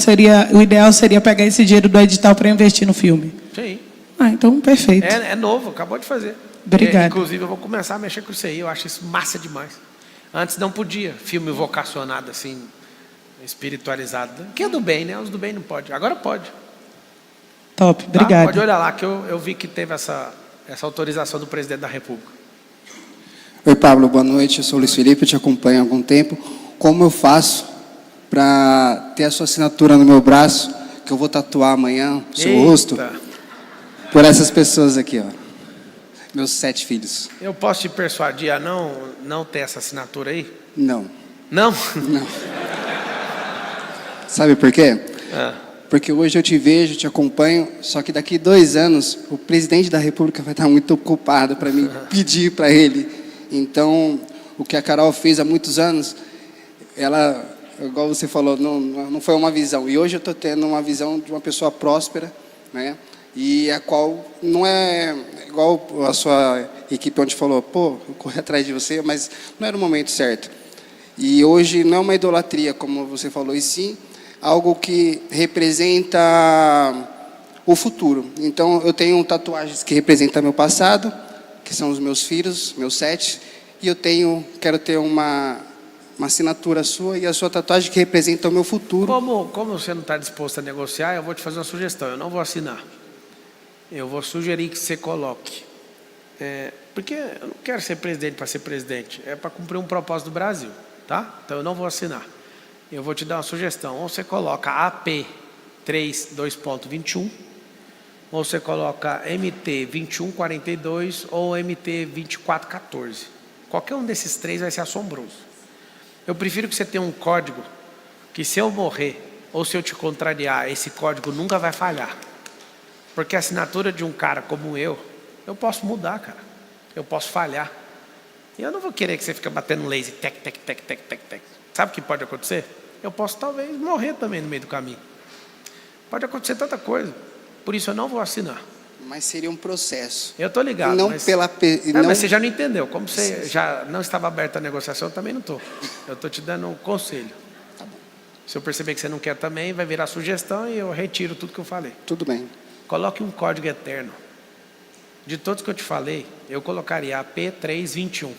o ideal seria pegar esse dinheiro do edital para investir no filme. Sim. Então perfeito. É novo, acabou de fazer. Obrigado. Inclusive eu vou começar a mexer com isso aí. Eu acho isso massa demais. Antes não podia, filme vocacionado assim, espiritualizado. Que é do bem, né? Os do bem não pode. Agora pode. Top, obrigado. Pode olhar lá que eu vi que teve essa autorização do presidente da República. Oi, Pablo, boa noite. Eu sou o Luiz Felipe, eu te acompanho há algum tempo. Como eu faço para ter a sua assinatura no meu braço, que eu vou tatuar amanhã, o seu rosto, por essas pessoas aqui, ó. Meus 7 filhos. Eu posso te persuadir a não ter essa assinatura aí? Não. Não? Não. Sabe por quê? Ah. Porque hoje eu te vejo, te acompanho, só que daqui 2 anos o presidente da República vai estar muito ocupado para me pedir para ele. Então, o que a Carol fez há muitos anos, ela, igual você falou, não foi uma visão. E hoje eu estou tendo uma visão de uma pessoa próspera, né? E a qual não é igual a sua equipe onde falou, pô, eu corri atrás de você, mas não era o momento certo. E hoje não é uma idolatria, como você falou, e sim algo que representa o futuro. Então, eu tenho tatuagens que representam meu passado, que são os meus filhos, meus 7, e eu quero ter uma assinatura sua e a sua tatuagem que representa o meu futuro. Como você não está disposto a negociar, eu vou te fazer uma sugestão, eu não vou assinar. Eu vou sugerir que você coloque. Porque eu não quero ser presidente para ser presidente, é para cumprir um propósito do Brasil, tá? Então eu não vou assinar. Eu vou te dar uma sugestão, ou você coloca AP 3.2.21, ou você coloca MT 2142 ou MT 2414. Qualquer um desses 3 vai ser assombroso. Eu prefiro que você tenha um código que, se eu morrer ou se eu te contrariar, esse código nunca vai falhar. Porque a assinatura de um cara como eu posso mudar, cara. Eu posso falhar. E eu não vou querer que você fique batendo laser, tec, tec, tec, tec, tec, tec. Sabe o que pode acontecer? Eu posso talvez morrer também no meio do caminho. Pode acontecer tanta coisa. Por isso eu não vou assinar. Mas seria um processo. Eu estou ligado. Não mas... pela... Mas você já não entendeu. Como você já não estava aberto à negociação, eu também não estou. Eu estou te dando um conselho. Tá bom. Se eu perceber que você não quer também, vai virar sugestão e eu retiro tudo que eu falei. Tudo bem. Coloque um código eterno. De todos que eu te falei, eu colocaria AP321.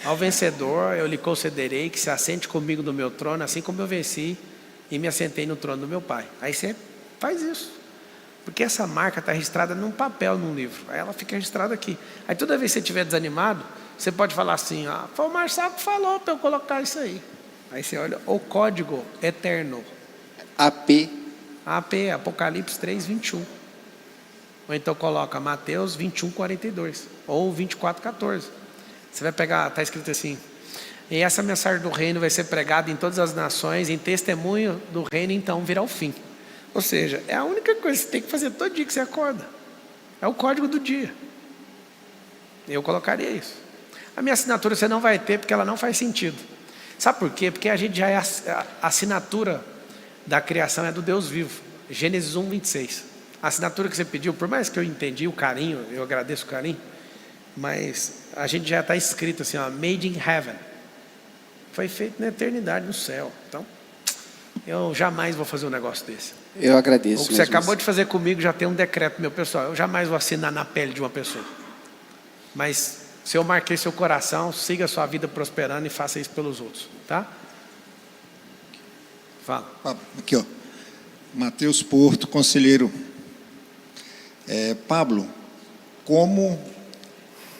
Ao vencedor, eu lhe concederei que se assente comigo no meu trono, assim como eu venci e me assentei no trono do meu pai. Aí você faz isso. Porque essa marca está registrada num papel, num livro. Aí ela fica registrada aqui. Aí toda vez que você estiver desanimado, você pode falar assim, foi o Marcelo que falou para eu colocar isso aí. Aí você olha o código eterno. AP, Apocalipse 3:21. Ou então coloca Mateus 21:42 ou 24:14. Você vai pegar, está escrito assim: e essa mensagem do reino vai ser pregada em todas as nações, em testemunho do reino, então virá o fim. Ou seja, é a única coisa que você tem que fazer todo dia que você acorda. É o código do dia. Eu colocaria isso. A minha assinatura você não vai ter porque ela não faz sentido. Sabe por quê? Porque a gente já é a assinatura da criação é do Deus vivo. Gênesis 1:26. A assinatura que você pediu, por mais que eu entendi o carinho, eu agradeço o carinho, mas a gente já está escrito assim, made in heaven. Foi feito na eternidade no céu. Então, eu jamais vou fazer um negócio desse. eu agradeço. O que você acabou de fazer comigo já tem um decreto, meu pessoal. Eu jamais vou assinar na pele de uma pessoa. Mas se eu marquei seu coração, siga a sua vida prosperando e faça isso pelos outros, tá? Fala. Aqui, ó. Matheus Porto, conselheiro. Pablo, como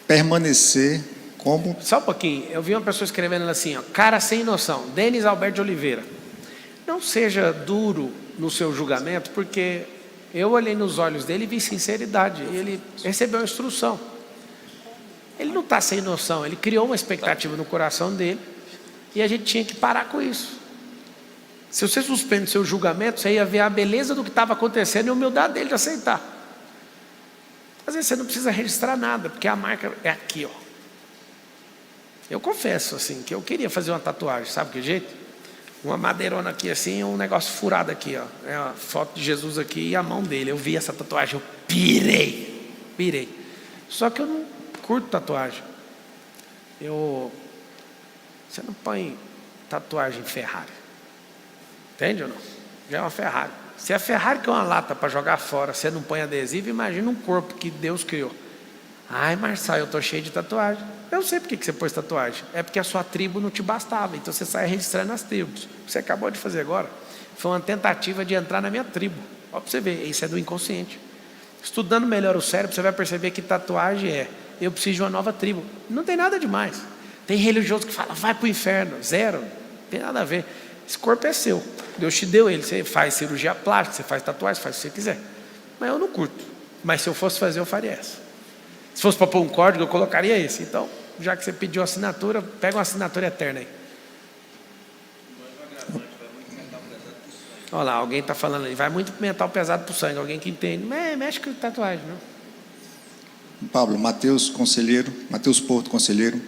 permanecer, como... Só um pouquinho, eu vi uma pessoa escrevendo assim, cara sem noção, Denis Alberto de Oliveira. Não seja duro no seu julgamento, porque eu olhei nos olhos dele e vi sinceridade, e ele recebeu a instrução. Ele não está sem noção, ele criou uma expectativa no coração dele, e a gente tinha que parar com isso. Se você suspende o seu julgamento, você ia ver a beleza do que estava acontecendo e a humildade dele de aceitar. Às vezes você não precisa registrar nada, porque a marca é aqui, ó. Eu confesso, assim, que eu queria fazer uma tatuagem, sabe que jeito? Uma madeirona aqui assim e um negócio furado aqui, ó. É a foto de Jesus aqui e a mão dele. Eu vi essa tatuagem, eu pirei. Só que eu não curto tatuagem. Você não põe tatuagem em Ferrari. Entende ou não? Já é uma Ferrari. Se a Ferrari que é uma lata para jogar fora, você não põe adesivo, imagina um corpo que Deus criou. Ai, Marçal, eu estou cheio de tatuagem. Eu sei por que você pôs tatuagem. É porque a sua tribo não te bastava. Então você sai registrando as tribos. O que você acabou de fazer agora foi uma tentativa de entrar na minha tribo. Ó, para você ver, isso é do inconsciente. Estudando melhor o cérebro, você vai perceber que tatuagem eu preciso de uma nova tribo. Não tem nada demais. Tem religioso que fala, vai para o inferno. Zero, não tem nada a ver. Esse corpo é seu, Deus te deu ele. Você faz cirurgia plástica, você faz tatuagem, faz o que você quiser. Mas eu não curto. Mas se eu fosse fazer, eu faria essa. Se fosse para pôr um código, eu colocaria esse. Então, já que você pediu assinatura, pega uma assinatura eterna aí. Olha lá, alguém está falando ali, vai muito metal pesado para o sangue, alguém que entende. Mexe com tatuagem, não? Pablo, Mateus Porto, conselheiro.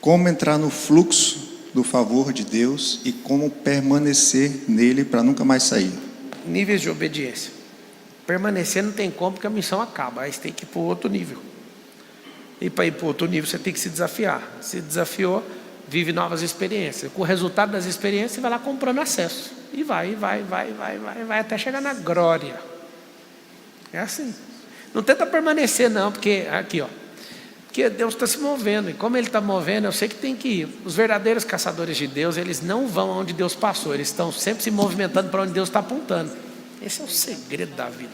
Como entrar no fluxo do favor de Deus e como permanecer nele para nunca mais sair? Níveis de obediência. Permanecer não tem como, porque a missão acaba. Aí você tem que ir para outro nível. E para ir para outro nível, você tem que se desafiar. Se desafiou, vive novas experiências. Com o resultado das experiências, você vai lá comprando acesso. E vai até chegar na glória. É assim. Não tenta permanecer não, porque aqui, ó. Porque Deus está se movendo. E como Ele está movendo, eu sei que tem que ir. Os verdadeiros caçadores de Deus, eles não vão onde Deus passou. Eles estão sempre se movimentando para onde Deus está apontando. Esse é o segredo da vida.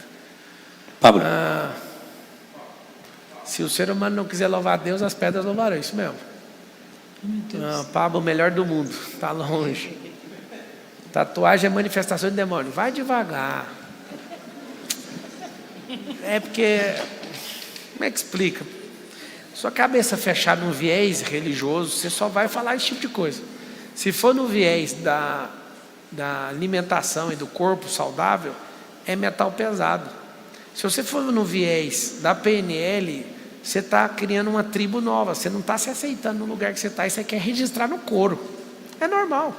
Pablo. Se o ser humano não quiser louvar a Deus, as pedras louvarão. Isso mesmo. Pablo, o melhor do mundo. Está longe. Tatuagem é manifestação de demônio. Vai devagar. É porque... Como é que explica? Sua cabeça fechada num viés religioso, você só vai falar esse tipo de coisa. Se for no viés da alimentação e do corpo saudável, é metal pesado. Se você for no viés da PNL, você está criando uma tribo nova. Você não está se aceitando no lugar que você está e você quer registrar no couro. É normal.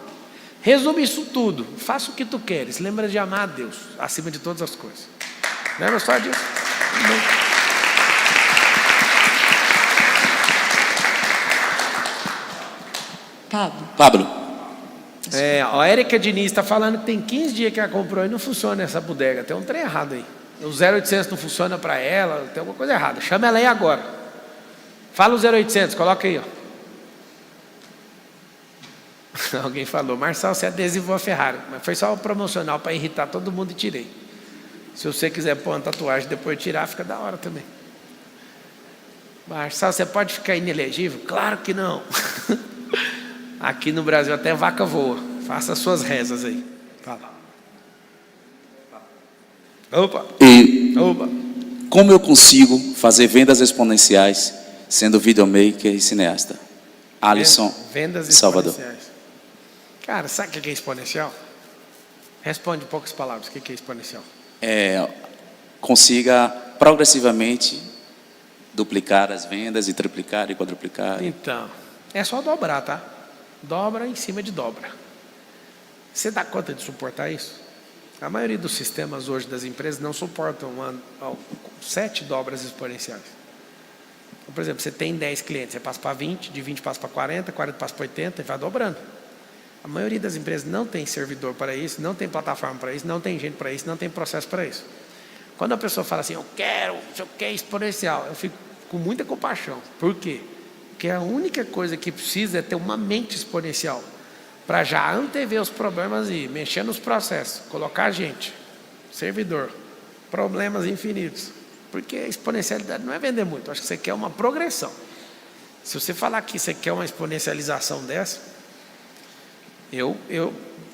Resume isso tudo. Faça o que tu queres. Lembra de amar a Deus acima de todas as coisas. Lembra só disso? Pablo. A Érica Diniz está falando que tem 15 dias que ela comprou e não funciona essa bodega. Tem um trem errado aí. O 0800 não funciona para ela, tem alguma coisa errada. Chama ela aí agora. Fala o 0800, coloca aí, ó. Alguém falou, Marçal, você adesivou a Ferrari. Mas foi só o promocional para irritar todo mundo e tirei. Se você quiser pôr uma tatuagem depois de tirar, fica da hora também. Marçal, você pode ficar inelegível? Claro que não. Aqui no Brasil até vaca voa. Faça as suas rezas aí. Fala. Opa. Como eu consigo fazer vendas exponenciais sendo videomaker e cineasta? Alisson, vendas Salvador. Exponenciais. Cara, sabe o que é exponencial? Responde em poucas palavras. O que é exponencial? Consiga progressivamente duplicar as vendas e triplicar e quadruplicar. Então, é só dobrar, tá? Dobra em cima de dobra. Você dá conta de suportar isso? A maioria dos sistemas hoje das empresas não suportam 7 dobras exponenciais. Então, por exemplo, você tem 10 clientes, você passa para 20, de 20 passa para 40, 40 passa para 80 e vai dobrando. A maioria das empresas não tem servidor para isso, não tem plataforma para isso, não tem gente para isso, não tem processo para isso. Quando a pessoa fala assim, eu quero exponencial, eu fico com muita compaixão. Por quê? Porque a única coisa que precisa é ter uma mente exponencial para já antever os problemas e mexer nos processos, colocar gente, servidor, problemas infinitos. Porque a exponencialidade não é vender muito, acho que você quer uma progressão. Se você falar que você quer uma exponencialização dessa,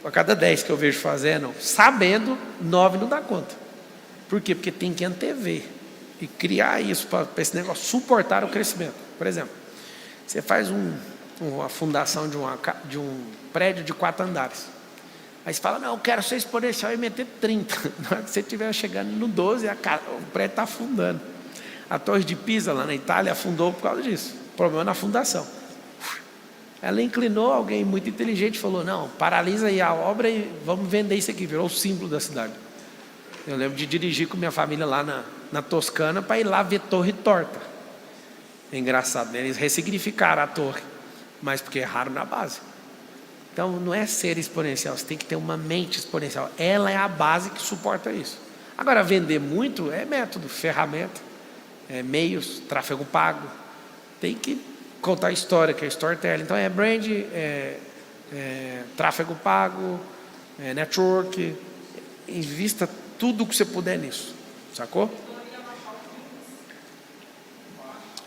a cada 10 que eu vejo fazendo, sabendo, 9 não dá conta. Por quê? Porque tem que antever e criar isso para esse negócio suportar o crescimento. Por exemplo, você faz uma fundação de um prédio de 4 andares. Aí você fala, não, eu quero ser exponencial e meter 30. Na hora que você estiver chegando no 12, o prédio está afundando. A Torre de Pisa, lá na Itália, afundou por causa disso. O problema é na fundação. Ela inclinou, alguém muito inteligente falou, não, paralisa aí a obra e vamos vender isso aqui. Virou o símbolo da cidade. Eu lembro de dirigir com minha família lá na Toscana para ir lá ver torre torta. É engraçado, né? Eles ressignificaram a torre, mas porque erraram na base. Então não é ser exponencial, você tem que ter uma mente exponencial. Ela é a base que suporta isso. Agora, vender muito é método, ferramenta, meios, tráfego pago. Tem que contar história, que é storytelling. Então é brand, tráfego pago, network. Invista tudo que você puder nisso, sacou?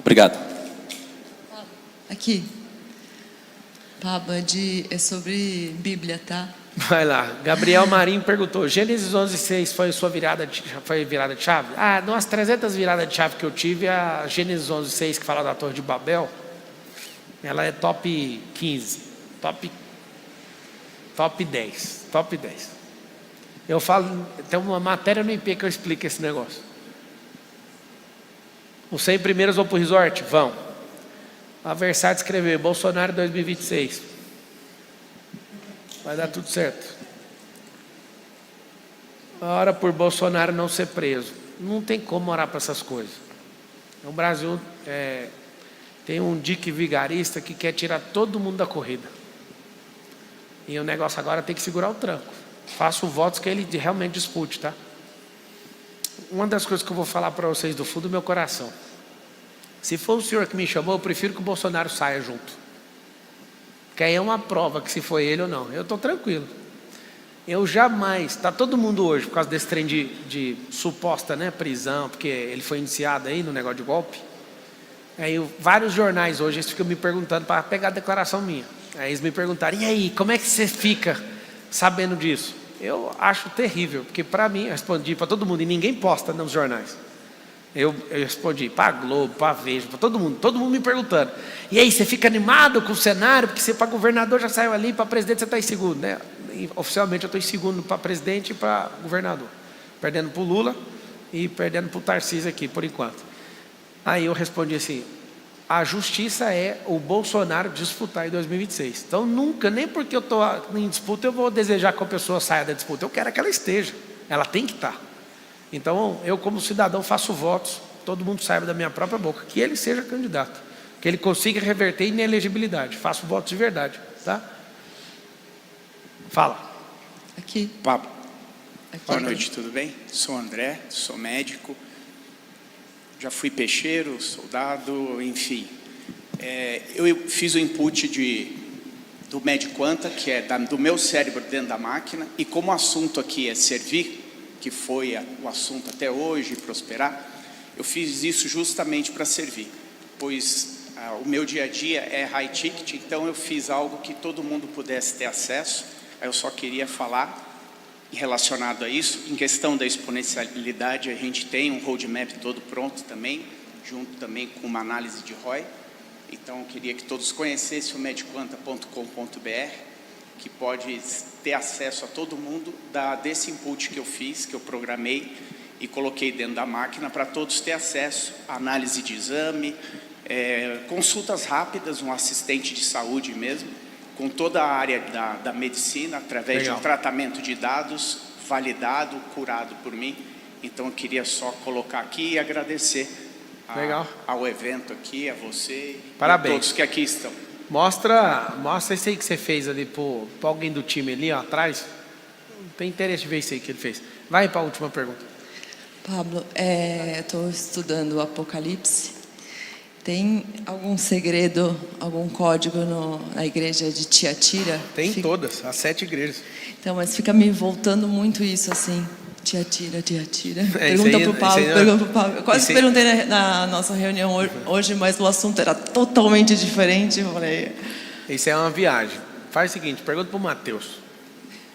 Obrigado. Aqui. Pablo, é sobre Bíblia, tá? Vai lá. Gabriel Marinho perguntou: Gênesis 11:6 foi sua virada de chave? Ah, nas 300 viradas de chave que eu tive, a Gênesis 11:6, que fala da Torre de Babel, ela é top 15, top 10. Eu falo, tem uma matéria no IP que eu explico esse negócio. Os 100 primeiros vão para o resort? Vão. A Versace escreveu: Bolsonaro 2026. Vai dar tudo certo. Ora por Bolsonaro não ser preso. Não tem como orar para essas coisas. O Brasil tem um dique vigarista que quer tirar todo mundo da corrida. E o negócio agora tem que segurar o tranco. Faço votos que ele realmente dispute, tá? Uma das coisas que eu vou falar para vocês do fundo do meu coração: se for o senhor que me chamou, eu prefiro que o Bolsonaro saia junto. Que aí é uma prova que se foi ele ou não. Eu estou tranquilo. Eu jamais, está todo mundo hoje, por causa desse trem de suposta, né, prisão, porque ele foi indiciado aí no negócio de golpe. Aí vários jornais hoje eles ficam me perguntando para pegar a declaração minha. Aí eles me perguntaram: e aí, como é que você fica sabendo disso? Eu acho terrível, porque para mim, eu respondi para todo mundo, e ninguém posta nos jornais. Eu respondi para a Globo, para a Veja, para todo mundo me perguntando: e aí, você fica animado com o cenário? Porque você para governador já saiu ali, para presidente você está em segundo, né? E, oficialmente eu estou em segundo para presidente e para governador, perdendo para o Lula e perdendo para o Tarcísio aqui, por enquanto. Aí eu respondi assim: a justiça é o Bolsonaro disputar em 2026. Então nunca, nem porque eu estou em disputa, eu vou desejar que a pessoa saia da disputa. Eu quero que ela esteja, ela tem que estar. Então, eu como cidadão faço votos, todo mundo saiba da minha própria boca, que ele seja candidato, que ele consiga reverter a inelegibilidade. Faço votos de verdade, tá? Fala. Aqui. Pablo. Aqui. Boa noite, tudo bem? Sou André, sou médico, já fui peixeiro, soldado, enfim. Eu fiz o input do MedQuanta, que é do meu cérebro dentro da máquina, e como o assunto aqui é servir, que foi o assunto até hoje, prosperar, eu fiz isso justamente para servir, pois o meu dia a dia é high ticket, então eu fiz algo que todo mundo pudesse ter acesso. Eu só queria falar relacionado a isso, em questão da exponencialidade, a gente tem um roadmap todo pronto também, junto também com uma análise de ROI, então eu queria que todos conhecessem o medquanta.com.br, que pode ter acesso a todo mundo desse input que eu fiz, que eu programei e coloquei dentro da máquina para todos ter acesso à análise de exame, consultas rápidas, um assistente de saúde mesmo, com toda a área da medicina, através de um tratamento de dados validado, curado por mim. Então eu queria só colocar aqui e agradecer ao evento aqui, a você. Parabéns. E a todos que aqui estão. Mostra isso aí que você fez ali para alguém do time ali, ó, atrás. Não tem interesse de ver isso aí que ele fez. Vai para a última pergunta. Pablo, estou estudando o Apocalipse. Tem algum segredo, algum código na igreja de Tiatira? Tem todas, as 7 igrejas. Então, mas fica me voltando muito isso assim. Tiatira. Pergunta para o Pablo. Eu quase perguntei na nossa reunião hoje, mas o assunto era totalmente diferente. Eu falei... Isso é uma viagem. Faz o seguinte, pergunta para o Mateus.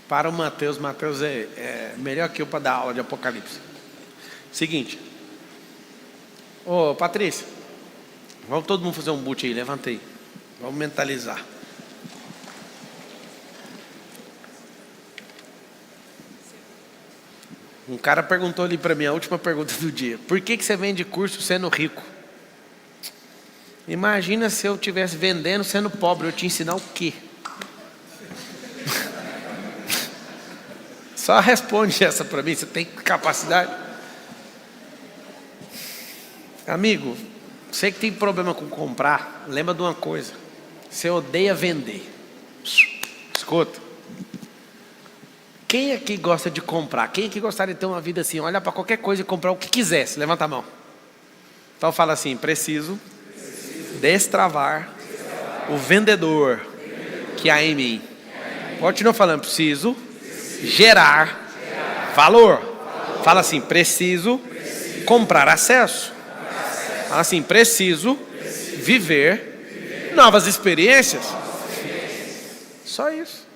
Para o Mateus é melhor que eu para dar aula de Apocalipse. Seguinte. Ô, Patrícia, vamos todo mundo fazer um boot aí, levanta aí. Vamos mentalizar. Um cara perguntou ali para mim, a última pergunta do dia: por que você vende curso sendo rico? Imagina se eu estivesse vendendo sendo pobre, eu te ensinar o quê? Só responde essa para mim, você tem capacidade? Amigo, você que tem problema com comprar, lembra de uma coisa: você odeia vender. Escuta. Quem aqui gosta de comprar? Quem aqui gostaria de ter uma vida assim, olhar para qualquer coisa e comprar o que quisesse? Levanta a mão. Então fala assim: preciso destravar o vendedor que há em mim. Continua falando: preciso gerar valor. Fala assim: preciso comprar acesso. Assim, preciso viver novas experiências. Só isso.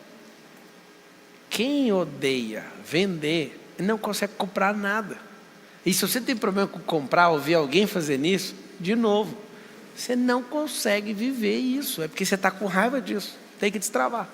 Quem odeia vender não consegue comprar nada. E se você tem problema com comprar, ouvir alguém fazer isso, de novo, você não consegue viver isso. É porque você está com raiva disso. Tem que destravar.